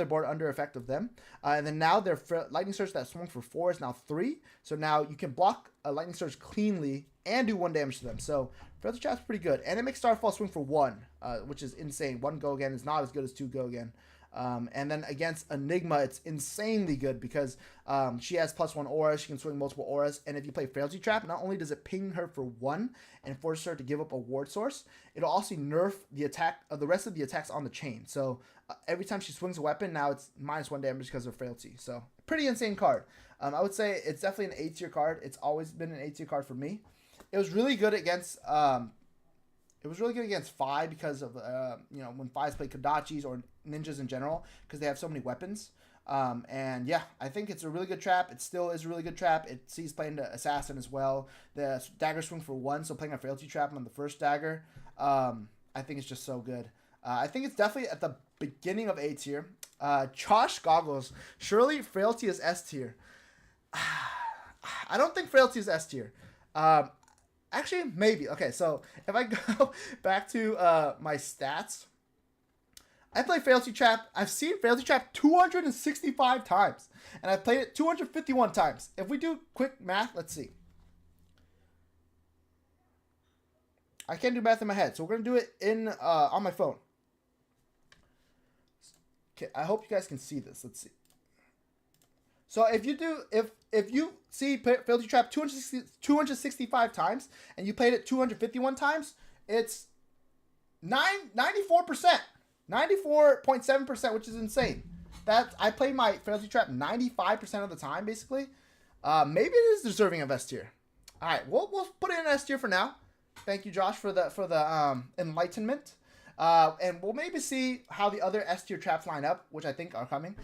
board under effect of them, and then now their Lightning Surge that swung for 4 is now 3. So now you can block a Lightning Surge cleanly and do 1 damage to them. So Frailty Trap's pretty good, and it makes Starfall swing for 1, which is insane. 1 Go Again is not as good as 2 Go Again. And then against Enigma, it's insanely good because she has +1 aura. She can swing multiple auras. And if you play Frailty Trap, not only does it ping her for 1 and force her to give up a ward source, it'll also nerf the attack of the rest of the attacks on the chain. So every time she swings a weapon, now it's -1 damage because of Frailty. So pretty insane card. I would say it's definitely an A tier card. It's always been an A tier card for me. It was really good against Fi because of when Fi's play Kodachis or ninjas in general because they have so many weapons. And yeah, I think it's a really good trap. It still is a really good trap. It sees playing the assassin as well. The dagger swing for 1, so playing a Frailty Trap on the first dagger, I think it's just so good. I think it's definitely at the beginning of A tier. Josh Goggles, surely Frailty is S tier. I don't think Frailty is S tier. Actually, maybe. Okay, so if I go back to my stats, I play Frailty Trap. I've seen Frailty Trap 265 times, and I've played it 251 times. If we do quick math, let's see. I can't do math in my head, so we're gonna do it in on my phone. Okay, I hope you guys can see this. Let's see. So if you see Frailty Trap 265 times and you played it 251 times, it's 94%, 94.7%, which is insane. I play my Frailty Trap 95% of the time, basically. Maybe it is deserving of S tier. All right, we'll put it in S tier for now. Thank you, Josh, for the enlightenment. And we'll maybe see how the other S tier traps line up, which I think are coming.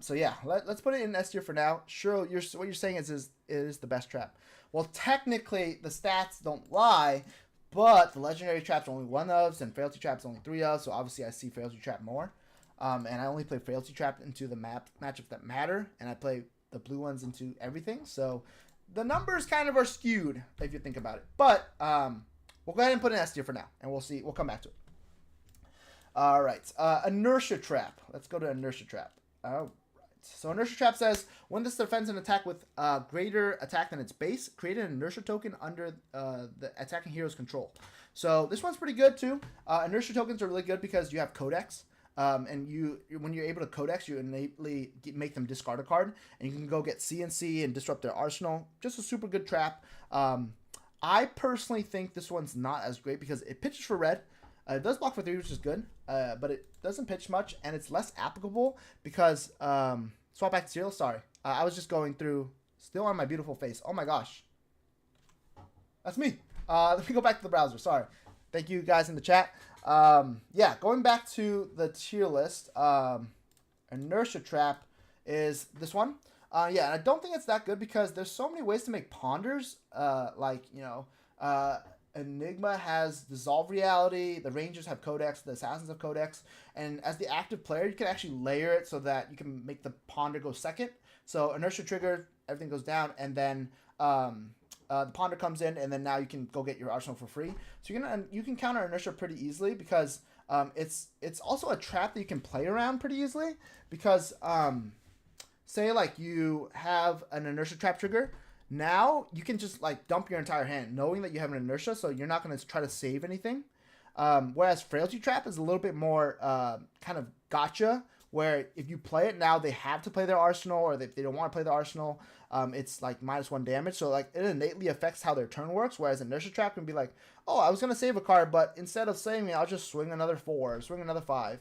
So yeah, let's put it in S tier for now. Sure, what you're saying is the best trap. Well, technically the stats don't lie, but the legendary trap's only 1 ofs and Frailty Trap's only 3 ofs. So obviously I see Frailty Trap more. And I only play Frailty Trap into the matchups that matter, and I play the blue ones into everything. So the numbers kind of are skewed if you think about it. But we'll go ahead and put it in S tier for now, and we'll see. We'll come back to it. All right, Inertia Trap. Let's go to Inertia Trap. All right. So Inertia Trap says, when this defends an attack with greater attack than its base, create an Inertia token under the attacking hero's control. So this one's pretty good too. Inertia tokens are really good because you have Codex. And when you're able to Codex, you innately make them discard a card. And you can go get CNC and disrupt their arsenal. Just a super good trap. I personally think this one's not as great because it pitches for red. It does block for 3, which is good, but it doesn't pitch much, and it's less applicable because Swap back to serial. Sorry. I was just going through, still on my beautiful face. Oh my gosh. That's me. Let me go back to the browser. Sorry. Thank you guys in the chat. Yeah, going back to the tier list, inertia trap is this one. Yeah, I don't think it's that good because there's so many ways to make ponders. Like, you know, Enigma has Dissolve Reality, the Rangers have Codex, the Assassins have Codex, and as the active player, you can actually layer it so that you can make the ponder go second. So inertia trigger, everything goes down, and then the ponder comes in, and then now you can go get your arsenal for free. So you can counter inertia pretty easily because it's also a trap that you can play around pretty easily because say like you have an inertia trap trigger. Now you can just like dump your entire hand knowing that you have an inertia, so you're not going to try to save anything. Whereas frailty trap is a little bit more kind of gotcha, where if you play it now, they have to play their arsenal, or if they don't want to play their arsenal, it's like -1 damage. So like it innately affects how their turn works. Whereas inertia trap can be like, oh, I was going to save a card, but instead of saving it, I'll just swing another 4, swing another 5.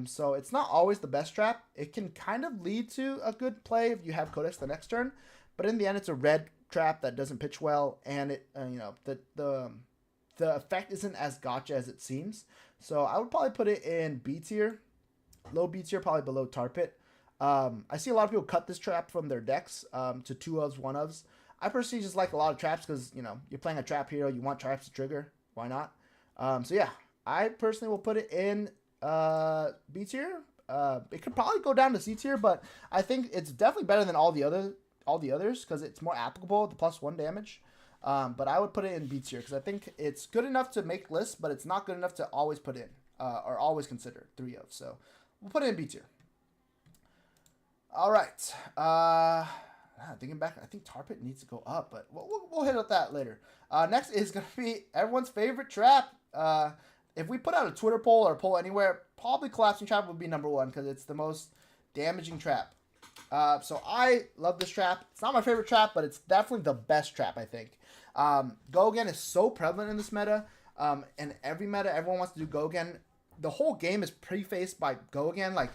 So it's not always the best trap. It can kind of lead to a good play if you have Codex the next turn. But in the end, it's a red trap that doesn't pitch well, and it you know the effect isn't as gotcha as it seems. So I would probably put it in B tier, low B tier, probably below Tar Pit. I see a lot of people cut this trap from their decks to 2-ofs, 1-ofs. I personally just like a lot of traps because you know you're playing a trap hero, you want traps to trigger. Why not? So yeah, I personally will put it in B tier. It could probably go down to C tier, but I think it's definitely better than all the others because it's more applicable, the +1 damage. But I would put it in B tier because I think it's good enough to make lists, but it's not good enough to always put in or always consider 3 of. So we'll put it in B tier. All right. Thinking back, I think Tar Pit needs to go up, but we'll hit at that later. Next is going to be everyone's favorite trap. If we put out a Twitter poll or a poll anywhere, probably Collapsing Trap would be #1 because it's the most damaging trap. So I love this trap. It's not my favorite trap, but it's definitely the best trap, I think. Go Again is so prevalent in this meta. And every meta, everyone wants to do Go Again. The whole game is prefaced by Go Again. Like,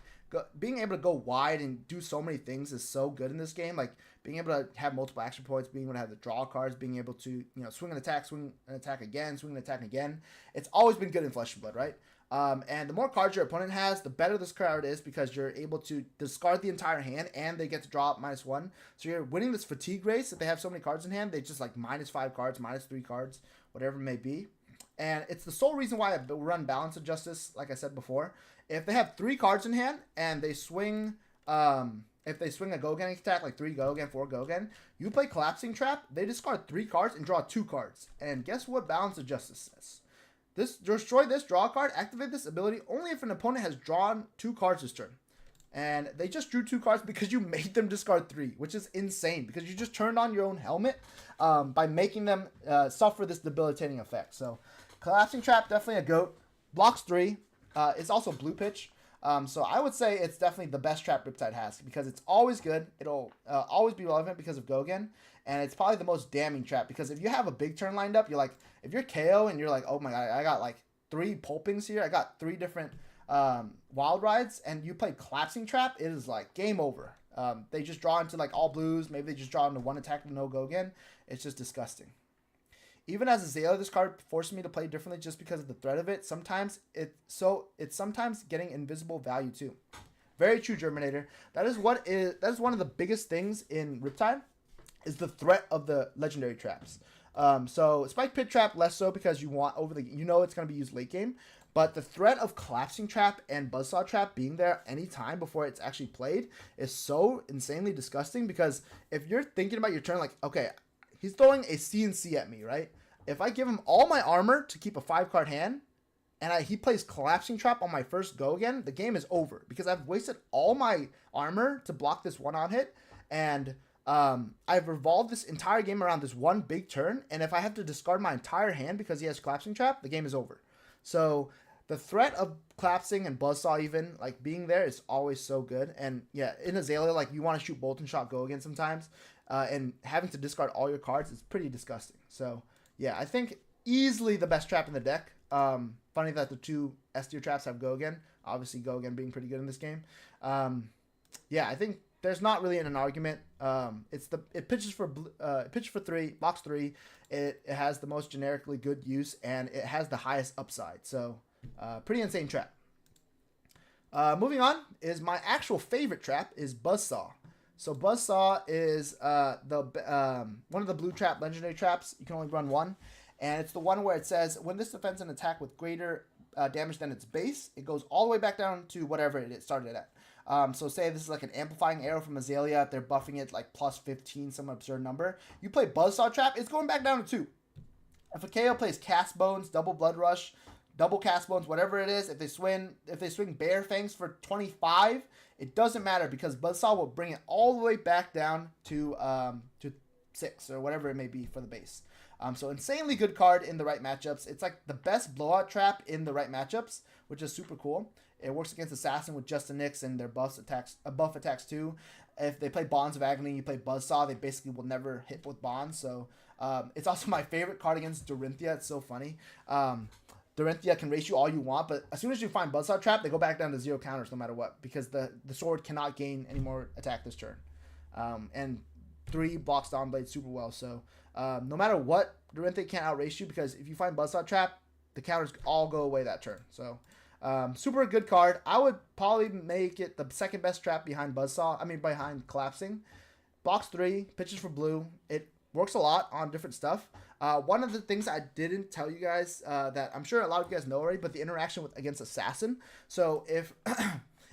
being able to go wide and do so many things is so good in this game. Like, being able to have multiple action points, being able to have the draw cards, being able to, you know, swing an attack again, swing an attack again. It's always been good in Flesh and Blood, right? And the more cards your opponent has, the better this card is because you're able to discard the entire hand and they get to draw up -1. So you're winning this fatigue race. If they have so many cards in hand, they just like -5 cards, -3 cards, whatever it may be. And it's the sole reason why I run Balance of Justice, like I said before. If they have 3 cards in hand and they swing, if they swing a Go Again attack, like 3 Go Again, 4 Go Again, you play Collapsing Trap, they discard 3 cards and draw 2 cards. And guess what Balance of Justice says? Destroy this, draw a card, activate this ability only if an opponent has drawn 2 cards this turn. And they just drew 2 cards because you made them discard 3, which is insane because you just turned on your own helmet by making them suffer this debilitating effect. So Collapsing Trap, definitely a GOAT. Blocks 3. It's also blue pitch. So I would say it's definitely the best trap Riptide has because it's always good. It'll always be relevant because of Go Again. And it's probably the most damning trap because if you have a big turn lined up, you're like, if you're KO and you're like, oh my god, I got like 3 pulpings here. I got 3 different wild rides and you play Collapsing Trap, it is like game over. They just draw into like all blues. Maybe they just draw into 1 attack with no Go Again. It's just disgusting. Even as a Zayla, this card forces me to play differently just because of the threat of it. Sometimes it's sometimes getting invisible value too. Very true, Germinator. That is one of the biggest things in Riptide is the threat of the legendary traps. So Spike Pit Trap less so because you know it's gonna be used late game, but the threat of Collapsing Trap and Buzzsaw Trap being there any time before it's actually played is so insanely disgusting because if you're thinking about your turn like, okay, he's throwing a CNC at me, right? If I give him all my armor to keep a 5-card hand, and he plays Collapsing Trap on my first Go Again, the game is over because I've wasted all my armor to block this 1-on hit, and I've revolved this entire game around this one big turn, and if I have to discard my entire hand because he has Collapsing Trap, the game is over. So the threat of Collapsing and Buzzsaw even, like, being there is always so good. And yeah, in Azalea, like, you want to shoot Bolt and Shot Go Again sometimes, and having to discard all your cards is pretty disgusting. So yeah, I think easily the best trap in the deck. Funny that the 2 S tier traps have Go Again. Obviously, Go Again being pretty good in this game. Yeah, I think there's not really an argument. It pitches for 3, box 3. It has the most generically good use, and it has the highest upside. So pretty insane trap. Moving on is my actual favorite trap is Buzzsaw. So Buzzsaw is one of the blue trap legendary traps. You can only run one, and it's the one where it says when this defends an attack with greater damage than its base, it goes all the way back down to whatever it started at. So say this is like an amplifying arrow from Azalea. If they're buffing it like plus 15, some absurd number. You play Buzzsaw Trap, it's going back down to 2. If a KO plays Cast Bones, Double Blood Rush, Double Cast Bones, whatever it is, if they swing Bear Fangs for 25, it doesn't matter because Buzzsaw will bring it all the way back down to 6 or whatever it may be for the base. So insanely good card in the right matchups. It's like the best blowout trap in the right matchups, which is super cool. It works against Assassin with Justin Nix and their buff attacks too. If they play Bonds of Agony, you play Buzzsaw, they basically will never hit with Bonds. So it's also my favorite card against Dorinthia. It's so funny. Dorinthia can race you all you want, but as soon as you find Buzzsaw Trap, they go back down to 0 counters no matter what, because the sword cannot gain any more attack this turn. And 3 blocks Dawnblade super well. So no matter what, Dorinthia can't outrace you, because if you find Buzzsaw Trap, the counters all go away that turn. So super good card. I would probably make it the second best trap behind behind Collapsing. Box 3, pitches for blue. It works a lot on different stuff. One of the things I didn't tell you guys that I'm sure a lot of you guys know already, but the interaction against Assassin. So if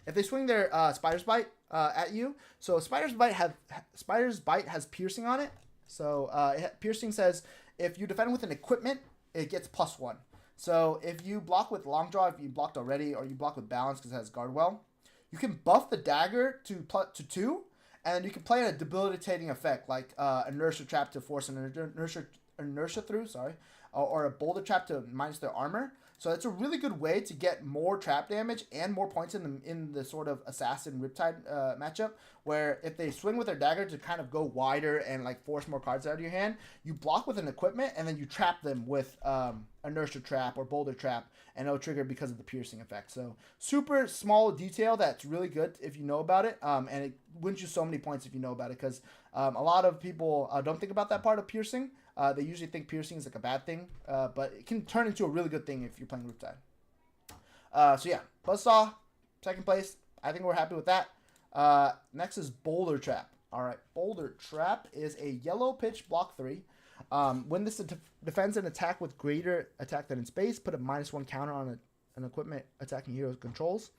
if they swing their Spider's Bite at you, so Spider's Bite has piercing on it. So piercing says if you defend with an equipment, it gets +1. So if you block with Long Draw, if you blocked already, or you block with Balance because it has Guardwell, you can buff the dagger to 2, and you can play a debilitating effect like Inertia Trap to force an inertia through, or a Boulder Trap to minus their armor. So it's a really good way to get more trap damage and more points in the sort of Assassin Riptide matchup, where if they swing with their dagger to kind of go wider and like force more cards out of your hand, you block with an equipment and then you trap them with Inertia Trap or Boulder Trap, and it'll trigger because of the piercing effect. So super small detail that's really good if you know about it, and it wins you so many points if you know about it, because a lot of people don't think about that part of piercing. They usually think piercing is like a bad thing, but it can turn into a really good thing if you're playing Riptide. So yeah, Buzzsaw, second place. I think we're happy with that. Next is Boulder Trap. All right, Boulder Trap is a yellow pitch block 3. When this defends an attack with greater attack than its base, put a -1 counter on an equipment attacking heroes controls.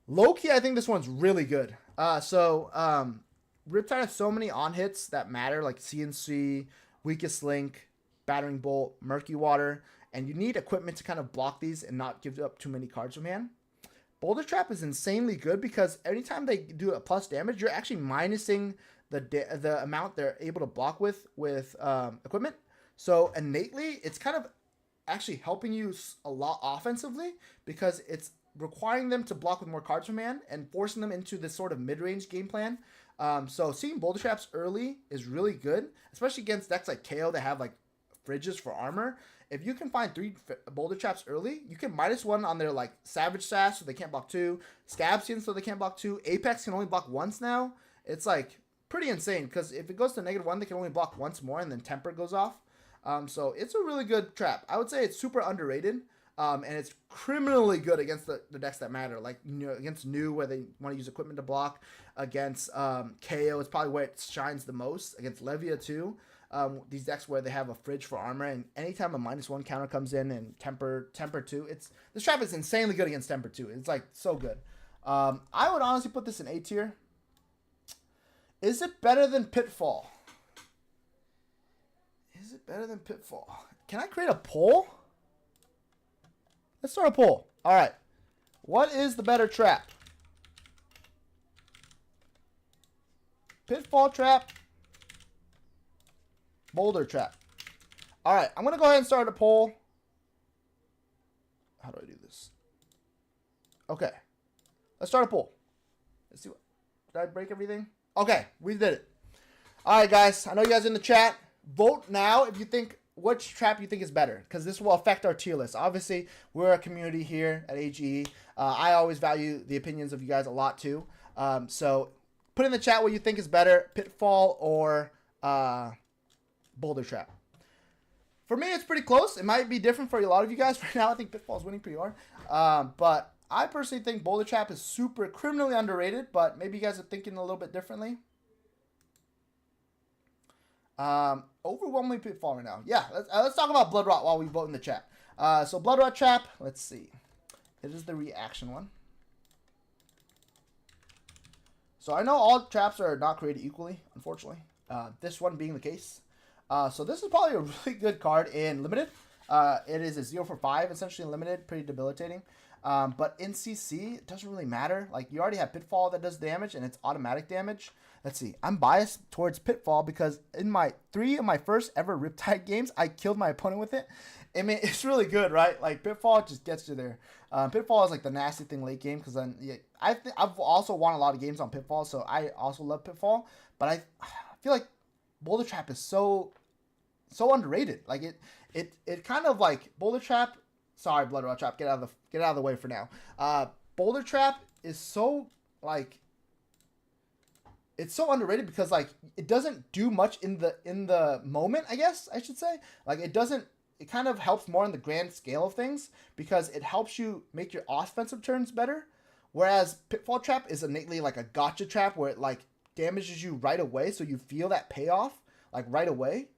Low-key, I think this one's really good. Riptide has so many on-hits that matter, like CNC, Weakest Link, Battering Bolt, Murky Water, and you need equipment to kind of block these and not give up too many cards from hand. Boulder Trap is insanely good because anytime they do a plus damage, you're actually minusing the amount they're able to block with equipment. So innately, it's kind of actually helping you a lot offensively, because it's requiring them to block with more cards from hand and forcing them into this sort of mid-range game plan. So seeing Boulder Traps early is really good, especially against decks like KO that have like fridges for armor. If you can find 3 Boulder Traps early, you can -1 on their like Savage Sash so they can't block 2, Scabskin so they can't block 2, Apex can only block once now. It's like pretty insane, because if it goes to -1, they can only block once more, and then Temper goes off. So it's a really good trap. I would say it's super underrated. And it's criminally good against the decks that matter, like against New, where they want to use equipment to block. Against KO, it's probably where it shines the most. Against Levia too, these decks where they have a fridge for armor, and anytime a -1 counter comes in, and Temper 2, this trap is insanely good against Temper 2. It's like so good. I would honestly put this in A tier. Is it better than Pitfall? Is it better than Pitfall? Can I create a poll? Let's start a poll. All right. What is the better trap? Pitfall Trap, Boulder Trap. All right. I'm going to go ahead and start a poll. How do I do this? Okay. Let's start a poll. Let's see what. Did I break everything? Okay. We did it. All right, guys. I know you guys are in the chat. Vote now if you think which trap you think is better, because this will affect our tier list. Obviously, we're a community here at AGE. I always value the opinions of you guys a lot too. So put in the chat what you think is better, Pitfall or Boulder Trap. For me, it's pretty close. It might be different for a lot of you guys. Right now, I think Pitfall is winning pretty hard. But I personally think Boulder Trap is super criminally underrated, but maybe you guys are thinking a little bit differently. Overwhelmingly Pitfall right now. Yeah, let's talk about Blood Rot while we vote in the chat. So Blood Rot Trap, let's see. It is the reaction one. So I know all traps are not created equally, unfortunately. This one being the case. So this is probably a really good card in Limited. It is a 0 for 5, essentially in Limited, pretty debilitating. But in CC, it doesn't really matter. Like, you already have Pitfall that does damage, and it's automatic damage. Let's see. I'm biased towards Pitfall because in my 3 of my first ever Riptide games, I killed my opponent with it. I mean, it's really good, right? Like, Pitfall just gets you there. Pitfall is like the nasty thing late game because then I've also won a lot of games on Pitfall, so I also love Pitfall. But I feel like Boulder Trap is so underrated. Like, it kind of like Boulder Trap. Sorry, Blood Rot Trap. Get out of the way for now. Boulder Trap is so like, it's so underrated because like it doesn't do much in the moment. I guess I should say, like, it doesn't. It kind of helps more on the grand scale of things because it helps you make your offensive turns better. Whereas Pitfall Trap is innately like a gotcha trap where it like damages you right away, so you feel that payoff like right away.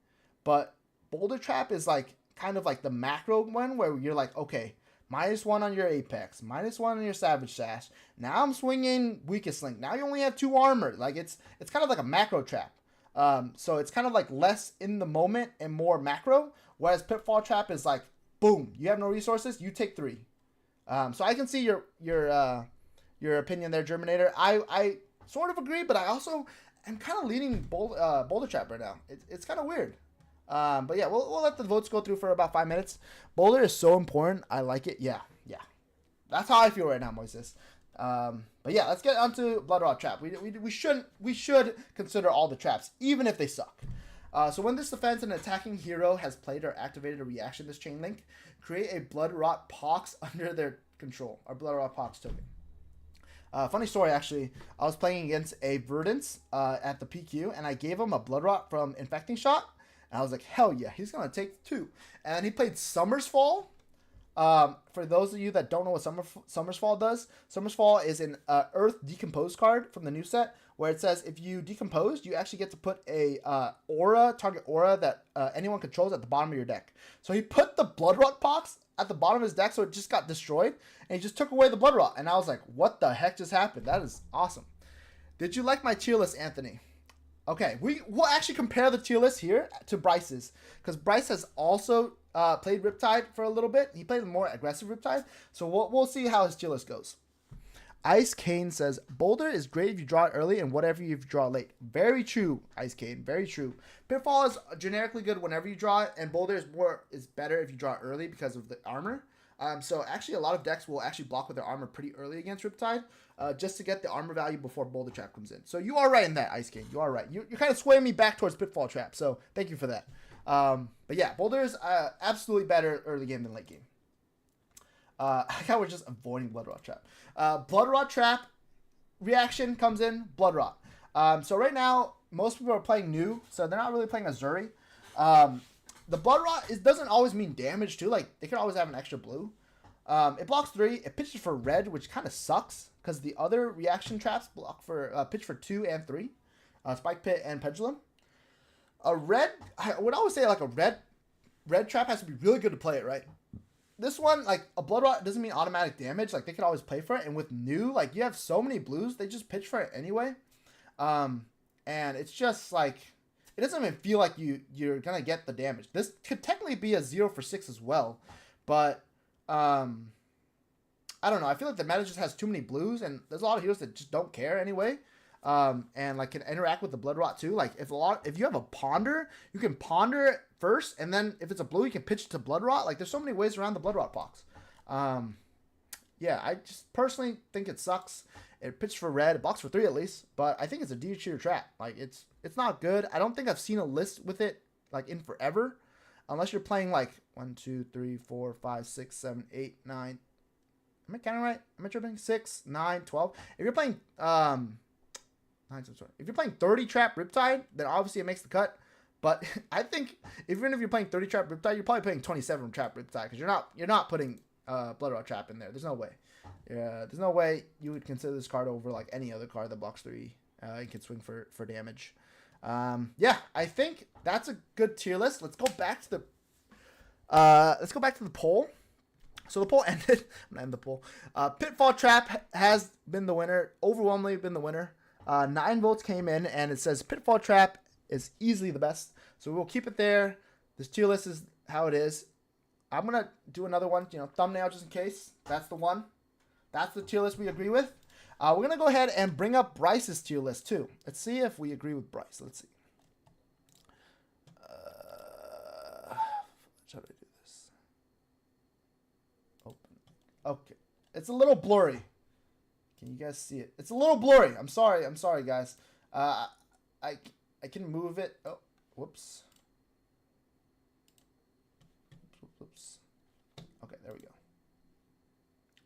But Boulder Trap is like kind of like the macro one where you're like, okay, -1 on your Apex, -1 on your Savage Sash. Now I'm swinging Weakest Link. Now you only have 2 armor. Like, it's kind of like a macro trap. So it's kind of like less in the moment and more macro. Whereas Pitfall Trap is like, boom, you have no resources, you take 3. So I can see your opinion there, Germinator. I sort of agree, but I also am kind of leaning Boulder Trap right now. It's kind of weird. But yeah, we'll let the votes go through for about 5 minutes. Boulder is so important. I like it. Yeah. That's how I feel right now, Moises. But yeah, let's get onto Blood Rot Trap. We should consider all the traps, even if they suck. So when this defense an attacking hero has played or activated a reaction this chain link, create a Blood Rot Pox under their control, or Blood Rot Pox token. Funny story, actually. I was playing against a Verdance at the PQ, and I gave him a Blood Rot from Infecting Shot. And I was like, hell yeah, he's going to take 2. And he played Summer's Fall. For those of you that don't know what Summer's Fall does, Summer's Fall is an Earth Decompose card from the new set, where it says if you decompose, you actually get to put a target aura that anyone controls at the bottom of your deck. So he put the Blood Rot Pox at the bottom of his deck, so it just got destroyed, and he just took away the Blood Rot. And I was like, what the heck just happened? That is awesome. Did you like my tier list, Anthony? Okay, we'll actually compare the tier list here to Bryce's, because Bryce has also played Riptide for a little bit. He played a more aggressive Riptide, so we'll see how his tier list goes. Ice Kane says, Boulder is great if you draw it early and whatever if you draw late. Very true, Ice Kane, very true. Pitfall is generically good whenever you draw it, and Boulder is better if you draw it early because of the armor. So actually a lot of decks will actually block with their armor pretty early against Riptide, just to get the armor value before Boulder Trap comes in. So you are right in that, Ice King. You are right. You're kind of swaying me back towards Pitfall Trap, so thank you for that. But yeah, Boulder is absolutely better early game than late game. I kind of just avoiding Blood Rot Trap. Blood Rot Trap reaction comes in, Blood Rot. So right now, most people are playing new, so they're not really playing Azuri. The Blood Rot doesn't always mean damage too. Like, they can always have an extra blue. It blocks 3. It pitches for red, which kind of sucks because the other reaction traps block for pitch for 2 and 3. Spike Pit and Pendulum. I would always say like a red trap has to be really good to play it, right? This one, like a Blood Rot doesn't mean automatic damage. Like, they can always play for it. And with new, like, you have so many blues, they just pitch for it anyway. And it's just like, it doesn't even feel like you're gonna get the damage. This could technically be a 0 for 6 as well, but I don't know. I feel like the meta just has too many blues, and there's a lot of heroes that just don't care anyway. And like can interact with the Blood Rot too. Like if you have a Ponder, you can Ponder it first, and then if it's a blue, you can pitch it to Blood Rot. Like there's so many ways around the Blood Rot box. Yeah, I just personally think it sucks. It pitched for red, it blocks for 3 at least, but I think it's a D tier trap. Like it's not good. I don't think I've seen a list with it like in forever, unless you're playing like 1, 2, 3, 4, 5, 6, 7, 8, 9. Am I counting right? Am I tripping? 6, 9, 12. If you're playing 9 times 20. If you're playing 30 trap Riptide, then obviously it makes the cut. But I think even if you're playing 30 trap Riptide, you're probably playing 27 trap Riptide because you're not putting Blood Rot Trap in there. There's no way. Yeah, there's no way you would consider this card over like any other card that blocks 3. You can swing for damage. Yeah, I think that's a good tier list. Let's go back to the poll. So the poll ended. I'm gonna end the poll. Pitfall Trap has been the winner. Overwhelmingly been the winner. 9 votes came in, and it says Pitfall Trap is easily the best. So we'll keep it there. This tier list is how it is. I'm gonna do another one, thumbnail just in case. That's the one. That's the tier list we agree with. We're gonna go ahead and bring up Bryce's tier list too. Let's see if we agree with Bryce. Let's see. How do I do this? Open. Okay. It's a little blurry. Can you guys see it? It's a little blurry. I'm sorry, guys. I can move it. Oh, whoops. Whoops. Okay, there we go.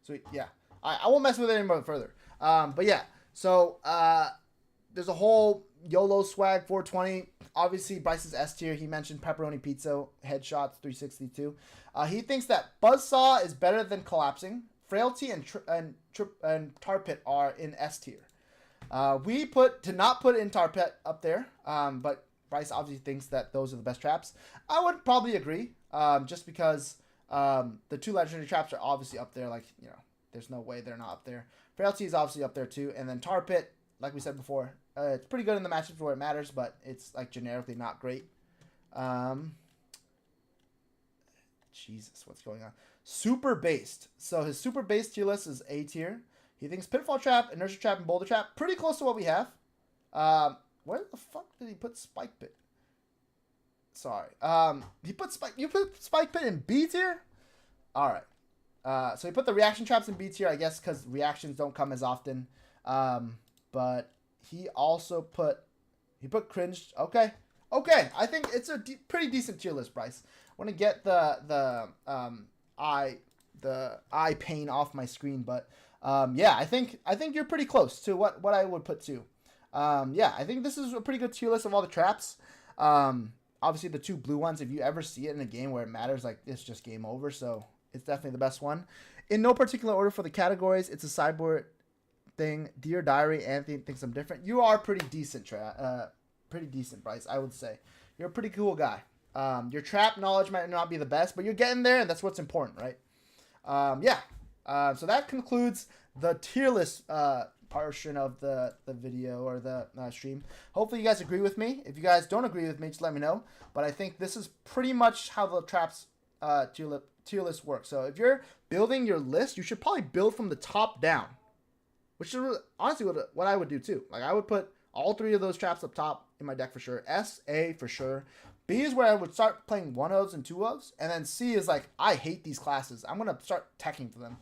Sweet. Yeah. I won't mess with it anymore further. But yeah. So there's a whole YOLO swag 420. Obviously, Bryce's S tier. He mentioned pepperoni pizza, headshots 362. He thinks that Buzzsaw is better than collapsing. Frailty and Tar Pit are in S tier. We did not put in Tar Pit up there, but Bryce obviously thinks that those are the best traps. I would probably agree, just because the 2 legendary traps are obviously up there. Like, there's no way they're not up there. Frailty is obviously up there too, and then Tar Pit, like we said before, it's pretty good in the matchups where it matters, but it's like generically not great. Jesus, what's going on? Super based. So his super based tier list is A tier. He thinks Pitfall Trap, Inertia Trap, and Boulder Trap pretty close to what we have. Where the fuck did he put Spike Pit? Sorry. You put Spike Pit in B tier? All right. So he put the reaction traps in B tier, I guess, because reactions don't come as often. But he also put cringe. Okay. I think it's a pretty decent tier list, Bryce. I want to get the eye pain off my screen, but yeah, I think you're pretty close to what I would put too. Yeah, I think this is a pretty good tier list of all the traps. Obviously the 2 blue ones, if you ever see it in a game where it matters, like, it's just game over. So it's definitely the best one. In no particular order for the categories, it's a sideboard thing. Dear Diary, Anthony thinks I'm different. You are pretty decent, Bryce, I would say. You're a pretty cool guy. Your trap knowledge might not be the best, but you're getting there, and that's what's important, right? Yeah. So that concludes the tier list portion of the video or the stream. Hopefully you guys agree with me. If you guys don't agree with me, just let me know. But I think this is pretty much how the traps tier list works. So if you're building your list, you should probably build from the top down, which is honestly what I would do too. Like, I would put all 3 of those traps up top in my deck for sure. S, A for sure. B is where I would start playing 1-ofs and 2-ofs. And then C is like, I hate these classes. I'm going to start teching for them,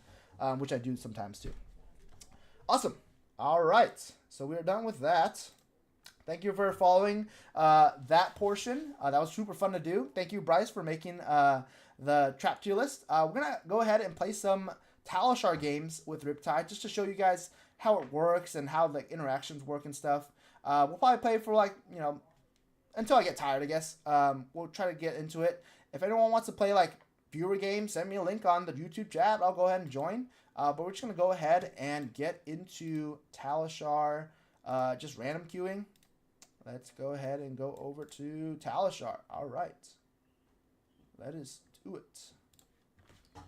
which I do sometimes too. Awesome. All right. So we're done with that. Thank you for following that portion. That was super fun to do. Thank you, Bryce, for making the trap tier list. We're going to go ahead and play some Talishar games with Riptide just to show you guys how it works and how the interactions work and stuff. We'll probably play for like, until I get tired, I guess. We'll try to get into it. If anyone wants to play like viewer games, send me a link on the YouTube chat. I'll go ahead and join. But we're just going to go ahead and get into Talishar, just random queuing. Let's go ahead and go over to Talishar. All right. Let us do it. So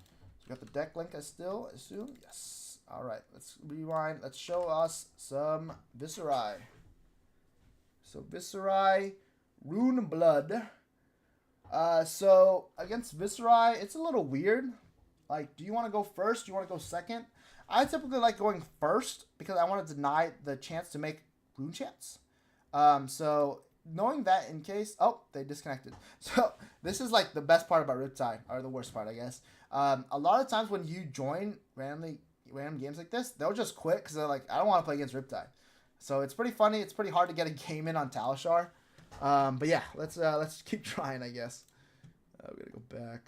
we got the deck link, I still assume. Yes. All right. Let's rewind. Let's show us some Viserai. So Viserai, Rune Blood. So against Viserai, it's a little weird. Like, do you want to go first? Do you want to go second? I typically like going first because I want to deny the chance to make rune chance. So knowing that in case... Oh, they disconnected. So this is like the best part about Riptide, or the worst part, I guess. A lot of times when you join random games like this, they'll just quit because they're like, I don't want to play against Riptide. So it's pretty funny. It's pretty hard to get a game in on Talishar. But yeah, let's keep trying, I guess. We gotta go back.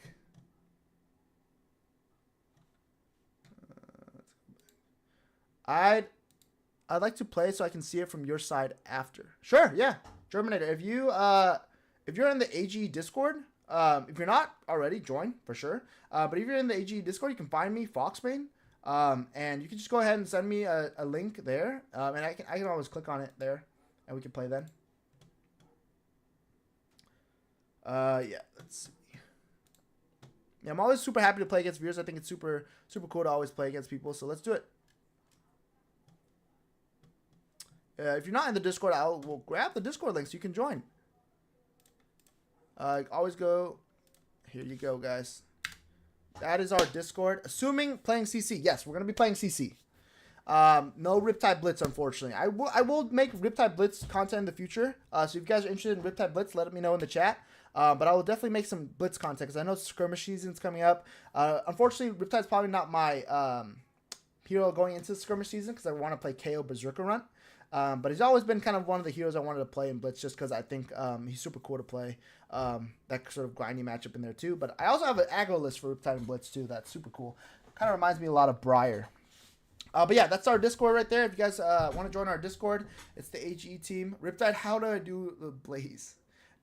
I'd like to play so I can see it from your side after. Sure, yeah. Germinator, if you're in the AGE Discord, if you're not already, join for sure. But if you're in the AGE Discord, you can find me, Foxbane. And you can just go ahead and send me a link there. And I can always click on it there, and we can play then. Yeah, let's see. Yeah, I'm always super happy to play against viewers. I think it's super cool to always play against people. So let's do it. If you're not in the Discord, we'll grab the Discord link so you can join. Always go. Here you go, guys. That is our Discord. Assuming playing CC. Yes, we're going to be playing CC. No Riptide Blitz, unfortunately. I will make Riptide Blitz content in the future. So if you guys are interested in Riptide Blitz, let me know in the chat. But I will definitely make some Blitz content because I know skirmish season's coming up. Unfortunately, Riptide's probably not my hero going into skirmish season because I want to play KO Berserker Run. But he's always been kind of one of the heroes I wanted to play in Blitz just because I think he's super cool to play. That sort of grindy matchup in there too. But I also have an aggro list for Riptide and Blitz too. That's super cool. Kind of reminds me a lot of Briar. But yeah, that's our Discord right there. If you guys want to join our Discord, it's the AGE team. Riptide, how do I do the Blaze?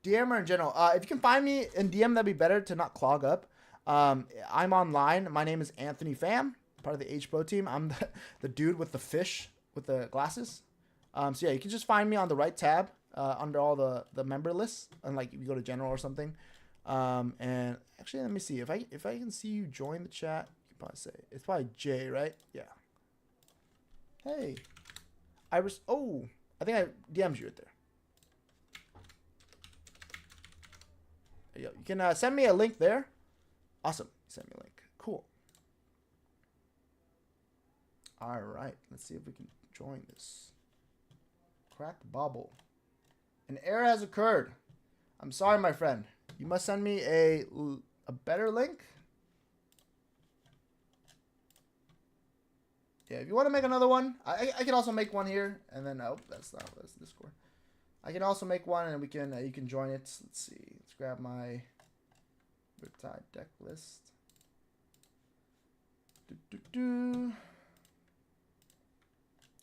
DM or in general? If you can find me in DM, that'd be better to not clog up. I'm online. My name is Anthony Pham, part of the Age Pro team. I'm the dude with the fish with the glasses. So yeah, you can just find me on the right tab under all the member lists, and like if you go to general or something. And actually, let me see if I can see you join the chat. You can probably say it's probably Jay, right? Yeah. Hey, Iris. Oh, I think I DM'd you right there. There you go. You can send me a link there. Awesome. Send me a link. Cool. All right. Let's see if we can join this. Crack bubble. An error has occurred. I'm sorry, my friend. You must send me a better link. Yeah, if you want to make another one, I can also make one here, and then that's Discord. I can also make one, and we can you can join it. Let's see. Let's grab my Riptide deck list.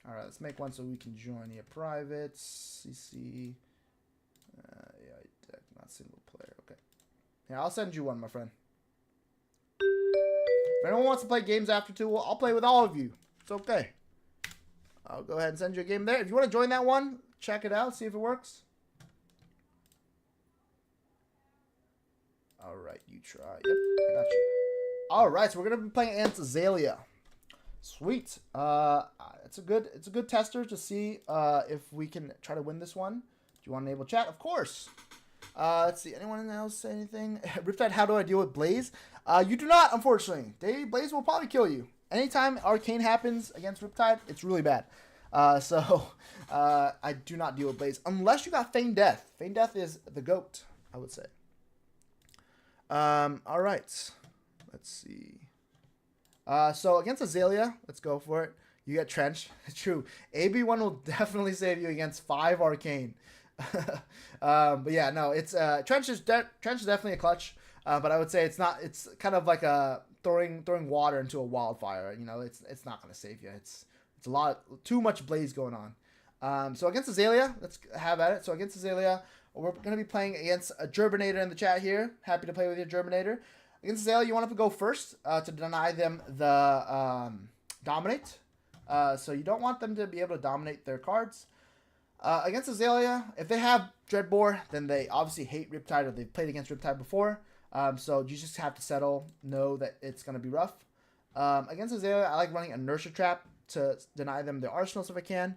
All right, let's make one so we can join here. Private CC. Yeah, deck, not single player. Okay. Yeah, I'll send you one, my friend. If anyone wants to play games after 2, I'll play with all of you. It's okay. I'll go ahead and send you a game there. If you want to join that one, check it out, see if it works. All right, you try. Yep, I got you. All right, so we're gonna be playing against Azalea. Sweet. It's a good tester to see if we can try to win this one. Do you want to enable chat? Of course. Let's see. Anyone else say anything? Riptide, how do I deal with Blaze? You do not, unfortunately. Blaze will probably kill you. Anytime Arcane happens against Riptide, it's really bad. So I do not deal with Blaze. Unless you got Feign Death. Feign Death is the GOAT, I would say. All right. Let's see. So against Azalea, let's go for it. You get Trench. True. AB1 will definitely save you against 5 Arcane. But yeah, no, it's Trench is definitely a clutch. But I would say it's not. It's kind of like a throwing water into a wildfire. You know, it's not gonna save you. It's too much Blaze going on. So against Azalea, let's have at it. So against Azalea, we're gonna be playing against a Gerbinator in the chat here. Happy to play with your Gerbinator. Against Azalea, you want to go first to deny them the dominate. So you don't want them to be able to dominate their cards. Against Azalea, if they have Dreadbore, then they obviously hate Riptide or they've played against Riptide before. So you just have to settle, know that it's going to be rough. Against Azalea, I like running Inertia Trap to deny them their arsenals if I can.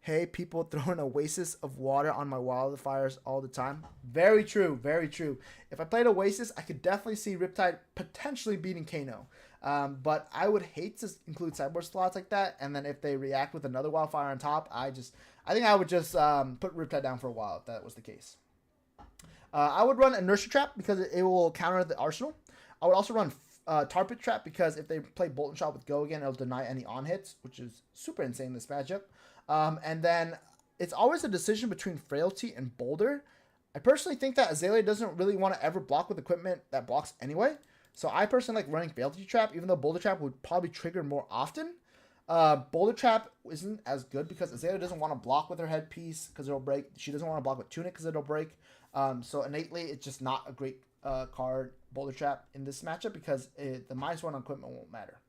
Hey, people throwing Oasis of water on my wildfires all the time. Very true, very true. If I played Oasis, I could definitely see Riptide potentially beating Kano. But I would hate to include sideboard slots like that. And then if they react with another wildfire on top, I think I would just put Riptide down for a while if that was the case. I would run Inertia Trap because it will counter the arsenal. I would also run Tar Pit Trap because if they play Bolt and Shot with Go again, it'll deny any on hits, which is super insane in this matchup. And then it's always a decision between Frailty and Boulder. I personally think that Azalea doesn't really want to ever block with equipment that blocks anyway. So I personally like running Frailty Trap, even though Boulder Trap would probably trigger more often. Boulder Trap isn't as good because Azalea doesn't want to block with her headpiece because it'll break. She doesn't want to block with Tunic because it'll break. So innately, it's just not a great card, Boulder Trap, in this matchup because the -1 on equipment won't matter.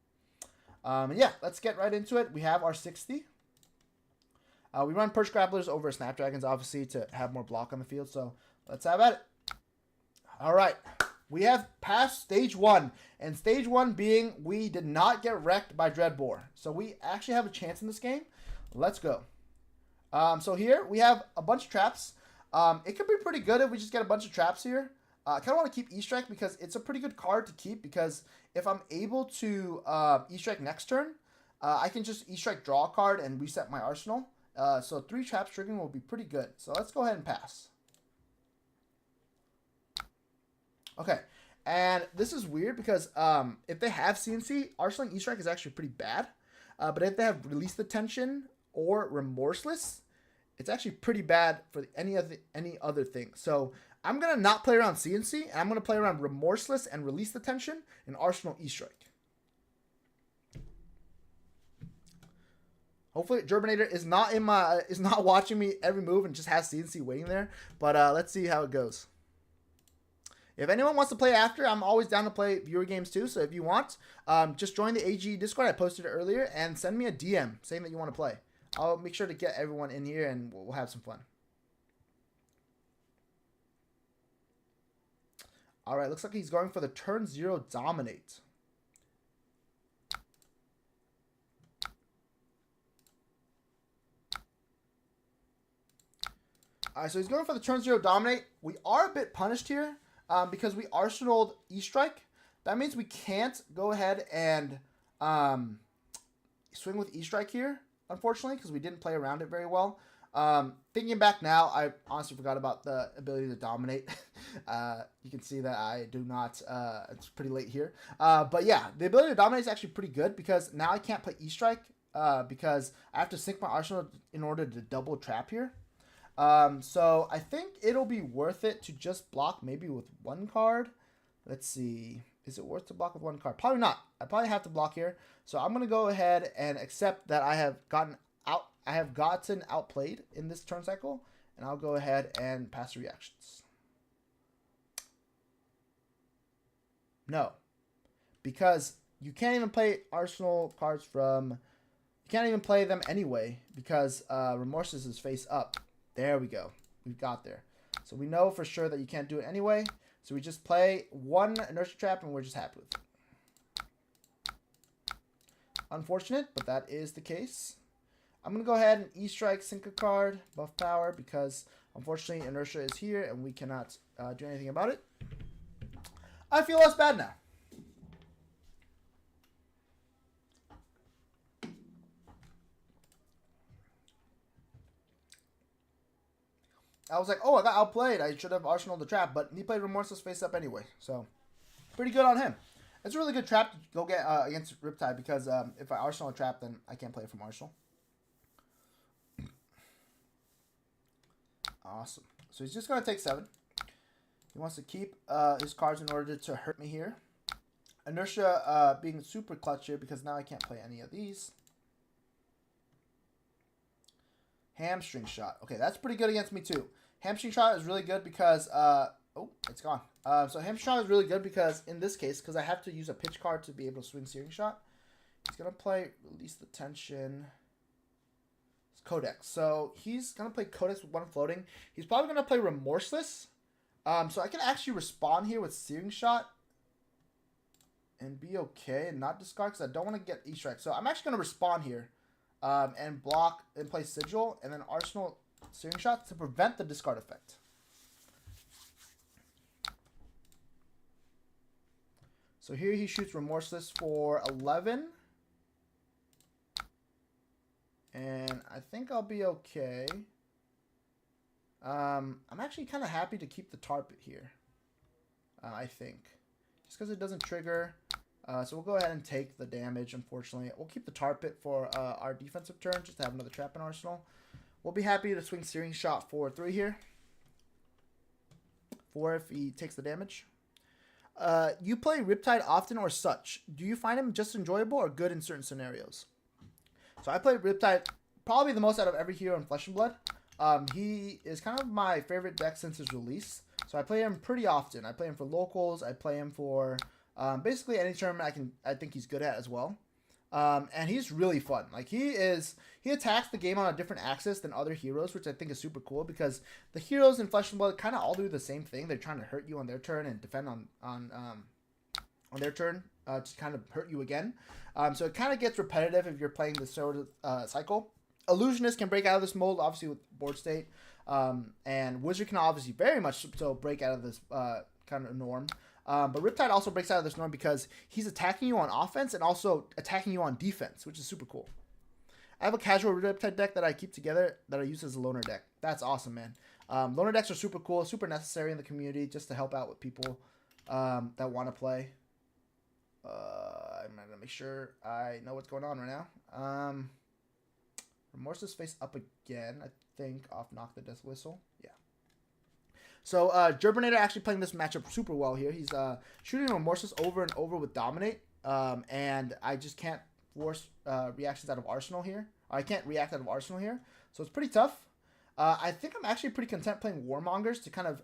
Yeah, let's get right into it. We have our 60. We run Perch Grapplers over Snapdragons, obviously, to have more block on the field. So let's have at it. All right. We have passed stage 1. And stage 1 being we did not get wrecked by Dreadbore. So we actually have a chance in this game. Let's go. So here we have a bunch of traps. It could be pretty good if we just get a bunch of traps here. I kind of want to keep E-Strike because it's a pretty good card to keep because if I'm able to E-Strike next turn, I can just E-Strike draw a card and reset my arsenal. So 3 traps triggering will be pretty good. So let's go ahead and pass. Okay, and this is weird because if they have CNC, arsenal E-Strike is actually pretty bad. But if they have Release the Tension or Remorseless, it's actually pretty bad for any other thing. So I'm going to not play around CNC, and I'm going to play around Remorseless and Release the Tension and Arsenal E-Strike. Hopefully Germinator is not watching me every move and just has CNC waiting there. But let's see how it goes. If anyone wants to play after, I'm always down to play viewer games too. So if you want, just join the AG Discord. I posted it earlier and send me a DM saying that you want to play. I'll make sure to get everyone in here and we'll have some fun. All right, looks like he's going for the turn 0 dominate. All right, so he's going for the turn 0 dominate. We are a bit punished here because we arsenaled E-Strike. That means we can't go ahead and swing with E-Strike here, unfortunately, because we didn't play around it very well. Thinking back now, I honestly forgot about the ability to dominate. You can see that I do not. It's pretty late here. But yeah, the ability to dominate is actually pretty good because now I can't play E-Strike because I have to sync my arsenal in order to double trap here. So I think it'll be worth it to just block maybe with 1 card. Let's see. Is it worth to block with 1 card? Probably not. I probably have to block here. So I'm going to go ahead and accept that I have gotten outplayed in this turn cycle. And I'll go ahead and pass the reactions. No. Because you can't even play Arsenal cards from... You can't even play them anyway because Remorseless is face up. There we go. We've got there. So we know for sure that you can't do it anyway. So we just play 1 inertia trap and we're just happy with it. Unfortunate, but that is the case. I'm going to go ahead and E-Strike sync a card, buff power, because unfortunately inertia is here and we cannot do anything about it. I feel less bad now. I was like, oh, I got outplayed. I should have arsenaled the trap, but he played Remorseless face up anyway. So, pretty good on him. It's a really good trap to go get against Riptide because if I arsenal a trap, then I can't play it from arsenal. Awesome. So he's just going to take 7. He wants to keep his cards in order to hurt me here. Inertia being super clutch here because now I can't play any of these. Hamstring shot. Okay, that's pretty good against me too. Hamstring shot is really good because... oh, it's gone. So hamstring shot is really good because in this case, because I have to use a pitch card to be able to swing searing shot, he's going to play Release the Tension. It's Codex. So he's going to play Codex with 1 floating. He's probably going to play Remorseless. So I can actually respond here with searing shot and be okay and not discard because I don't want to get E-Strike. So I'm actually going to respond here. And block and play Sigil, and then Arsenal Searing Shot to prevent the discard effect. So here he shoots Remorseless for 11. And I think I'll be okay. I'm actually kind of happy to keep the Tarp here. I think. Just because it doesn't trigger... so we'll go ahead and take the damage, unfortunately. We'll keep the tar pit for our defensive turn, just to have another trap in arsenal. We'll be happy to swing Searing Shot for 3 here. 4 if he takes the damage. You play Riptide often or such. Do you find him just enjoyable or good in certain scenarios? So I play Riptide probably the most out of every hero in Flesh and Blood. He is kind of my favorite deck since his release. So I play him pretty often. I play him for locals. I play him for basically any tournament I think he's good at as well. And he's really fun. Like he attacks the game on a different axis than other heroes, which I think is super cool because the heroes in Flesh and Blood kind of all do the same thing. They're trying to hurt you on their turn and defend on their turn to kind of hurt you again. So it kind of gets repetitive if you're playing this sort of cycle. Illusionist can break out of this mold, obviously with board state, and Wizard can obviously very much so break out of this kind of norm. But Riptide also breaks out of this norm because he's attacking you on offense and also attacking you on defense, which is super cool. I have a casual Riptide deck that I keep together that I use as a loner deck. That's awesome, man. Loner decks are super cool, super necessary in the community just to help out with people that want to play. I'm going to make sure I know what's going on right now. Remorseless face up again, I think, off Knock the Death Whistle. Yeah. So, Gerbinator actually playing this matchup super well here. He's shooting Remorseless over and over with Dominate, and I just can't force reactions out of Arsenal here. I can't react out of Arsenal here, so it's pretty tough. I think I'm actually pretty content playing Warmongers to kind of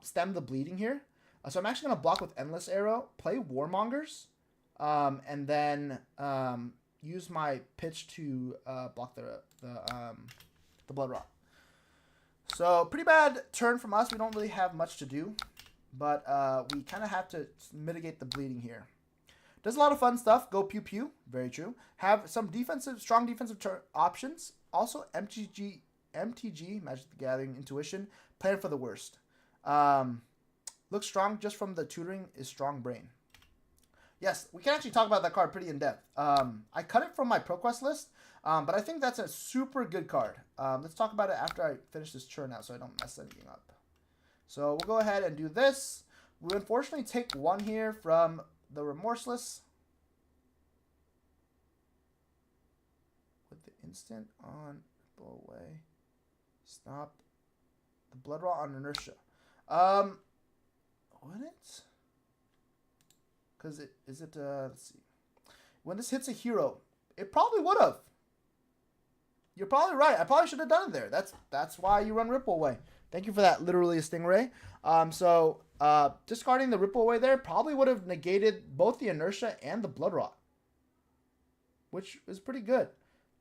stem the bleeding here. So I'm actually going to block with Endless Arrow, play Warmongers, and then use my pitch to block the Blood Rot. So pretty bad turn from us. We don't really have much to do, but we kind of have to mitigate the bleeding here. Does a lot of fun stuff. Go pew pew. Very true. Have some strong defensive options. Also MTG, Magic the Gathering, Intuition. Plan for the worst. Looks strong just from the tutoring is Strong Brain. Yes, we can actually talk about that card pretty in depth. I cut it from my ProQuest list, but I think that's a super good card. Let's talk about it after I finish this churn out so I don't mess anything up. So we'll go ahead and do this. We unfortunately take one here from the Remorseless. With the instant on, blow away. Stop. The Blood Rot on Inertia. Would it? Because let's see. When this hits a hero, it probably would have. You're probably right. I probably should have done it there. That's why you run Ripple Away. Thank you for that, literally a Stingray. So discarding the Ripple Away there probably would have negated both the Inertia and the Blood Rot, which is pretty good.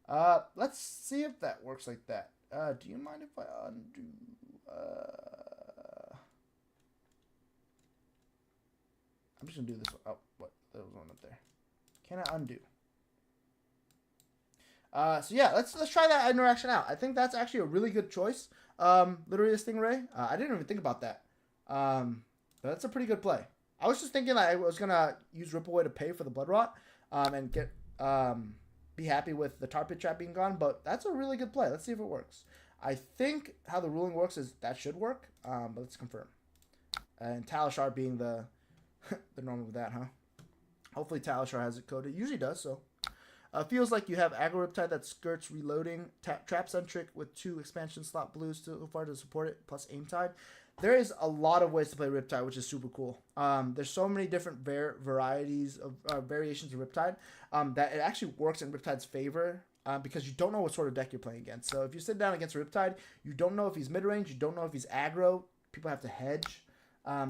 Let's see if that works like that. Do you mind if I undo? I'm just going to do this one. Oh, what? There was one up there. Can I undo? So yeah, let's try that interaction out. I think that's actually a really good choice. Literally a Stingray. I didn't even think about that. But that's a pretty good play. I was just thinking I was going to use Ripple Away to pay for the Blood Rot and get be happy with the Tar Pit Trap being gone. But that's a really good play. Let's see if it works. I think how the ruling works is that should work. But let's confirm. And Talishar being the normal with that, huh? Hopefully Talishar has it coded. It usually does, so. Feels like you have Aggro Riptide that skirts reloading. Trap-centric with 2 expansion slot blues so far to support it, plus Aim Tide. There is a lot of ways to play Riptide, which is super cool. There's so many different varieties of variations of Riptide that it actually works in Riptide's favor because you don't know what sort of deck you're playing against. So if you sit down against Riptide, you don't know if he's mid-range, you don't know if he's aggro. People have to hedge.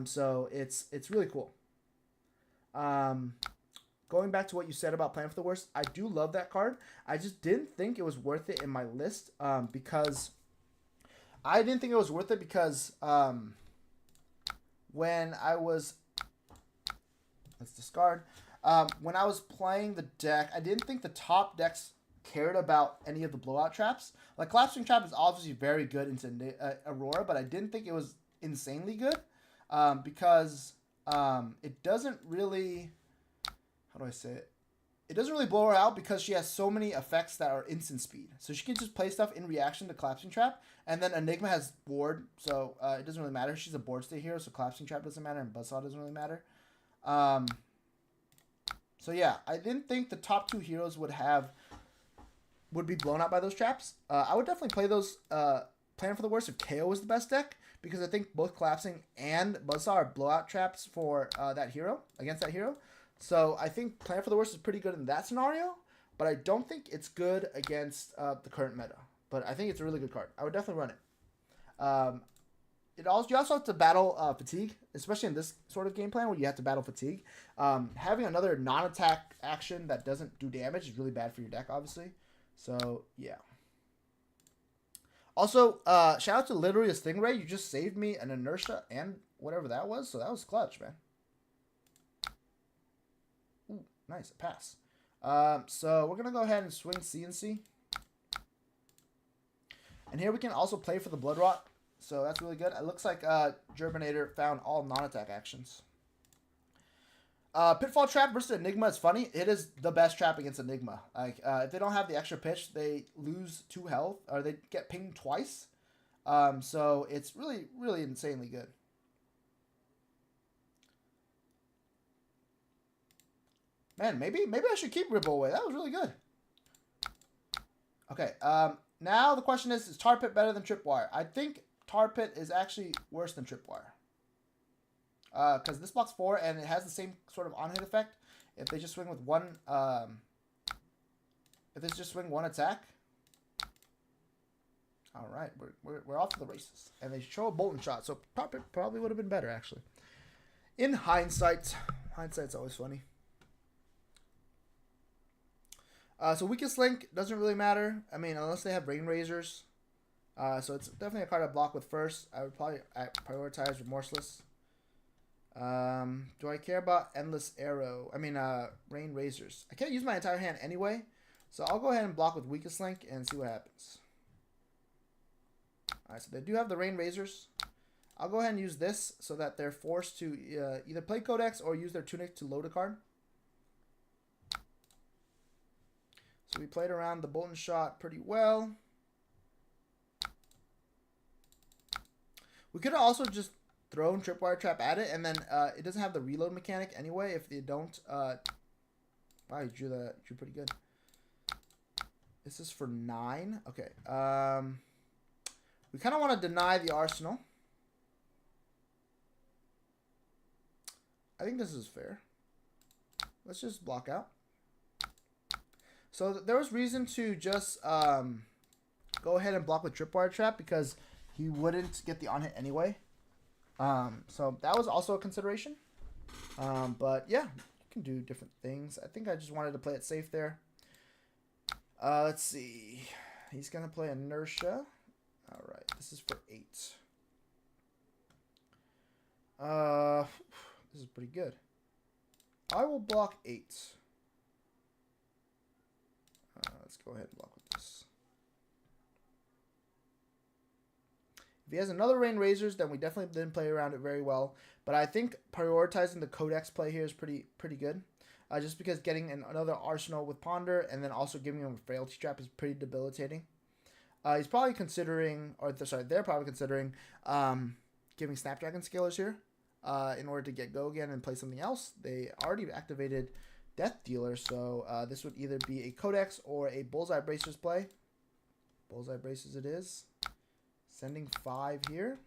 So it's really cool. Going back to what you said about Plan for the Worst, I do love that card. I just didn't think it was worth it in my list because when I was let's discard when I was playing the deck, I didn't think the top decks cared about any of the blowout traps. Like Collapsing Trap is obviously very good into Aurora, but I didn't think it was insanely good because it doesn't really. How do I say it? It doesn't really blow her out because she has so many effects that are instant speed. So she can just play stuff in reaction to Collapsing Trap. And then Enigma has board, so it doesn't really matter. She's a board state hero, so Collapsing Trap doesn't matter and Buzzsaw doesn't really matter. So yeah, I didn't think the top 2 heroes would be blown out by those traps. I would definitely play those Plan for the Worst if KO was the best deck, because I think both Collapsing and Buzzsaw are blowout traps for that hero, against that hero. So I think Plan for the Worst is pretty good in that scenario, but I don't think it's good against the current meta. But I think it's a really good card. I would definitely run it. You also have to battle fatigue, especially in this sort of game plan where you have to battle fatigue. Having another non-attack action that doesn't do damage is really bad for your deck, obviously. So yeah. Also, shout out to literally a Stingray. You just saved me an inertia and whatever that was. So that was clutch, man. Ooh, nice, a pass. So we're gonna go ahead and swing CNC. And here we can also play for the Blood Rot. So that's really good. It looks like Germinator found all non-attack actions. Pitfall Trap versus Enigma is funny. It is the best trap against Enigma. Like if they don't have the extra pitch, they lose 2 health or they get pinged twice. So it's really, really insanely good. Man, maybe I should keep Ripple away. That was really good. Okay. Now the question is Tar Pit better than Tripwire? I think Tar Pit is actually worse than Tripwire. Because this blocks 4 and it has the same sort of on-hit effect. If they just swing with one, if they just swing one attack. All right, we're off to the races, and they show a Bolton shot, so probably would have been better actually. In hindsight's always funny. So weakest link doesn't really matter. I mean, unless they have Rain Razors. So it's definitely a card I block with first. I would probably prioritize Remorseless. Do I care about Endless Arrow? I mean, Rain Razors. I can't use my entire hand anyway, so I'll go ahead and block with weakest link and see what happens. Alright, so they do have the Rain Razors. I'll go ahead and use this so that they're forced to either play Codex or use their Tunic to load a card. So we played around the Bolton shot pretty well. We could have also just thrown Tripwire Trap at it, and then it doesn't have the reload mechanic anyway. If they don't, wow, you drew pretty good. This is for 9. Okay. We kind of want to deny the Arsenal. I think this is fair. Let's just block out. So there was reason to just go ahead and block with Tripwire Trap because he wouldn't get the on-hit anyway. So that was also a consideration. But yeah, you can do different things. I think I just wanted to play it safe there. Let's see. He's going to play Inertia. All right, this is for 8. This is pretty good. I will block 8. Let's go ahead and block with this. If he has another Rain Razors, then we definitely didn't play around it very well. But I think prioritizing the Codex play here is pretty good. Just because getting another Arsenal with Ponder and then also giving him a Frailty Trap is pretty debilitating. He's probably considering, they're probably considering giving Snapdragon Scalers here in order to get Go again and play something else. They already activated Death Dealer, so this would either be a Codex or a Bullseye Bracers play. Bullseye Bracers it is. Sending 5 here.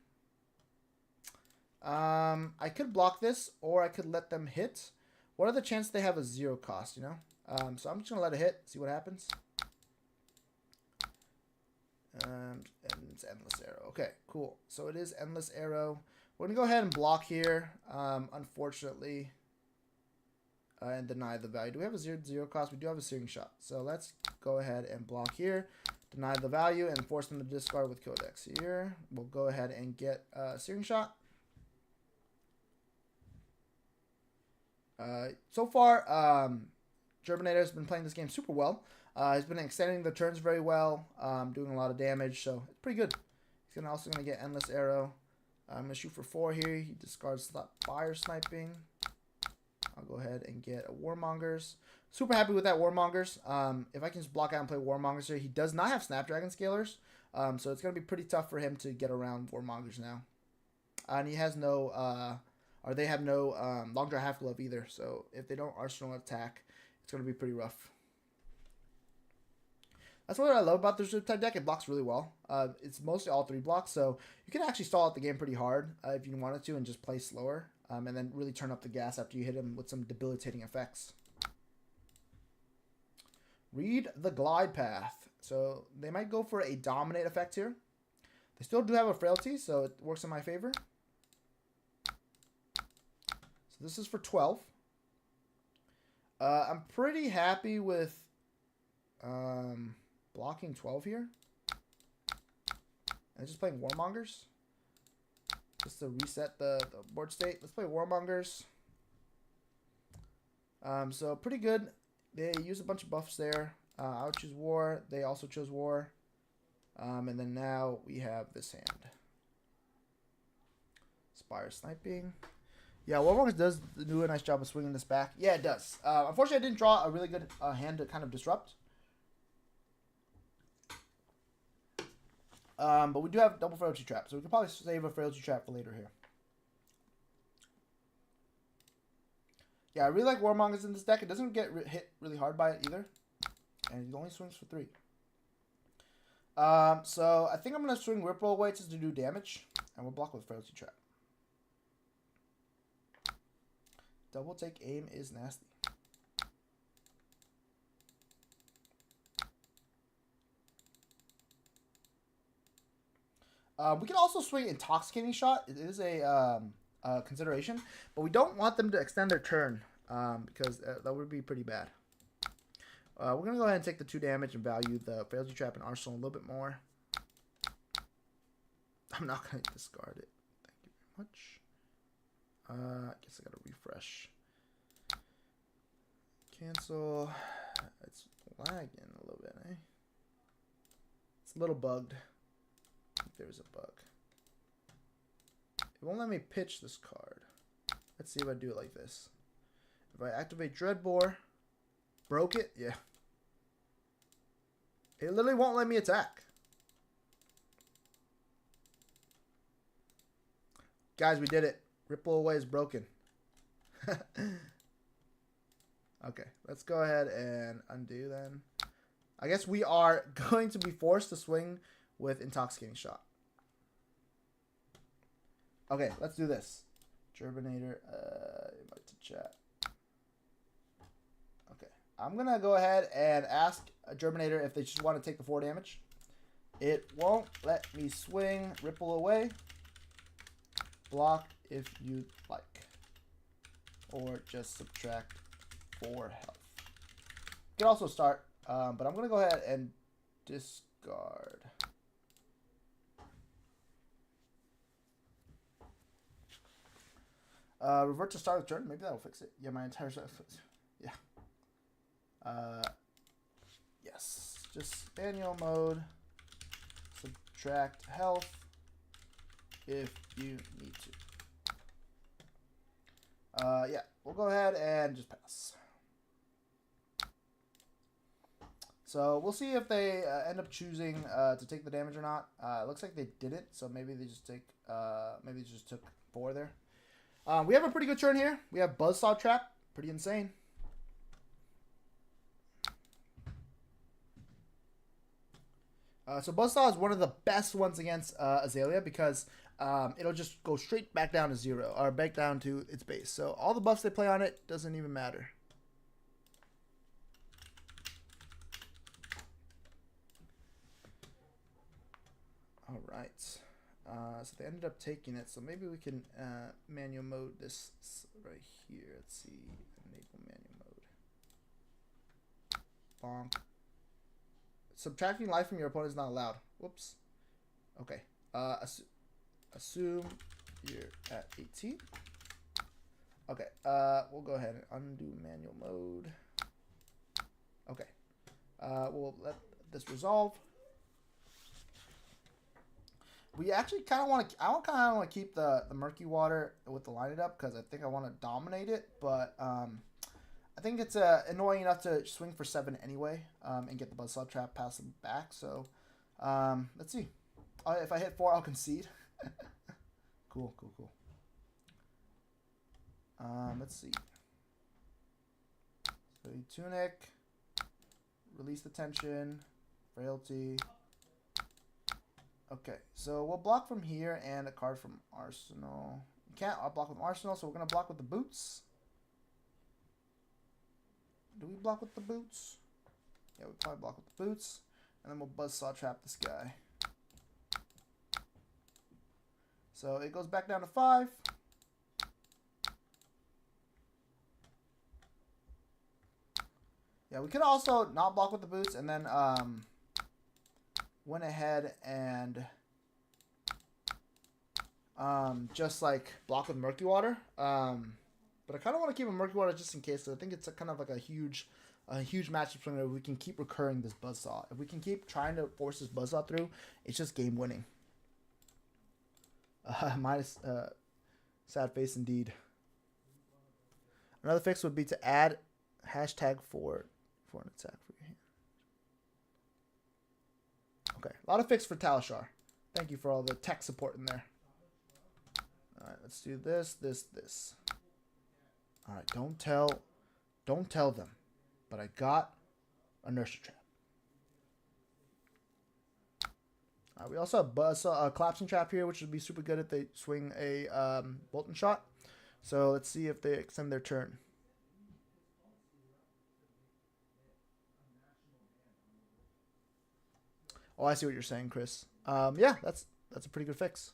I could block this, or I could let them hit. What are the chances they have a 0 cost, you know? So I'm just going to let it hit, see what happens. And it's Endless Arrow. Okay, cool. So it is Endless Arrow. We're going to go ahead and block here, unfortunately, and deny the value. Do we have a 0 cost? We do have a Searing Shot. So let's go ahead and block here, deny the value, and force them to discard with Codex here. We'll go ahead and get a Searing Shot. So far, Germinator has been playing this game super well. He's been extending the turns very well, doing a lot of damage, so it's pretty good. He's also going to get Endless Arrow. I'm going to shoot for 4 here. He discards Fire Sniping. I'll go ahead and get a Warmongers. Super happy with that Warmongers. If I can just block out and play Warmongers here, he does not have Snapdragon Scalers, so it's going to be pretty tough for him to get around Warmongers now. And he has no... or they have no Long Draw Half Glove either. So if they don't Arsenal attack, it's going to be pretty rough. That's what I love about this Riptide deck. It blocks really well. It's mostly all 3 blocks, so you can actually stall out the game pretty hard if you wanted to and just play slower. And then really turn up the gas after you hit him with some debilitating effects. Read the glide path. So they might go for a dominate effect here. They still do have a frailty, so it works in my favor. So this is for 12. I'm pretty happy with blocking 12 here. And just playing Warmongers. Just to reset the board state. Let's play Warmongers. So pretty good. They use a bunch of buffs there. I would choose War. They also chose War. And then now we have this hand. Spire Sniping. Yeah, Warmongers does do a nice job of swinging this back. Yeah, it does. Unfortunately, I didn't draw a really good hand to kind of disrupt. But we do have double Frailty Trap, so we can probably save a Frailty Trap for later here. Yeah, I really like Warmongers in this deck. It doesn't get hit really hard by it either. And it only swings for 3. So I think I'm going to swing Ripple away just to do damage. And we'll block with Frailty Trap. Double take aim is nasty. We can also swing Intoxicating Shot. It is a consideration, but we don't want them to extend their turn because that would be pretty bad. We're going to go ahead and take the 2 damage and value the Frailty Trap and Arsenal a little bit more. I'm not going to discard it. Thank you very much. I guess I got to refresh. Cancel. It's lagging a little bit, eh? It's a little bugged. I think there's a bug. It won't let me pitch this card. Let's see if I do it like this. If I activate Dreadbore, broke it, yeah. It literally won't let me attack. Guys, we did it. Ripple away is broken. Okay, let's go ahead and undo then. I guess we are going to be forced to swing with Intoxicating Shot. Okay, let's do this. Gerbinator, invite to chat. Okay, I'm going to go ahead and ask a Gerbinator if they just want to take the 4 damage. It won't let me swing. Ripple away. Block if you'd like. Or just subtract 4 health. You can also start, but I'm going to go ahead and discard. Revert to start of turn. Maybe that'll fix it. Yeah, my entire set. Yeah. Yes. Just manual mode. Subtract health if you need to. Yeah. We'll go ahead and just pass. So we'll see if they end up choosing to take the damage or not. It looks like they didn't, so maybe they just take. Maybe they just took 4 there. We have a pretty good turn here. We have Buzzsaw Trap. Pretty insane. So Buzzsaw is one of the best ones against Azalea because it'll just go straight back down to 0 or back down to its base. So all the buffs they play on it doesn't even matter. All right. So they ended up taking it. So maybe we can manual mode this right here. Let's see. Enable manual mode. Bonk. Subtracting life from your opponent is not allowed. Whoops. Okay. Assume you're at 18. Okay. We'll go ahead and undo manual mode. Okay. We'll let this resolve. We actually kind of want to. I kind of want to keep the murky water with the line it up because I think I want to dominate it. But I think it's annoying enough to swing for 7 anyway and get the Buzzsaw Trap past them back. So let's see. If I hit 4, I'll concede. Cool. Let's see. So Tunic, release the tension, frailty. Okay, so we'll block from here and a card from Arsenal. You can't block with Arsenal, so we're going to block with the boots. Do we block with the boots? Yeah, we probably block with the boots. And then we'll buzzsaw trap this guy. So it goes back down to 5. Yeah, we could also not block with the boots and then went ahead and just like block with murky water. But I kind of want to keep a murky water just in case. So I think it's kind of like a huge matchup between where we can keep recurring this buzzsaw. If we can keep trying to force this buzzsaw through, it's just game winning. Minus sad face indeed. Another fix would be to add hashtag for an attack for your hand. Okay, a lot of fix for Talishar. Thank you for all the tech support in there. All right, let's do this. All right, don't tell them, but I got a nursery trap. All right, we also have a collapsing trap here, which would be super good if they swing a Bolton shot. So let's see if they extend their turn. Oh, I see what you're saying, Chris. Yeah, that's a pretty good fix.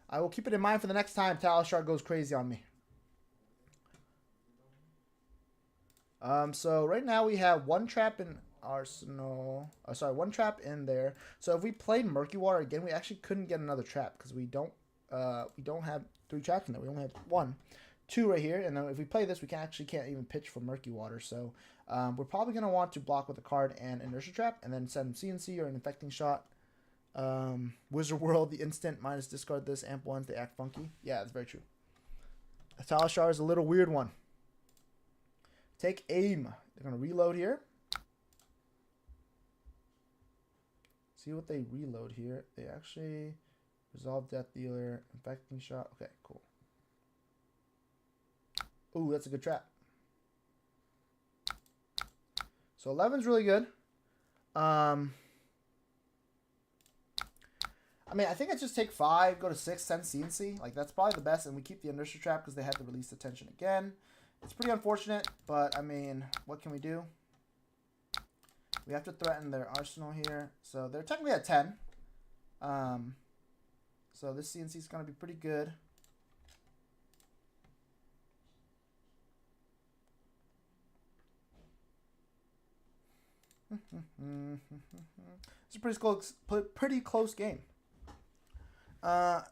I will keep it in mind for the next time Talishar goes crazy on me. So right now we have one trap in Arsenal. Oh, sorry, one trap in there. So if we played Murky Water again, we actually couldn't get another trap because we don't have 3 traps in there. We only have 1, 2 right here. And then if we play this, we can't even pitch for Murky Water. So we're probably gonna want to block with a card and Inertia Trap, and then send CNC or an Infecting Shot. Wizard World, the instant minus discard this. Amp ones, they act funky. Yeah, that's very true. Talishar is a little weird one. Take aim. They're gonna reload here. See what they reload here. They actually resolve Death Dealer, Infecting Shot. Okay, cool. Ooh, that's a good trap. So 11's really good. I mean, I think I just take 5, go to 6, send CNC. Like, that's probably the best, and we keep the Inertia Trap because they had to release the tension again. It's pretty unfortunate, but, I mean, what can we do? We have to threaten their arsenal here. So, they're technically at 10. So, this CNC is going to be pretty good. It's a pretty close game. Yeah,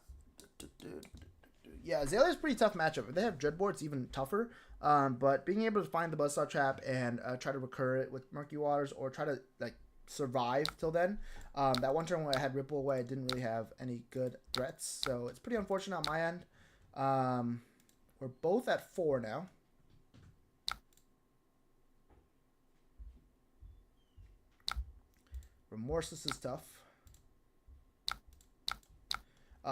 Azalea's a pretty tough matchup. If they have Dreadboard, it's even tougher. But being able to find the Buzzsaw Trap and try to recur it with Murky Waters, or try to like survive till then. That one turn where I had Ripple away, I didn't really have any good threats, so it's pretty unfortunate on my end. We're both at 4 now. Remorseless is tough.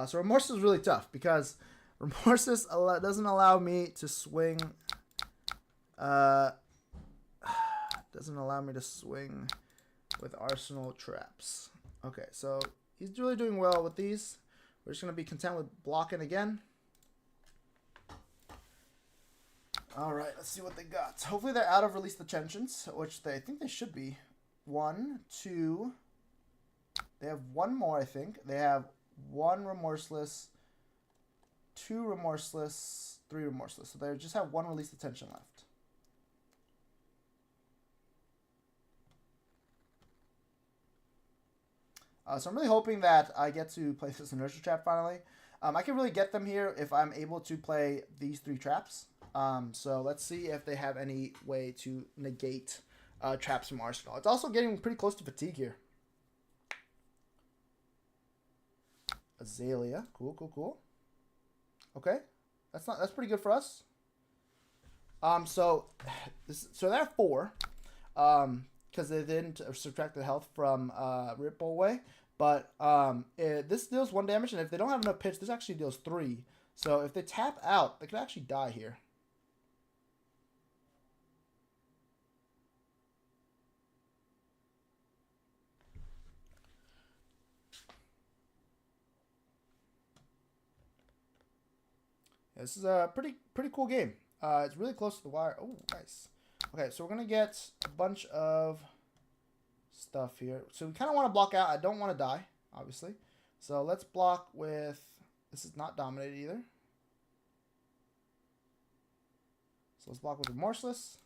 So Remorseless is really tough because Remorseless doesn't allow me to swing. Doesn't allow me to swing with Arsenal traps. Okay, so he's really doing well with these. We're just going to be content with blocking again. All right, let's see what they got. Hopefully they're out of Release the Tensions, which I think they should be. 1, 2. They have 1 more, I think. They have 1 Remorseless, 2 Remorseless, 3 Remorseless. So they just have 1 Release the Tension left. So I'm really hoping that I get to play this Inertia Trap finally. I can really get them here if I'm able to play these 3 traps. So let's see if they have any way to negate traps from Arsenal. It's also getting pretty close to fatigue here. Azalea, cool. Okay, that's pretty good for us. So they're at 4, because they didn't subtract the health from Ripple away. But this deals 1 damage, and if they don't have enough pitch, this actually deals 3. So if they tap out, they could actually die here. This is a pretty cool game. It's really close to the wire. Oh, nice. Okay, so we're going to get a bunch of stuff here. So we kind of want to block out. I don't want to die, obviously. So let's block with, this is not dominated either. So let's block with Remorseless.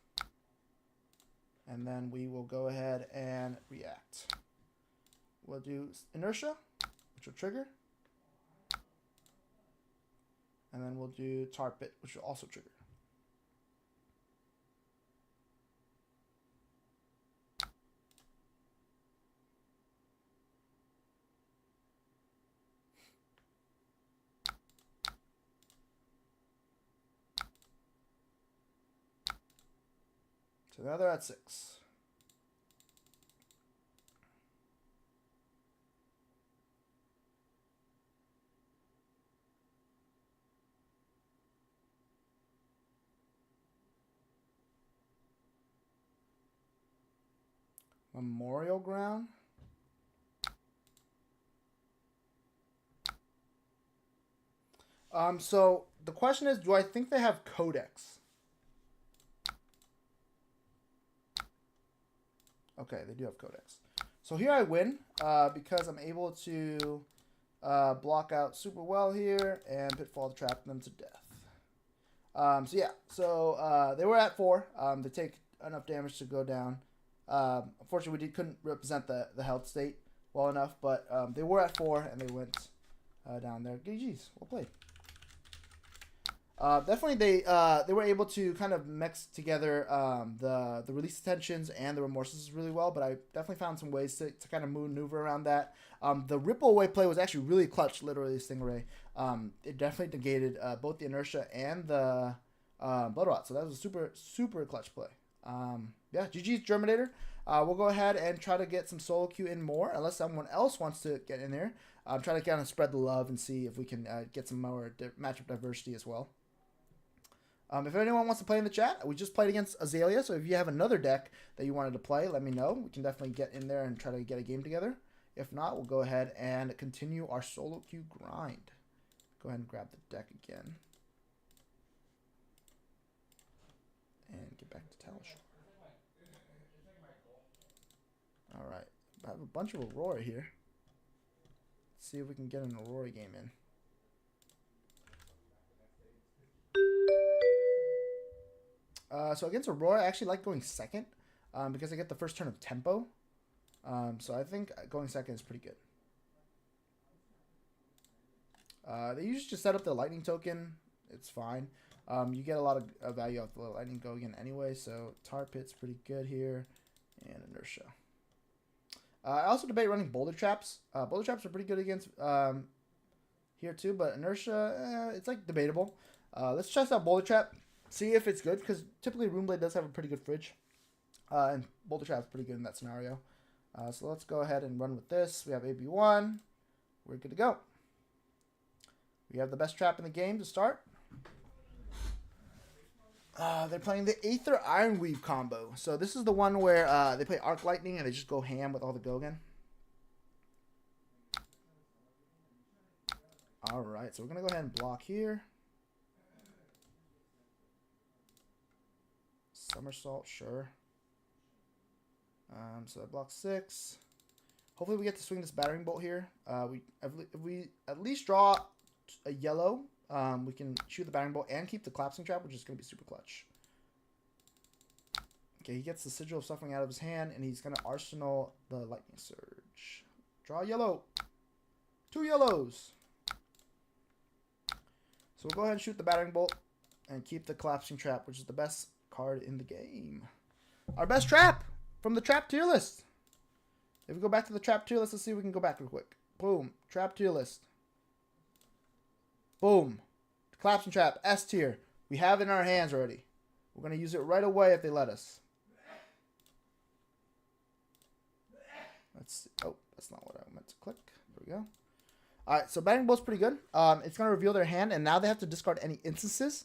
And then we will go ahead and react. We'll do Inertia, which will trigger. And then we'll do Tar Pit, which will also trigger. So now they're at 6. Memorial Ground. So the question is, do I think they have Codex? Okay, they do have Codex. So here I win because I'm able to block out super well here and Pitfall to trap them to death. So yeah, so they were at 4. They take enough damage to go down. Unfortunately, we couldn't represent the health state well enough, but they were at 4 and they went down there. GG's, well played. Definitely, they were able to kind of mix together the release tensions and the remorses really well, but I definitely found some ways to kind of maneuver around that. The ripple away play was actually really clutch, literally, Stingray. It definitely negated both the inertia and the blood rot, so that was a super, super clutch play. Yeah, GG's Germinator. We'll go ahead and try to get some solo queue in more, unless someone else wants to get in there. Try to kind of spread the love and see if we can get some more matchup diversity as well. If anyone wants to play in the chat, we just played against Azalea, so if you have another deck that you wanted to play, let me know. We can definitely get in there and try to get a game together. If not, we'll go ahead and continue our solo queue grind. Go ahead and grab the deck again. And get back to Talishore. Alright, I have a bunch of Aurora here. Let's see if we can get an Aurora game in. So against Aurora, I actually like going second because I get the first turn of tempo. So I think going second is pretty good. They usually just set up the lightning token. It's fine. You get a lot of value off the lightning token anyway, so Tar Pit's pretty good here. And Inertia. I also debate running Boulder Traps. Boulder Traps are pretty good against here too, but Inertia, it's like debatable. Let's test out Boulder Trap. See if it's good, because typically Runeblade does have a pretty good fridge. And Boulder Trap is pretty good in that scenario. So let's go ahead and run with this. We have AB1. We're good to go. We have the best trap in the game to start. They're playing the Aether Ironweave combo. So this is the one where they play Arc Lightning and they just go ham with all the Gogan. Alright, so we're going to go ahead and block here. Somersault, sure. So I block 6. Hopefully we get to swing this battering bolt here. If we at least draw a yellow, we can shoot the battering bolt and keep the collapsing trap, which is going to be super clutch. Okay, he gets the Sigil of Suffering out of his hand, and he's going to arsenal the Lightning Surge. Draw yellow. 2 yellows. So we'll go ahead and shoot the battering bolt and keep the collapsing trap, which is the best card in the game. Our best trap from the trap tier list. If we go back to the trap tier list, let's see if we can go back real quick. Boom. Trap tier list. Boom. Collapsing trap. S tier. We have it in our hands already. We're going to use it right away if they let us. Let's see. Oh, that's not what I meant to click. There we go. Alright, so Battering Bolt's pretty good. It's going to reveal their hand, and now they have to discard any instances.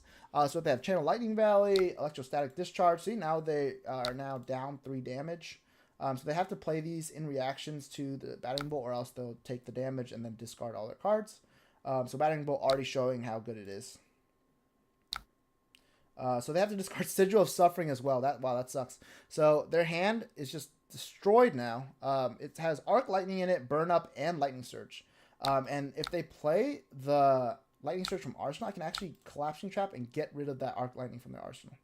So if they have Channel Lightning Valley, Electrostatic Discharge, see, now they are now down 3 damage. So they have to play these in reactions to the Battering Bolt, or else they'll take the damage and then discard all their cards. So Battering Bolt already showing how good it is. So they have to discard Sigil of Suffering as well. Wow, that sucks. So their hand is just destroyed now. It has Arc Lightning in it, Burn Up, and Lightning Surge. And if they play the Lightning Surge from Arsenal, I can actually Collapsing Trap and get rid of that Arc Lightning from their Arsenal.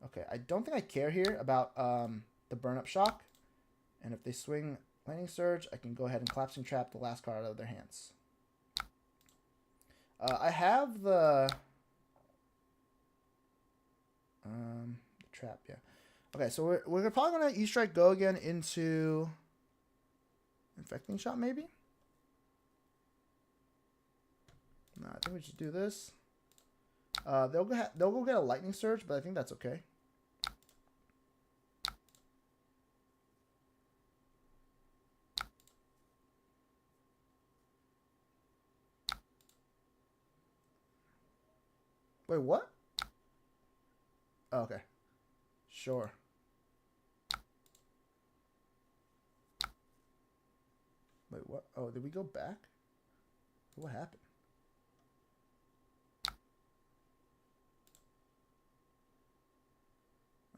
Okay, I don't think I care here about the Burn Up Shock. And if they swing Lightning Surge, I can go ahead and Collapsing Trap the last card out of their hands. I have the trap, yeah. Okay, so we're probably going to E-Strike go again into Infecting Shot, maybe? No, I think we should do this. They'll go get a Lightning Surge, but I think that's okay. Wait, what? Oh, okay. Sure. Wait, what? Oh, did we go back? What happened?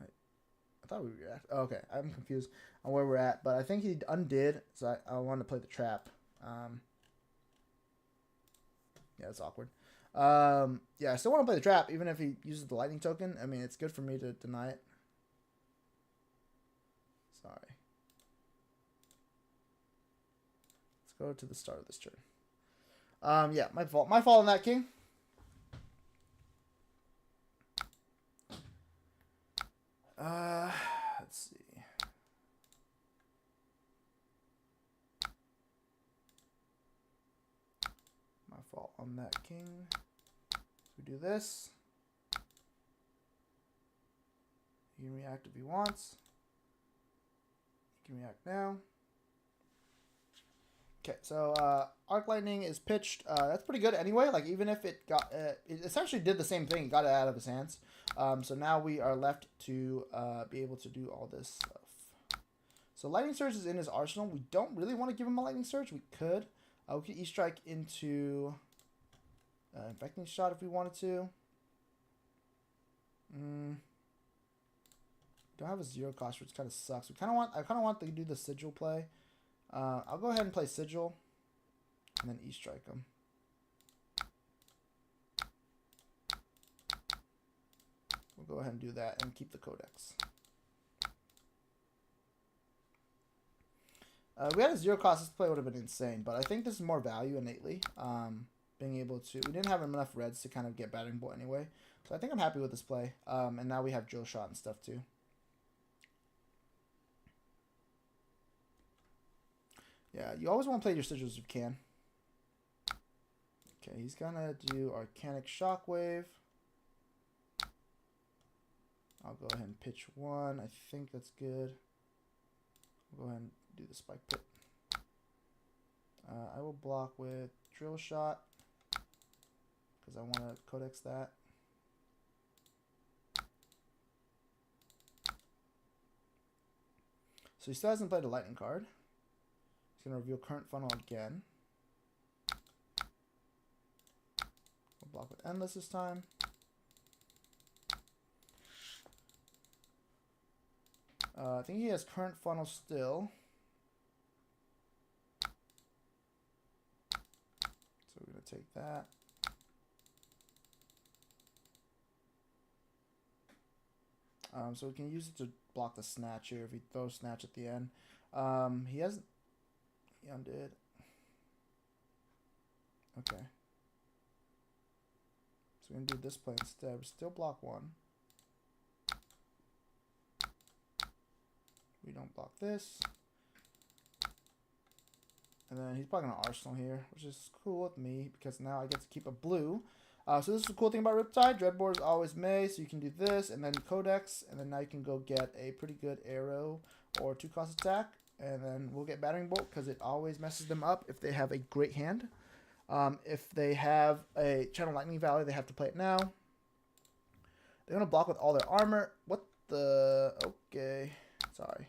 I thought we were at. Oh, okay, I'm confused on where we're at, but I think he undid, so I wanted to play the trap. Yeah, it's awkward. Yeah, I still want to play the trap, even if he uses the lightning token. I mean, it's good for me to deny it. Sorry. Let's go to the start of this turn. Yeah, my fault. My fault on that, King. Let's see. My fault on that, King. So we do this. He can react if he wants. He can react now. Okay, so Arc Lightning is pitched. That's pretty good anyway. Like, even if it got, it essentially did the same thing. It got it out of his hands. So now we are left to be able to do all this stuff. So Lightning Surge is in his arsenal. We don't really want to give him a Lightning Surge. We could. We could E-Strike into Infecting Shot if we wanted to. Don't have a 0 cost, which kind of sucks. I kind of want to do the Sigil play. I'll go ahead and play Sigil, and then E-Strike him. We'll go ahead and do that and keep the Codex. We had a 0 cost. This play would have been insane, but I think this is more value innately. Being able to, we didn't have enough reds to kind of get Battering Bolt anyway, so I think I'm happy with this play. And now we have Drill Shot and stuff too. Yeah, you always want to play your sigils if you can. Okay, he's gonna do Arcanic Shockwave. I'll go ahead and pitch one. I think that's good. I'll go ahead and do the Spike Pit. I will block with Drill Shot because I want to Codex that. So he still hasn't played a Lightning card. He's going to reveal Current Funnel again. We'll block with Endless this time. I think he has Current Funnel still. So we're going to take that. So we can use it to block the Snatch here if he throws Snatch at the end. He hasn't. He undid. Okay. So we're going to do this play instead. We still block one. We don't block this. And then he's probably going to Arsenal here, which is cool with me because now I get to keep a blue. So this is the cool thing about Riptide. Dreadboard is always May, so you can do this and then Codex, and then now you can go get a pretty good arrow or 2-cost attack, and then we'll get Battering Bolt because it always messes them up if they have a great hand. If they have a Channel Lightning Valley, they have to play it now. They're going to block with all their armor. What the... Okay. Sorry.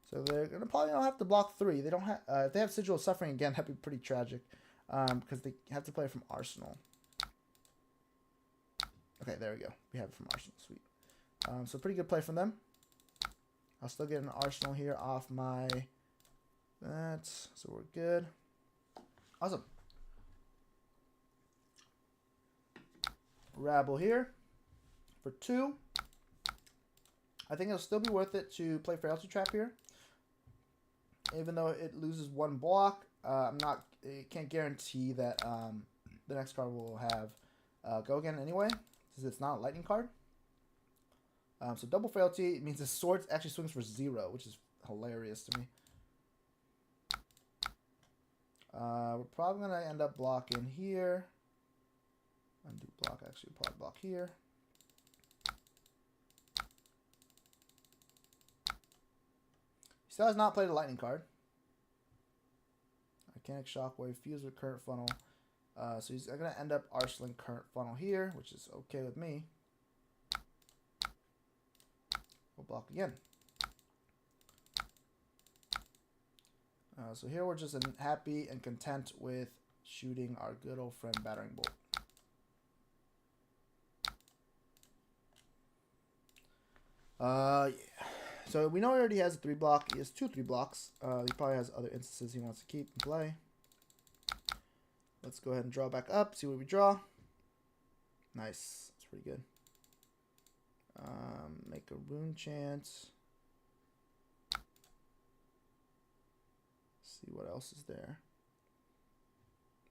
So they're going to probably not have to block 3. They don't have... if they have Sigil of Suffering again, that'd be pretty tragic because they have to play it from Arsenal. Okay, there we go. We have it from Arsenal. Sweet. So pretty good play from them. I'll still get an arsenal here off my that, so we're good. Awesome. Rabble here for 2. I think it'll still be worth it to play Frailty Trap here, even though it loses 1 block. I can't guarantee that the next card will have go again anyway, since it's not a lightning card. So double Frailty means the sword actually swings for 0, which is hilarious to me. We're probably going to end up blocking here. Undo block, actually, probably block here. He still has not played a lightning card. Mechanic Shockwave, Fuse with Current Funnel. So he's going to end up arsenaling Current Funnel here, which is okay with me. We'll block again. So here we're just happy and content with shooting our good old friend Battering Bolt. Yeah. So we know he already has a 3-block. He has 2 3-blocks. He probably has other instances he wants to keep and play. Let's go ahead and draw back up. See what we draw. Nice. That's pretty good. Make a rune chant. See what else is there.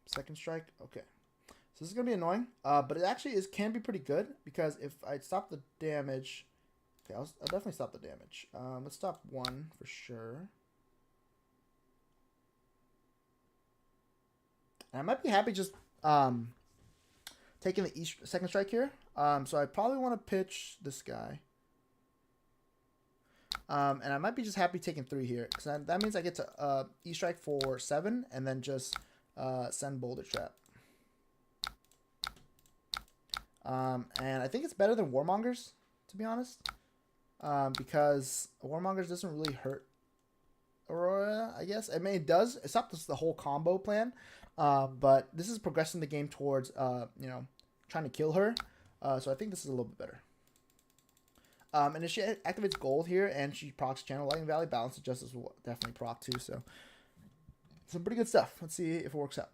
Second strike. Okay. So this is gonna be annoying. But it actually can be pretty good, because if I stop the damage. Okay, I'll definitely stop the damage. Let's stop 1 for sure. And I might be happy just taking the second strike here. So I probably want to pitch this guy. And I might be just happy taking 3 here, because that means I get to E-strike for 7 and then just send Boulder Trap. And I think it's better than Warmongers, to be honest. Because Warmongers doesn't really hurt Aurora, I guess. I mean, it does. It's not just the whole combo plan. But this is progressing the game towards, you know, trying to kill her. So I think this is a little bit better. And if she activates Gold here and she procs Channel Lightning Valley, Balance of Justice will definitely proc too. So some pretty good stuff. Let's see if it works out.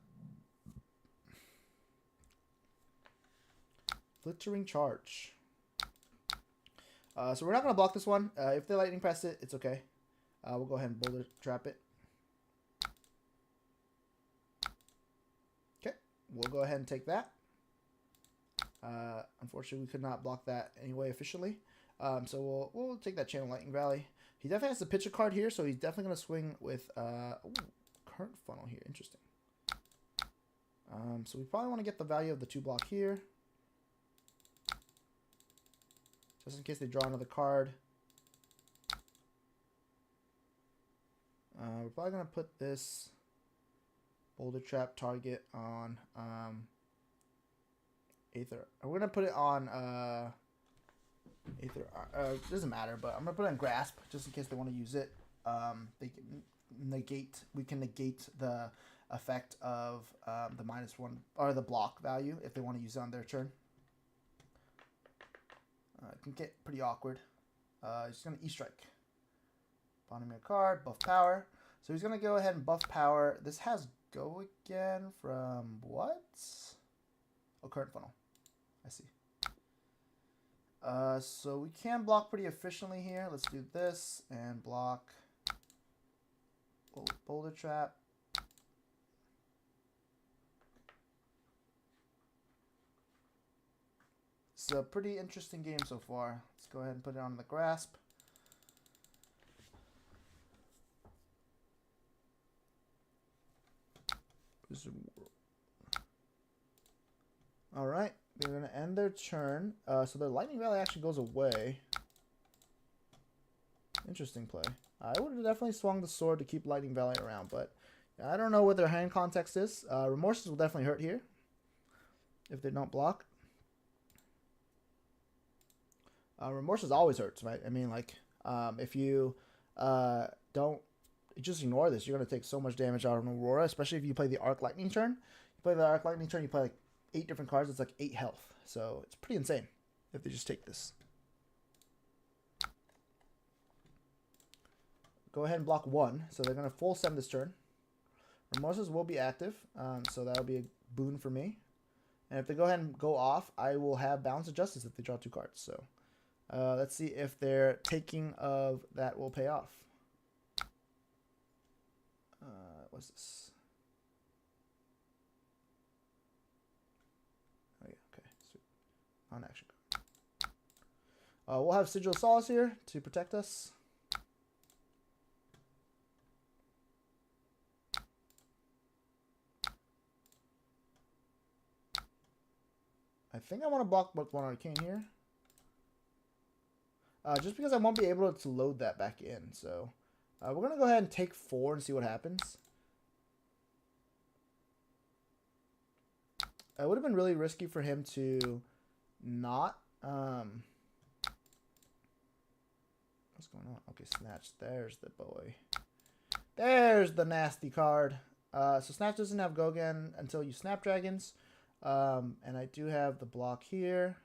Flittering Charge. So we're not going to block this one. If they lightning press it, it's okay. We'll go ahead and Boulder Trap it. Okay, we'll go ahead and take that. Unfortunately, we could not block that anyway efficiently. So we'll take that Channel Lightning Valley. He definitely has to pitch a card here, so he's definitely going to swing with Current Funnel here. Interesting. So we probably want to get the value of the 2-block here, just in case they draw another card. We're probably going to put this Boulder Trap target on Aether. We're going to put it on Aether. It doesn't matter, but I'm going to put it on Grasp just in case they want to use it. They can negate. We can negate the effect of the -1 or the block value if they want to use it on their turn. It can get pretty awkward. He's going to E-strike. Bonding me a card, buff power. So he's going to go ahead and buff power. This has go again from what? Oh, Current Funnel. I see. So we can block pretty efficiently here. Let's do this and block Boulder Trap. It's a pretty interesting game so far. Let's go ahead and put it on the Grasp. All right, they're going to end their turn. So their Lightning Valley actually goes away. Interesting play. I would have definitely swung the sword to keep Lightning Valley around, but I don't know what their hand context is. Remorses will definitely hurt here if they don't block. Remorses always hurts, right? I mean, like, if you don't just ignore this, you're going to take so much damage out of Aurora, especially if you play the Arc Lightning turn. You play the Arc Lightning turn, you play like 8 different cards, it's like 8 health. So it's pretty insane if they just take this. go ahead and block 1. So they're going to full send this turn. Remorses will be active, so that'll be a boon for me. And if they go ahead and go off, I will have Balance of Justice if they draw 2 cards. So let's see if their taking of that will pay off. What's this? Oh, yeah, okay. Sweet. On action card. We'll have Sigil of Solace here to protect us. I think I want to block with 1 Arcane here. Just because I won't be able to load that back in. So we're going to go ahead and take 4 and see what happens. It would have been really risky for him to not... what's going on? Okay, Snatch. There's the boy. There's the nasty card. So Snatch doesn't have go again until you Snapdragons. And I do have the block here.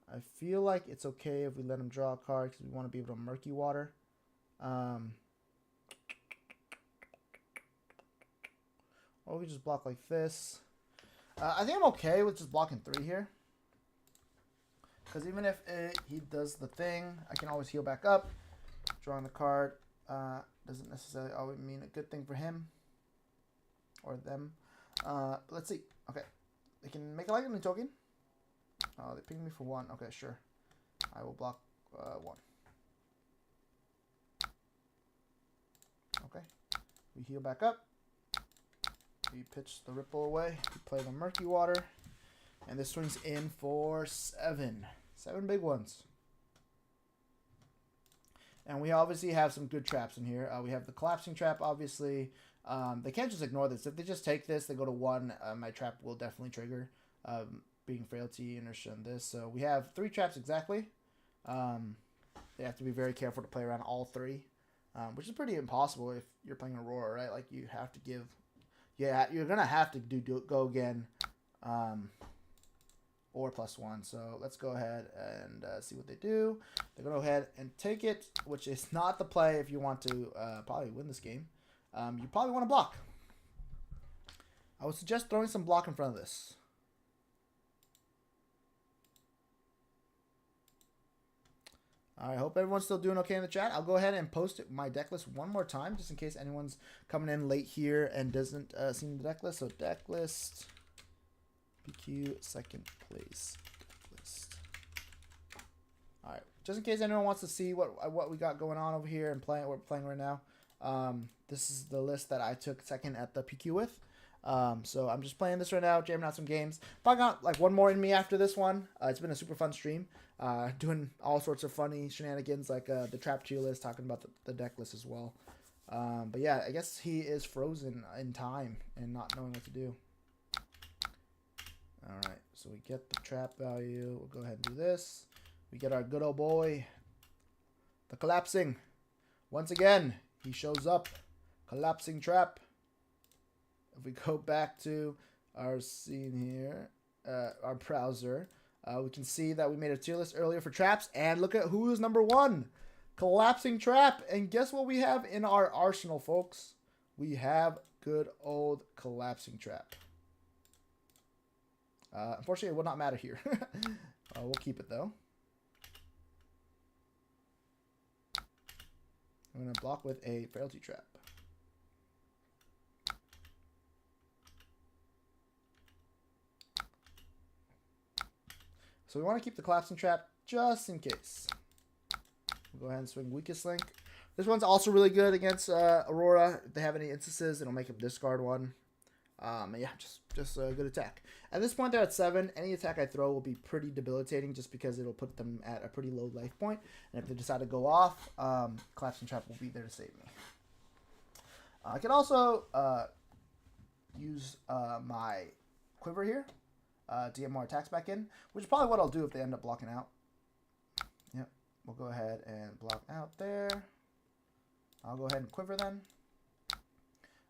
I feel like it's okay if we let him draw a card because we want to be able to Murky Water. Or we just block like this. I think I'm okay with just blocking 3 here. Because even if he does the thing, I can always heal back up. Drawing the card doesn't necessarily always mean a good thing for him. Or them. Let's see. Okay. They can make a lightning token. Oh, they pinged me for 1. Okay, sure. I will block 1. Okay. We heal back up. We pitch the Ripple away. We play the Murky Water. And this swings in for 7. 7 big ones. And we obviously have some good traps in here. We have the Collapsing Trap, obviously. They can't just ignore this. If they just take this, they go to 1, my trap will definitely trigger. Being Frailty, Inertia, and this. So we have 3 traps exactly. They have to be very careful to play around all 3. Which is pretty impossible if you're playing Aurora, right? Like, you have to give... Yeah, you're going to have to do go again. Or +1. So let's go ahead and see what they do. They're going to go ahead and take it, which is not the play if you want to probably win this game. You probably want to block. I would suggest throwing some block in front of this. I hope everyone's still doing okay in the chat. I'll go ahead and post my deck list one more time, just in case anyone's coming in late here and doesn't see the deck list. So deck list, PQ, second place deck list. All right, just in case anyone wants to see what we got going on over here and what we're playing right now. This is the list that I took second at the PQ with. So I'm just playing this right now, jamming out some games. Probably got like one more in me after this one. It's been a super fun stream. Doing all sorts of funny shenanigans like the trap tier list, talking about the deck list as well. But yeah, I guess he is frozen in time and not knowing what to do. Alright, so we get the trap value. We'll go ahead and do this. We get our good old boy, the collapsing. Once again, he shows up. Collapsing trap. If we go back to our scene here, our browser, we can see that we made a tier list earlier for traps. And look at who is number 1. Collapsing trap. And guess what we have in our arsenal, folks? We have good old collapsing trap. Unfortunately, it will not matter here. We'll keep it, though. I'm going to block with a frailty trap. So we want to keep the collapsing trap just in case. We'll go ahead and swing weakest link. This one's also really good against Aurora. If they have any instances, it'll make him discard one. Yeah, just a good attack. At this point, they're at 7. Any attack I throw will be pretty debilitating just because it'll put them at a pretty low life point. And if they decide to go off, collapsing trap will be there to save me. I can also use my quiver here. To get more attacks back in, which is probably what I'll do if they end up blocking out. Yep, we'll go ahead and block out there. I'll go ahead and quiver then.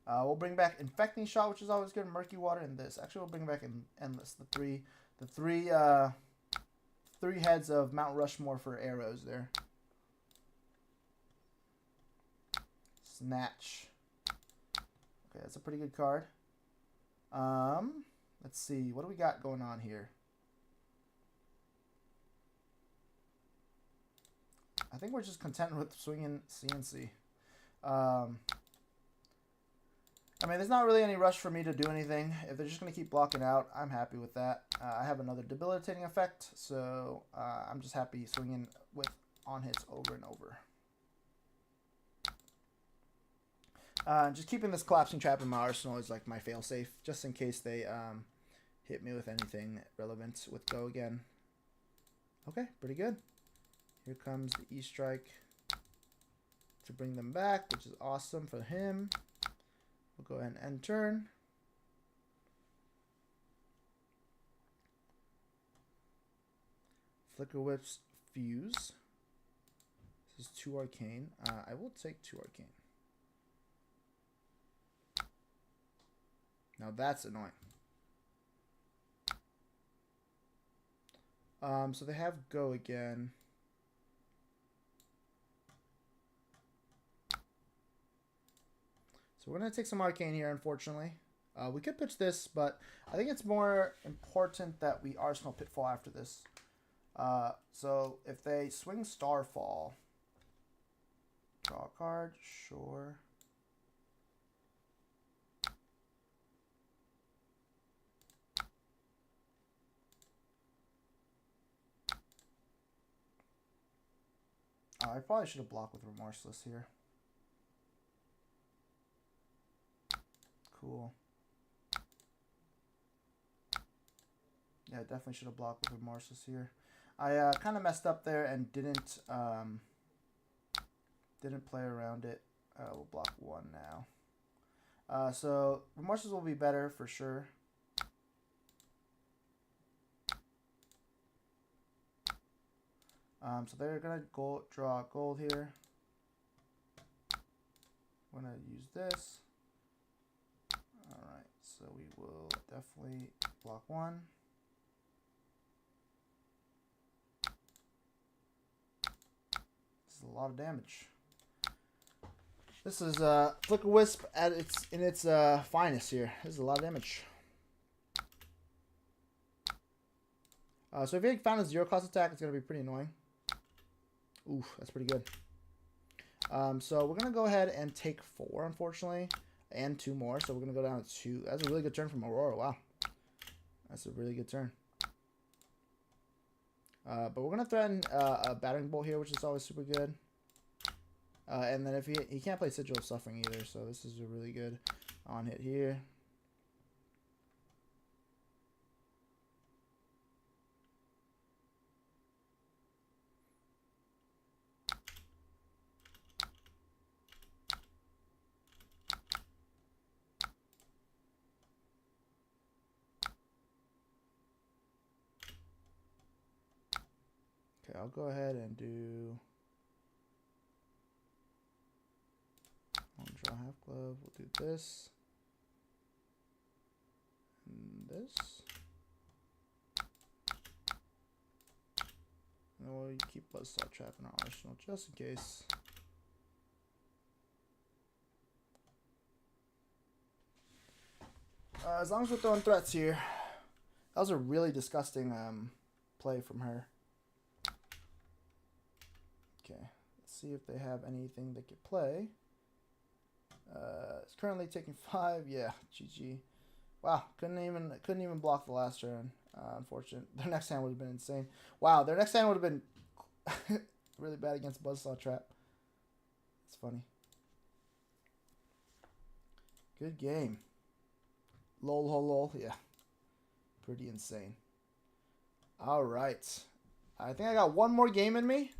We'll bring back Infecting Shot, which is always good. Murky Water and this. Actually, we'll bring back Endless. The three heads of Mount Rushmore for arrows there. Snatch. Okay, that's a pretty good card. Let's see. What do we got going on here? I think we're just content with swinging CNC. I mean, there's not really any rush for me to do anything. If they're just going to keep blocking out, I'm happy with that. I have another debilitating effect, so I'm just happy swinging with on-hits over and over. Just keeping this collapsing trap in my arsenal is like my fail-safe, just in case they hit me with anything relevant with go again. Okay, pretty good. Here comes the E-Strike to bring them back, which is awesome for him. We'll go ahead and end turn. Flicker Whips Fuse. This is 2 Arcane. I will take 2 Arcane. Now that's annoying. So they have go again. So we're going to take some Arcane here, unfortunately. We could pitch this, but I think it's more important that we Arsenal Pitfall after this. So if they swing Starfall, draw a card, sure. I probably should have blocked with Remorseless here. Cool. Yeah, definitely should have blocked with Remorseless here. I kind of messed up there and didn't play around it. We'll block 1 now. So Remorseless will be better for sure. So they're gonna draw gold here. I'm gonna use this. All right, so we will definitely block 1. This is a lot of damage. This is Flicker Wisp at its finest here. This is a lot of damage. So if you found a 0-cost attack, it's gonna be pretty annoying. Oof, that's pretty good. So we're gonna go ahead and take 4, unfortunately, and 2 more. So we're gonna go down to 2. That's a really good turn from Aurora. Wow, that's a really good turn. But we're gonna threaten a Battering Bolt here, which is always super good. And then if he can't play Sigil of Suffering either, so this is a really good on hit here. Okay, I'll go ahead and do one draw half glove. We'll do this and this. And then we'll keep Buzzsaw Trap in our arsenal just in case. As long as we're throwing threats here. That was a really disgusting play from her. Okay, let's see if they have anything they could play. It's currently taking 5. Yeah, GG. Wow, couldn't even block the last turn. Unfortunate. Their next hand would have been insane. Wow, their next hand would have been really bad against Buzzsaw Trap. It's funny. Good game. Lol, lol, lol. Yeah, pretty insane. All right, I think I got one more game in me.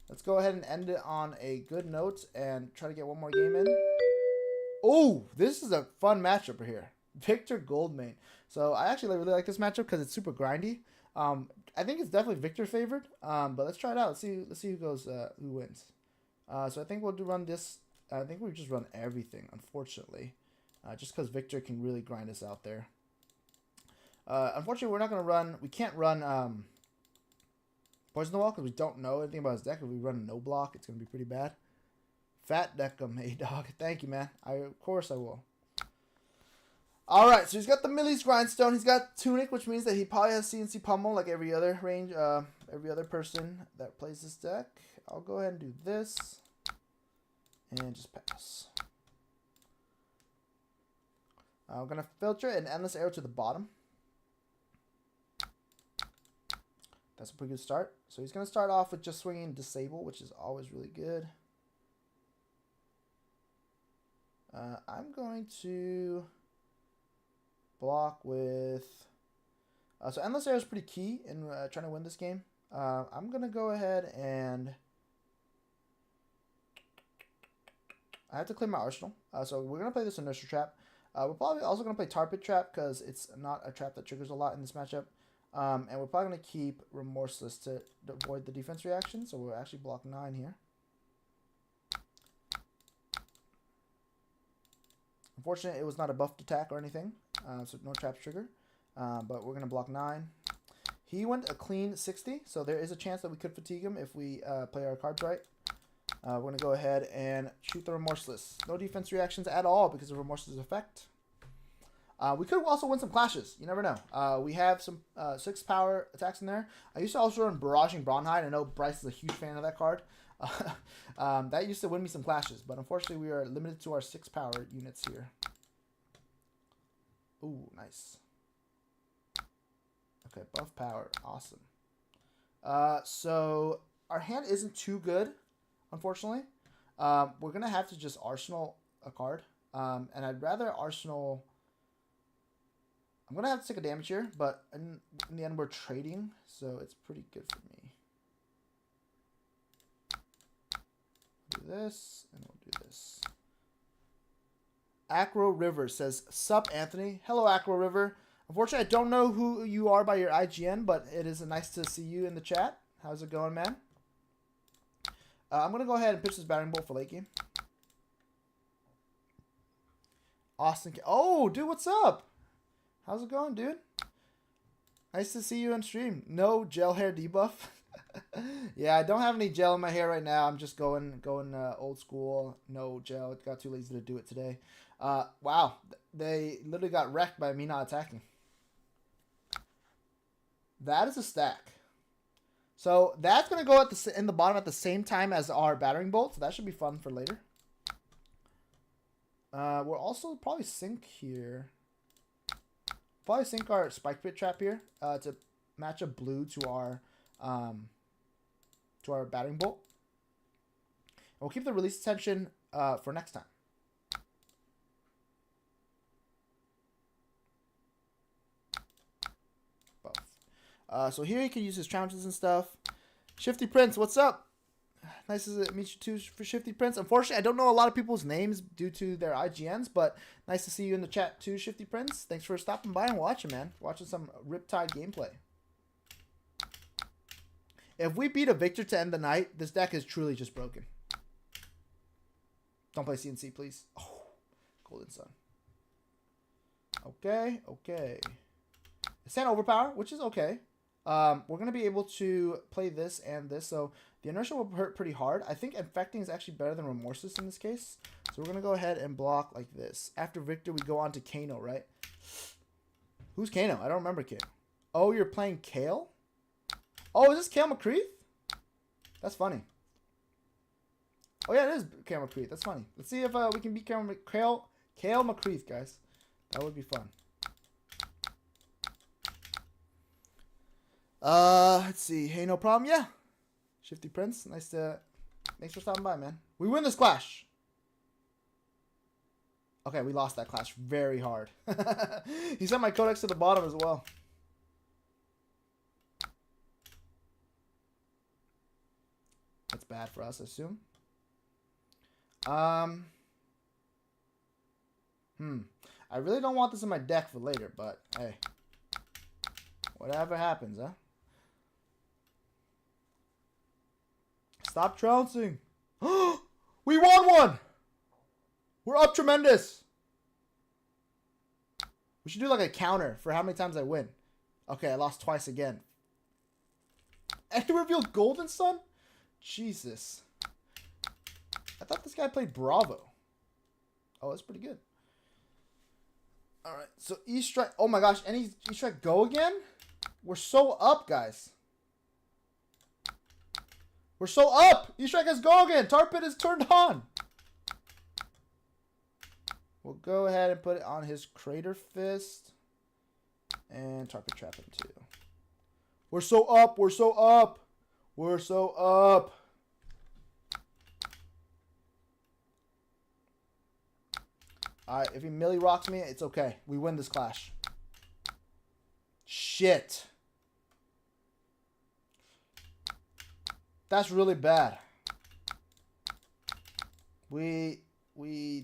Let's go ahead and end it on a good note and try to get one more game in. Oh, this is a fun matchup here. Victor Goldmane. So I actually really like this matchup because it's super grindy. I think it's definitely Victor favored. But let's try it out. Let's see who wins. So I think we'll run this. I think we just run everything, unfortunately. Just because Victor can really grind us out there. Unfortunately, we're not going to run. We can't run Poison the Wall because we don't know anything about his deck. If we run a no block, it's going to be pretty bad. Fat Deckham, hey dog. Thank you, man. Of course I will. All right, so he's got the Millie's Grindstone. He's got Tunic, which means that he probably has CNC Pummel like every other range, every other person that plays this deck. I'll go ahead and do this and just pass. I'm gonna filter an Endless Arrow to the bottom. That's a pretty good start. So he's gonna start off with just swinging Disable, which is always really good. I'm going to block with... so Endless Arrow is pretty key in trying to win this game. I'm going to go ahead and... I have to clear my arsenal. So we're going to play this Inertia Trap. We're probably also going to play Tar Pit Trap because it's not a trap that triggers a lot in this matchup. And we're probably going to keep Remorseless to avoid the defense reaction. So we'll actually block 9 here. Unfortunately, it was not a buffed attack or anything, so no traps trigger. But we're going to block 9. He went a clean 60, so there is a chance that we could fatigue him if we play our cards right. We're going to go ahead and shoot the Remorseless. No defense reactions at all because of Remorseless effect. We could also win some clashes. You never know. We have some 6 power attacks in there. I used to also run Barraging Braunhide. I know Bryce is a huge fan of that card. That used to win me some clashes, but unfortunately we are limited to our 6 power units here. Ooh, nice. Okay, buff power. Awesome. So our hand isn't too good, unfortunately. We're going to have to just Arsenal a card. And I'd rather Arsenal... I'm going to have to take a damage here, but in the end we're trading, so it's pretty good for me. Do this, and we'll do this. Acro River says, "Sup, Anthony." Hello, Acro River. Unfortunately, I don't know who you are by your IGN, but it is nice to see you in the chat. How's it going, man? I'm going to go ahead and pitch this Battering Bolt for late game. Austin. Oh, dude, what's up? How's it going, dude? Nice to see you on stream. No gel hair debuff. Yeah, I don't have any gel in my hair right now. I'm just going old school. No gel. Got too lazy to do it today. Wow, they literally got wrecked by me not attacking. That is a stack. So that's gonna go in the bottom at the same time as our Battering Bolt. So that should be fun for later. We'll also probably sync here. Probably sync our Spike Pit Trap here to match a blue to our Battering Bolt. And we'll keep the release attention for next time. Buff. So here you can use his challenges and stuff. Shifty Prince, what's up? Nice to meet you too, for Shifty Prince. Unfortunately, I don't know a lot of people's names due to their IGNs, but nice to see you in the chat too, Shifty Prince. Thanks for stopping by and watching, man. Watching some Riptide gameplay. If we beat a Victor to end the night, this deck is truly just broken. Don't play CNC, please. Oh, Golden Sun. Okay, okay. It's an overpower, which is okay. We're going to be able to play this and this, so the inertia will hurt pretty hard. I think Infecting is actually better than Remorseless in this case. So we're going to go ahead and block like this. After Victor, we go on to Kano, right? Who's Kano? I don't remember Kano. Oh, you're playing Kale? Oh, is this Kale McCreath? That's funny. Oh, yeah, it is Kale McCreath. That's funny. Let's see if we can beat Kale McCreath, guys. That would be fun. Let's see. Hey, no problem. Yeah. Shifty Prince. Thanks for stopping by, man. We win this clash. Okay, we lost that clash very hard. He sent my codex to the bottom as well. That's bad for us, I assume. I really don't want this in my deck for later, but hey. Whatever happens, huh? Stop trouncing. We won one! We're up tremendous. We should do like a counter for how many times I win. Okay, I lost twice again. And to reveal Golden Sun? Jesus. thought this guy played Bravo. Oh, that's pretty good. All right, so E-Strike. Oh my gosh, any E-Strike go again? We're so up, guys. We're so up. E-Strike has go again. Tar Pit is turned on. We'll go ahead and put it on his Crater Fist. And Tar Pit trap him too. We're so up. We're so up. We're so up. Alright, if he melee rocks me, it's okay. We win this clash. Shit. That's really bad. We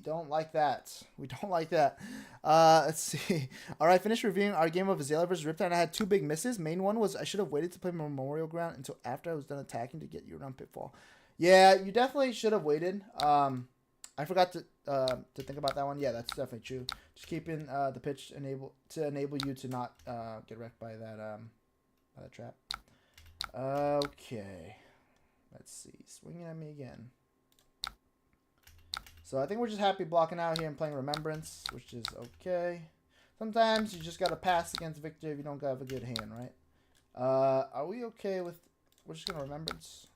don't like that. We don't like that. Let's see. Alright, finished reviewing our game of Azalea vs. Riptide, and I had two big misses. Main one was I should have waited to play Memorial Ground until after I was done attacking to get you around Pitfall. Yeah, you definitely should have waited. I forgot to think about that one. Yeah, that's definitely true. Just keeping the pitch enable you to not get wrecked by that trap. Okay, let's see. Swinging at me again. So I think we're just happy blocking out here and playing Remembrance, which is okay. Sometimes you just gotta pass against Victor if you don't have a good hand, right? Are we okay with? We're just gonna Remembrance.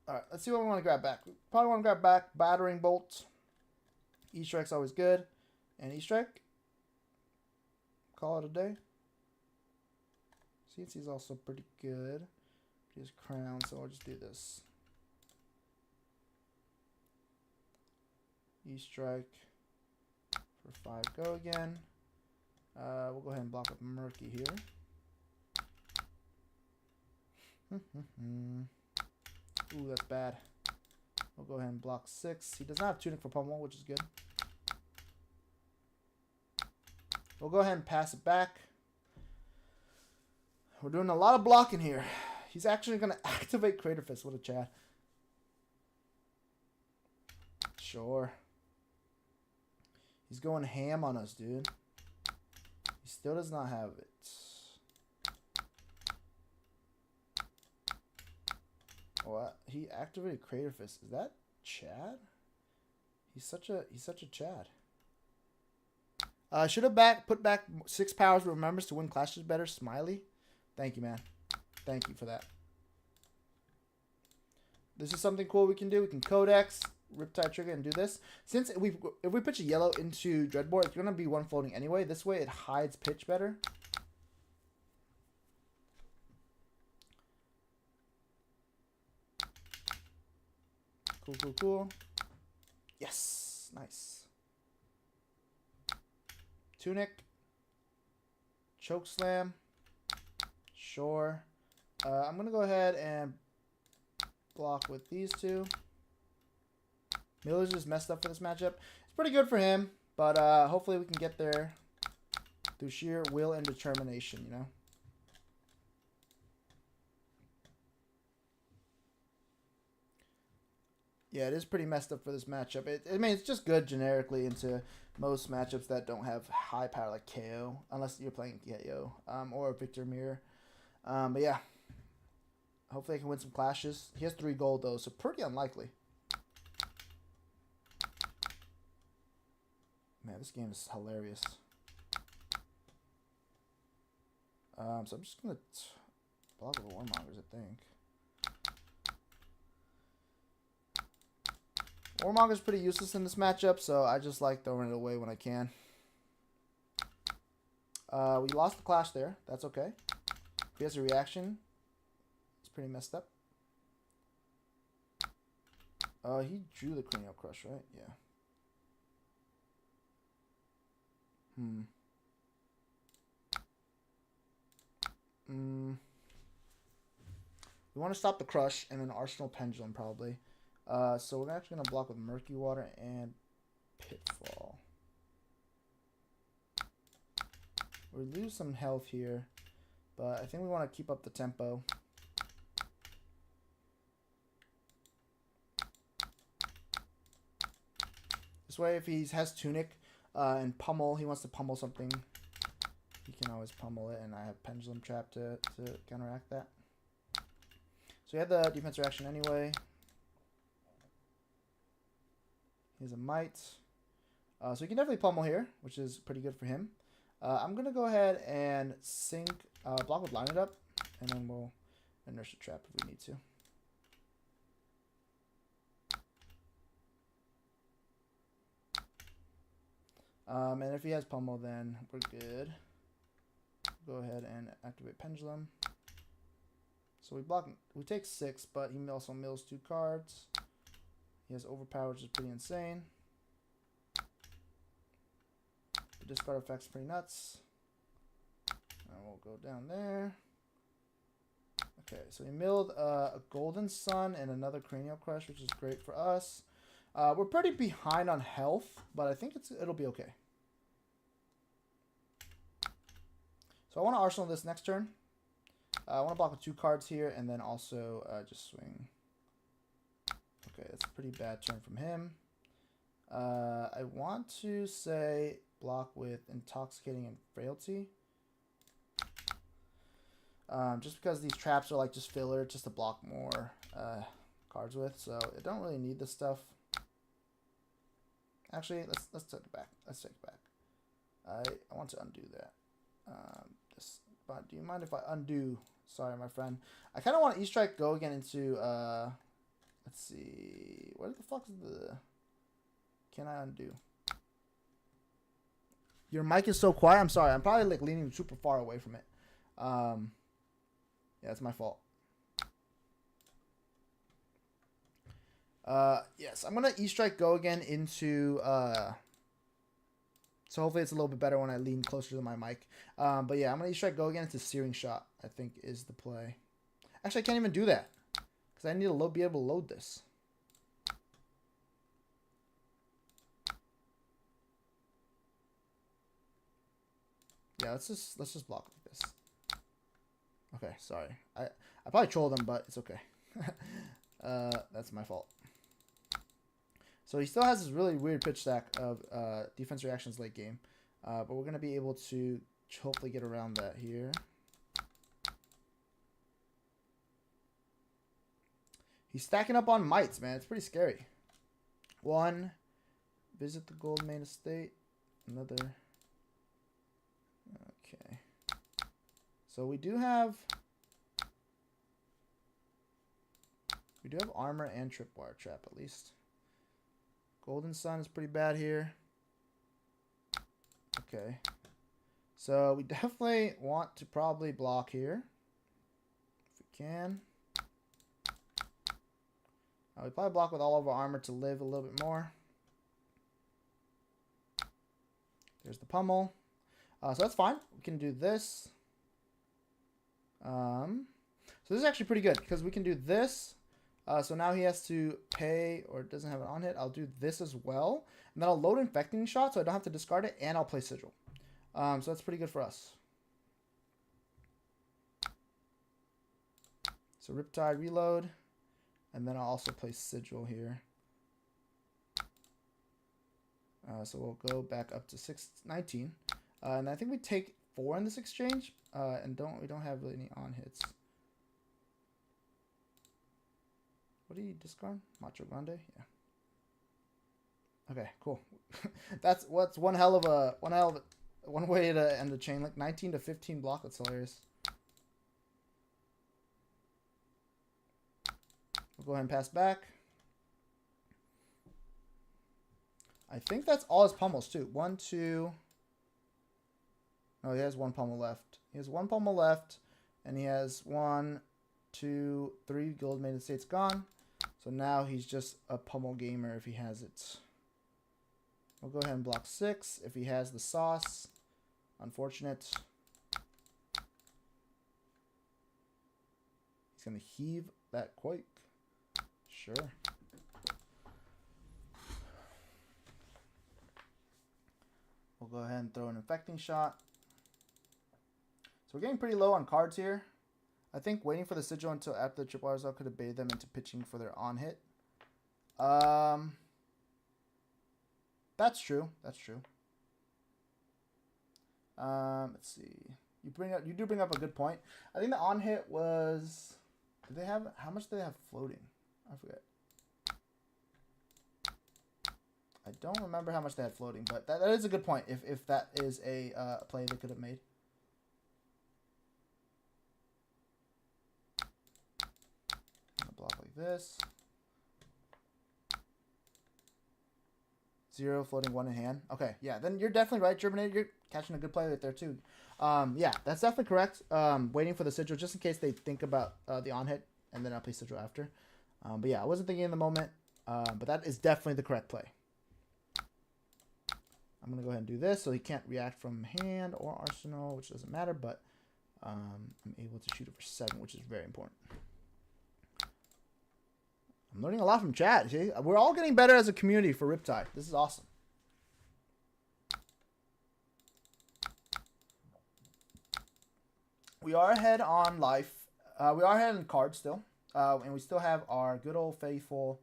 Alright, let's see what we want to grab back. We probably want to grab back Battering Bolt. E-Strike's always good. And E-Strike. Call it a day. CNC's also pretty good. He's Crown, so I'll just do this. E-Strike for 5 go again. We'll go ahead and block with Murky here. Ooh, that's bad. We'll go ahead and block 6. He does not have Tunic for Pummel, which is good. We'll go ahead and pass it back. We're doing a lot of blocking here. He's actually going to activate Crater Fist. What a Chad. Sure. He's going ham on us, dude. He still does not have it. What? He activated Crater Fist. Is that Chad? He's such a Chad. Should have put back 6 powers with Remembrance to win clashes better. Smiley. Thank you, man. Thank you for that. This is something cool we can do. We can Codex, Riptide trigger, and do this. Since if we pitch a yellow into Dreadboard, it's gonna be one floating anyway. This way it hides pitch better. Cool, cool, cool. Yes. Nice. Tunic. Choke Slam. Sure. I'm going to go ahead and block with these two. Miller's just messed up for this matchup. It's pretty good for him, but hopefully we can get there through sheer will and determination, you know? Yeah, it is pretty messed up for this matchup. I mean, it's just good generically into most matchups that don't have high power like KO, unless you're playing KO or Victor Mirror. But yeah, hopefully I can win some clashes. He has 3 gold though, so pretty unlikely. Man, this game is hilarious. So I'm just gonna block with the Warmongers, I think. Warmonger's pretty useless in this matchup, so I just like throwing it away when I can. We lost the clash there. That's okay. If he has a reaction, it's pretty messed up. He drew the Cranial Crush, right? Yeah. We want to stop the Crush and then Arsenal Pendulum probably. So we're actually going to block with Murky Water and Pitfall. We lose some health here, but I think we want to keep up the tempo. This way, if he has Tunic and Pummel, he wants to pummel something, he can always pummel it, and I have Pendulum Trap to counteract that. So we have the defense reaction anyway. He has a Might. So he can definitely pummel here, which is pretty good for him. I'm going to go ahead and sink, block with Line It Up, and then we'll Inertia Trap if we need to. And if he has pummel, then we're good. Go ahead and activate Pendulum. So we take 6, but he also mills 2 cards. He has Overpower, which is pretty insane. The discard effect's pretty nuts. And we'll go down there. Okay, so he milled a Golden Sun and another Cranial Crush, which is great for us. We're pretty behind on health, but I think it'll be okay. So I want to Arsenal this next turn. I want to block with 2 cards here, and then also just swing. Okay, that's a pretty bad turn from him. I want to say block with Intoxicating and Frailty. Just because these traps are like just filler, just to block more cards with. So I don't really need this stuff. Actually, let's take it back. Let's take it back. I want to undo that. But do you mind if I undo? Sorry, my friend. I kind of want E-Strike go again into, let's see. Where the fuck is the... Can I undo? Your mic is so quiet. I'm sorry. I'm probably like leaning super far away from it. Yeah, it's my fault. Yes, I'm going to E-Strike go again into... So hopefully it's a little bit better when I lean closer to my mic. But yeah, I'm going to E-Strike go again into Searing Shot, I think is the play. Actually, I can't even do that. Because I need to be able to load this. Yeah, let's just block like this. Okay, sorry. I probably trolled him, but it's okay. That's my fault. So he still has this really weird pitch stack of defense reactions late game. But we're going to be able to hopefully get around that here. He's stacking up on mites, man. It's pretty scary. 1. Visit the Gold Main Estate. Another. Okay. So we do have armor and Tripwire Trap at least. Golden Sun is pretty bad here. Okay. So we definitely want to probably block here. If we can. We probably block with all of our armor to live a little bit more. There's the pummel. So that's fine. We can do this. So this is actually pretty good because we can do this. So now he has to pay or doesn't have an on hit. I'll do this as well. And then I'll load Infecting Shot so I don't have to discard it. And I'll play Sigil. So that's pretty good for us. So Riptide reload. And then I'll also play Sigil here. So we'll go back up to 619. And I think we take 4 in this exchange. And we don't have really any on hits. What do you discard? Macho Grande? Yeah. Okay, cool. That's one way to end the chain link. 19 to 15 block. That's hilarious. We'll go ahead and pass back. I think that's all his pummels too. 1, 2. No, he has 1 pummel left. He has 1 pummel left, and he has 1, 2, 3 Gold Main Estates gone. So now he's just a pummel gamer if he has it. We'll go ahead and block 6 if he has the sauce. Unfortunate. He's going to heave that quake. Sure. We'll go ahead and throw an Infecting Shot. So we're getting pretty low on cards here. I think waiting for the Sigil until after the Triple Arzal could have baited them into pitching for their on hit. That's true. That's true. Let's see. You do bring up a good point. I think the on hit was. Did they have how much do they have floating? I forget. I don't remember how much they had floating, but that is a good point. If that is a play they could have made. I'm gonna block like this. 0 floating, 1 in hand. Okay, yeah, then you're definitely right, Germinator. You're catching a good play right there too. Yeah, that's definitely correct. Waiting for the sigil just in case they think about the on hit, and then I'll play sigil after. But yeah, I wasn't thinking in the moment. But that is definitely the correct play. I'm going to go ahead and do this so he can't react from hand or arsenal, which doesn't matter, but I'm able to shoot it for 7, which is very important. I'm learning a lot from chat. See? We're all getting better as a community for Riptide. This is awesome. We are ahead on life. We are ahead in cards still. And we still have our good old faithful...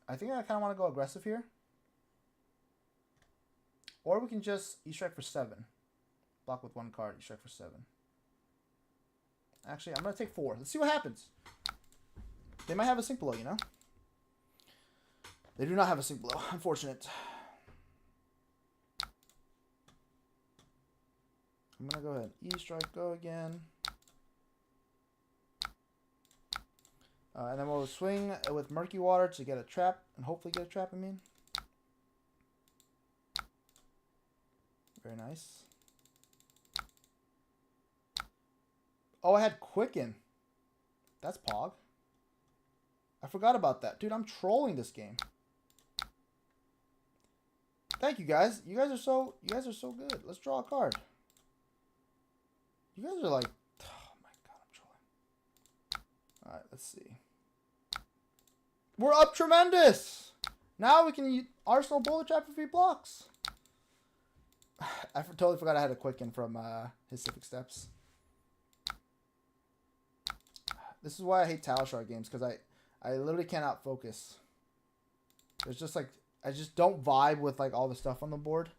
I think I kind of want to go aggressive here. Or we can just E-strike for 7. Block with 1 card, E-strike for 7. Actually, I'm going to take 4. Let's see what happens. They might have a sink below, you know? They do not have a sink below. Unfortunate. I'm going to go ahead. E-strike, go again. And then we'll swing with Murky Water to get a trap, and hopefully get a trap, I mean. Very nice. Oh, I had Quicken. That's Pog. I forgot about that. Dude, I'm trolling this game. Thank you, guys. You guys are so good. Let's draw a card. You guys are like, oh my god, I'm trolling. Alright, let's see. We're up tremendous! Now we can use Arsenal Bullet Trap for 3 blocks. I totally forgot I had a Quicken from his Civic Steps. This is why I hate Tower Shard games, because I literally cannot focus. There's just like, I just don't vibe with like all the stuff on the board.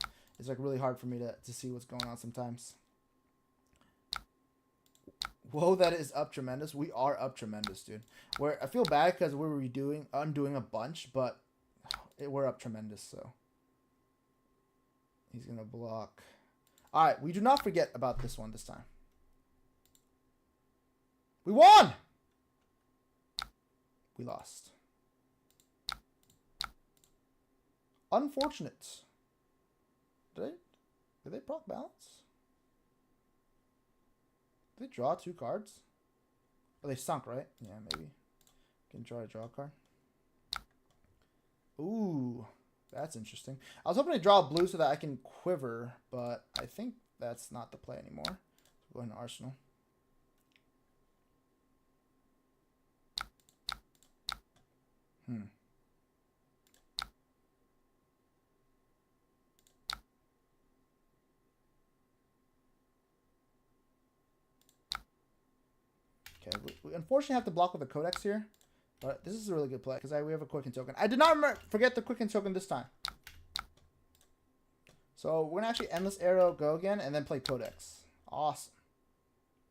It's like really hard for me to see what's going on sometimes. Whoa, that is up tremendous. We are up tremendous, dude. I feel bad because we're undoing a bunch, but we're up tremendous, so. He's going to block. All right, we do not forget about this one this time. We won! We lost. Unfortunate. Did they proc balance? Did they draw 2 cards? Oh, they sunk, right? Yeah, maybe. Can try to draw a card. Ooh, that's interesting. I was hoping to draw blue so that I can quiver, but I think that's not the play anymore. So go ahead and Arsenal. Okay, we unfortunately have to block with a Codex here, but this is a really good play because we have a Quicken token. I did not forget the Quicken token this time. So we're going to actually Endless Arrow, go again, and then play Codex. Awesome.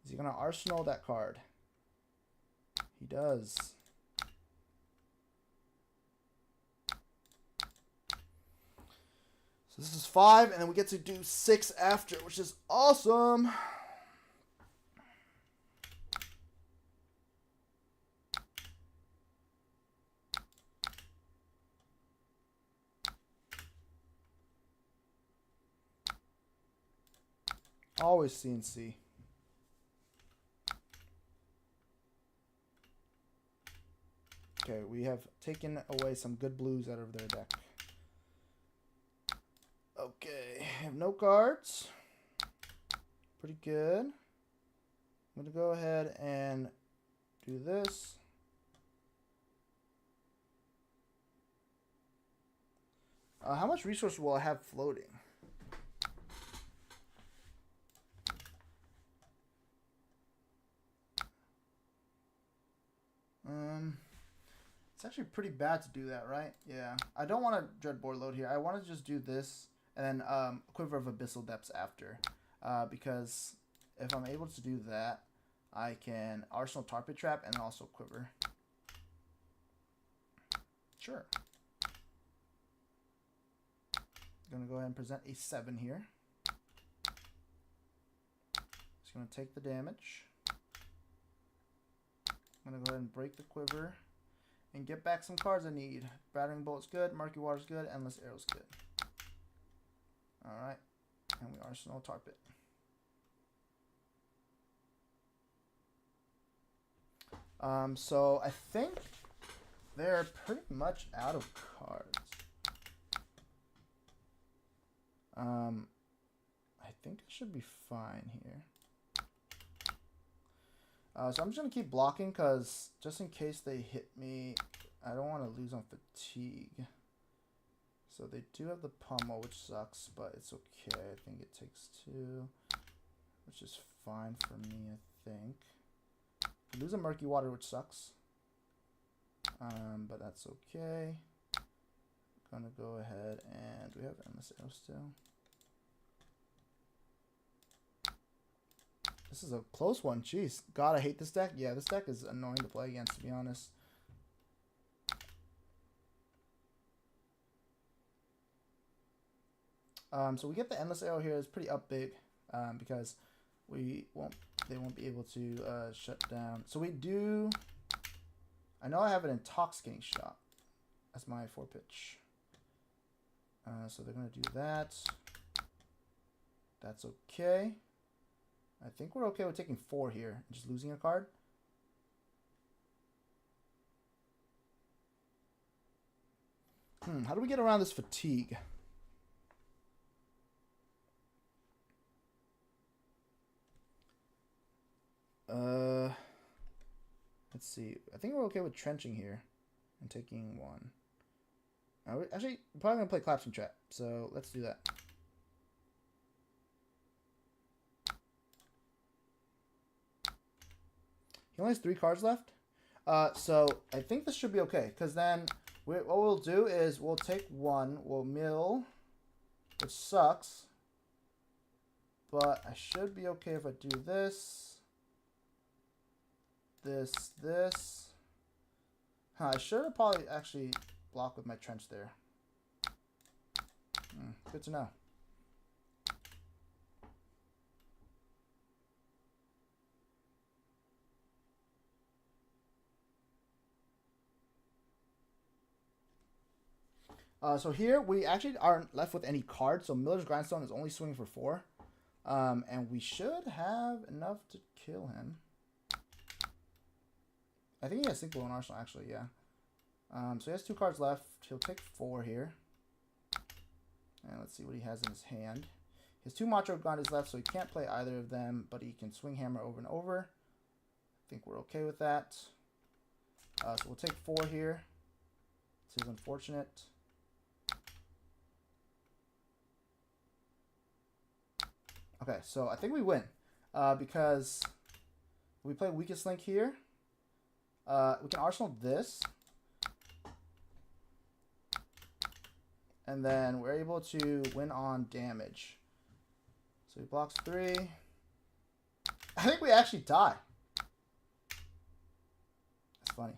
Is he going to Arsenal that card? He does. So this is 5, and then we get to do 6 after, which is awesome. Always CNC. Okay, we have taken away some good blues out of their deck. Okay, I have no cards. Pretty good. I'm going to go ahead and do this. How much resource will I have floating? It's actually pretty bad to do that, right? Yeah. I don't want to Dreadboard load here. I want to just do this and then Quiver of Abyssal Depths after. Because if I'm able to do that, I can Arsenal Target Trap and also Quiver. Sure. I'm going to go ahead and present a 7 here. Just going to take the damage. I'm going to go ahead and break the Quiver and get back some cards I need. Battering Bolt's good, Murky Water's good, Endless Arrow's good. Alright, and we Arsenal Target. So I think they're pretty much out of cards. I think I should be fine here. So I'm just going to keep blocking because just in case they hit me, I don't want to lose on fatigue. So they do have the pummel, which sucks, but it's okay. I think it takes 2, which is fine for me, I think. We lose a Murky Water, which sucks. But that's okay. Gonna go ahead and we have Endless Arrow still. This is a close one. Jeez. God, I hate this deck. Yeah, this deck is annoying to play against, to be honest. So we get the Endless Arrow here. It's pretty up big because they won't be able to shut down. So we do. I know I have an Intoxicating Shot as my 4-pitch. So they're gonna do that. That's okay. I think we're okay with taking 4 here and just losing a card. How do we get around this fatigue? Let's see. I think we're okay with trenching here and taking 1. Actually, we're probably gonna play Collapsing Trap, so let's do that. He only has 3 cards left. So I think this should be okay, because then what we'll do is we'll take 1, we'll mill, which sucks, but I should be okay if I do this. This. I should have probably actually blocked with my trench there. Good to know. So here we actually aren't left with any cards. So Miller's Grindstone is only swinging for 4. And we should have enough to kill him. I think he has Sync Blow in Arsenal, actually, yeah. So he has 2 cards left. He'll take 4 here. And let's see what he has in his hand. He has 2 Macho Gandhis left, so he can't play either of them, but he can Swing Hammer over and over. I think we're okay with that. So we'll take 4 here. This is unfortunate. Okay, so I think we win. Because we play Weakest Link here. We can Arsenal this. And then we're able to win on damage. So he blocks 3. I think we actually die. That's funny.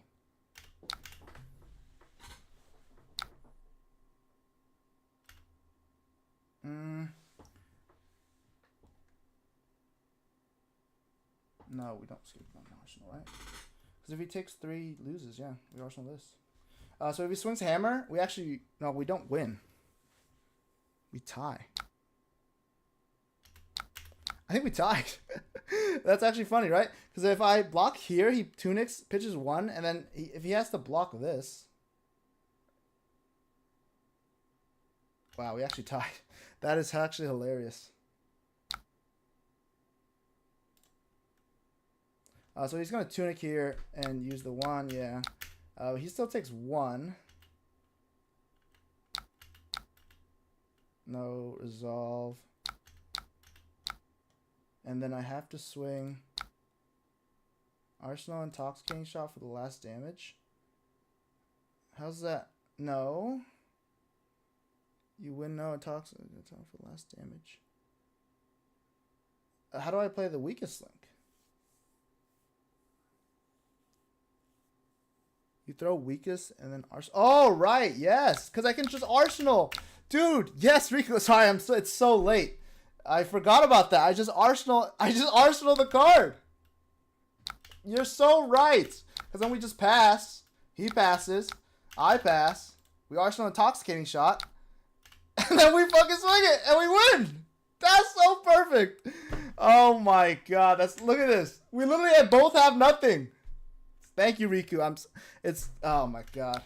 No, we don't skip on Arsenal, right? Because if he takes 3, he loses. Yeah, we Arsenal this. So if he swings Hammer, we actually... No, we don't win. We tie. I think we tied. That's actually funny, right? Because if I block here, he Tunics, pitches 1, and then if he has to block this... Wow, we actually tied. That is actually hilarious. So he's going to Tunic here and use the 1, yeah. He still takes 1. No resolve. And then I have to swing Arsenal Intoxicating Shot for the last damage. How's that? No. You win no Intoxicating for the last damage. How do I play the Weakest Link? You throw weakest and then Arsenal. Oh, right. Yes. Because I can just Arsenal. Dude. Yes, Rico. Sorry. It's so late. I forgot about that. I just Arsenal the card. You're so right. Because then we just pass. He passes. I pass. We Arsenal intoxicating shot. And then we fucking swing it. And we win. That's so perfect. Oh my god. Look at this. We literally both have nothing. Thank you, Riku. Oh my god.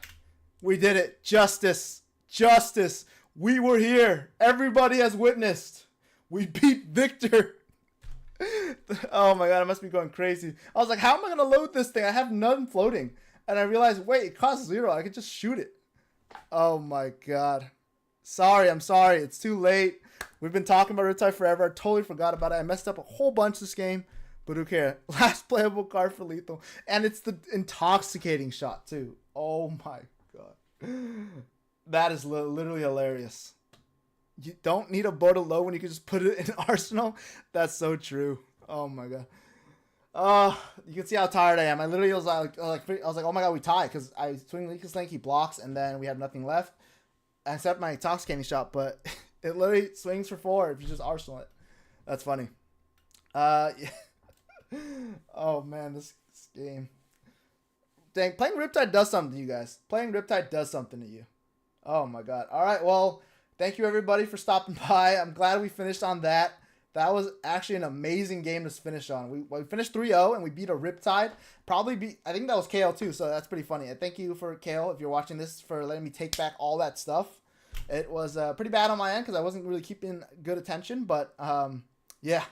We did it. Justice. Justice. We were here. Everybody has witnessed. We beat Victor. Oh my god, I must be going crazy. I was like, how am I gonna load this thing? I have none floating. And I realized, wait, it costs 0. I could just shoot it. Oh my god. Sorry, I'm sorry. It's too late. We've been talking about Riptide forever. I totally forgot about it. I messed up a whole bunch this game. But who cares? Last playable card for lethal. And it's the intoxicating shot, too. Oh, my God. That is literally hilarious. You don't need a bow to low when you can just put it in Arsenal. That's so true. Oh, my God. You can see how tired I am. I literally was like, oh, my God, we tie. Because I swing Leakus Link, he blocks, and then we have nothing left. Except my intoxicating shot. But it literally swings for 4 if you just Arsenal it. That's funny. Yeah. Oh man, this game. Dang, playing Riptide does something to you guys. Playing Riptide does something to you. Oh my god. Alright, well, thank you everybody for stopping by. I'm glad we finished on that. That was actually an amazing game to finish on. We finished 3-0 and we beat a Riptide. I think that was KL too, so that's pretty funny. And thank you for KL, if you're watching this, for letting me take back all that stuff. It was pretty bad on my end because I wasn't really keeping good attention, but yeah.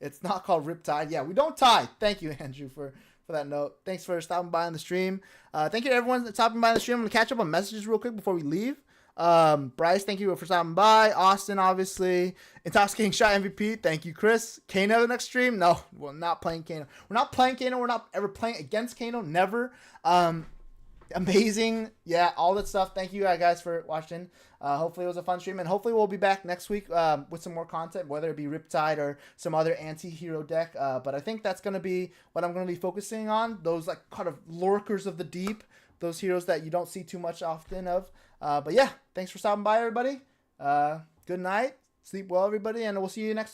It's not called Riptide. Yeah, we don't tie. Thank you, Andrew, for that note. Thanks for stopping by on the stream. Thank you to everyone that's stopping by on the stream. I'm going to catch up on messages real quick before we leave. Bryce, thank you for stopping by. Austin, obviously. Intoxicating Shot MVP. Thank you, Chris. Kano, the next stream. No, we're not playing Kano. We're not playing Kano. We're not ever playing against Kano. Never. Amazing. Yeah, all that stuff. Thank you guys for watching. Hopefully it was a fun stream, and hopefully we'll be back next week with some more content, whether it be Riptide or some other anti-hero deck. But I think that's going to be what I'm going to be focusing on, those like kind of lurkers of the deep, those heroes that you don't see too much often of. But yeah, thanks for stopping by, everybody. Good night. Sleep well, everybody, and we'll see you next Tuesday.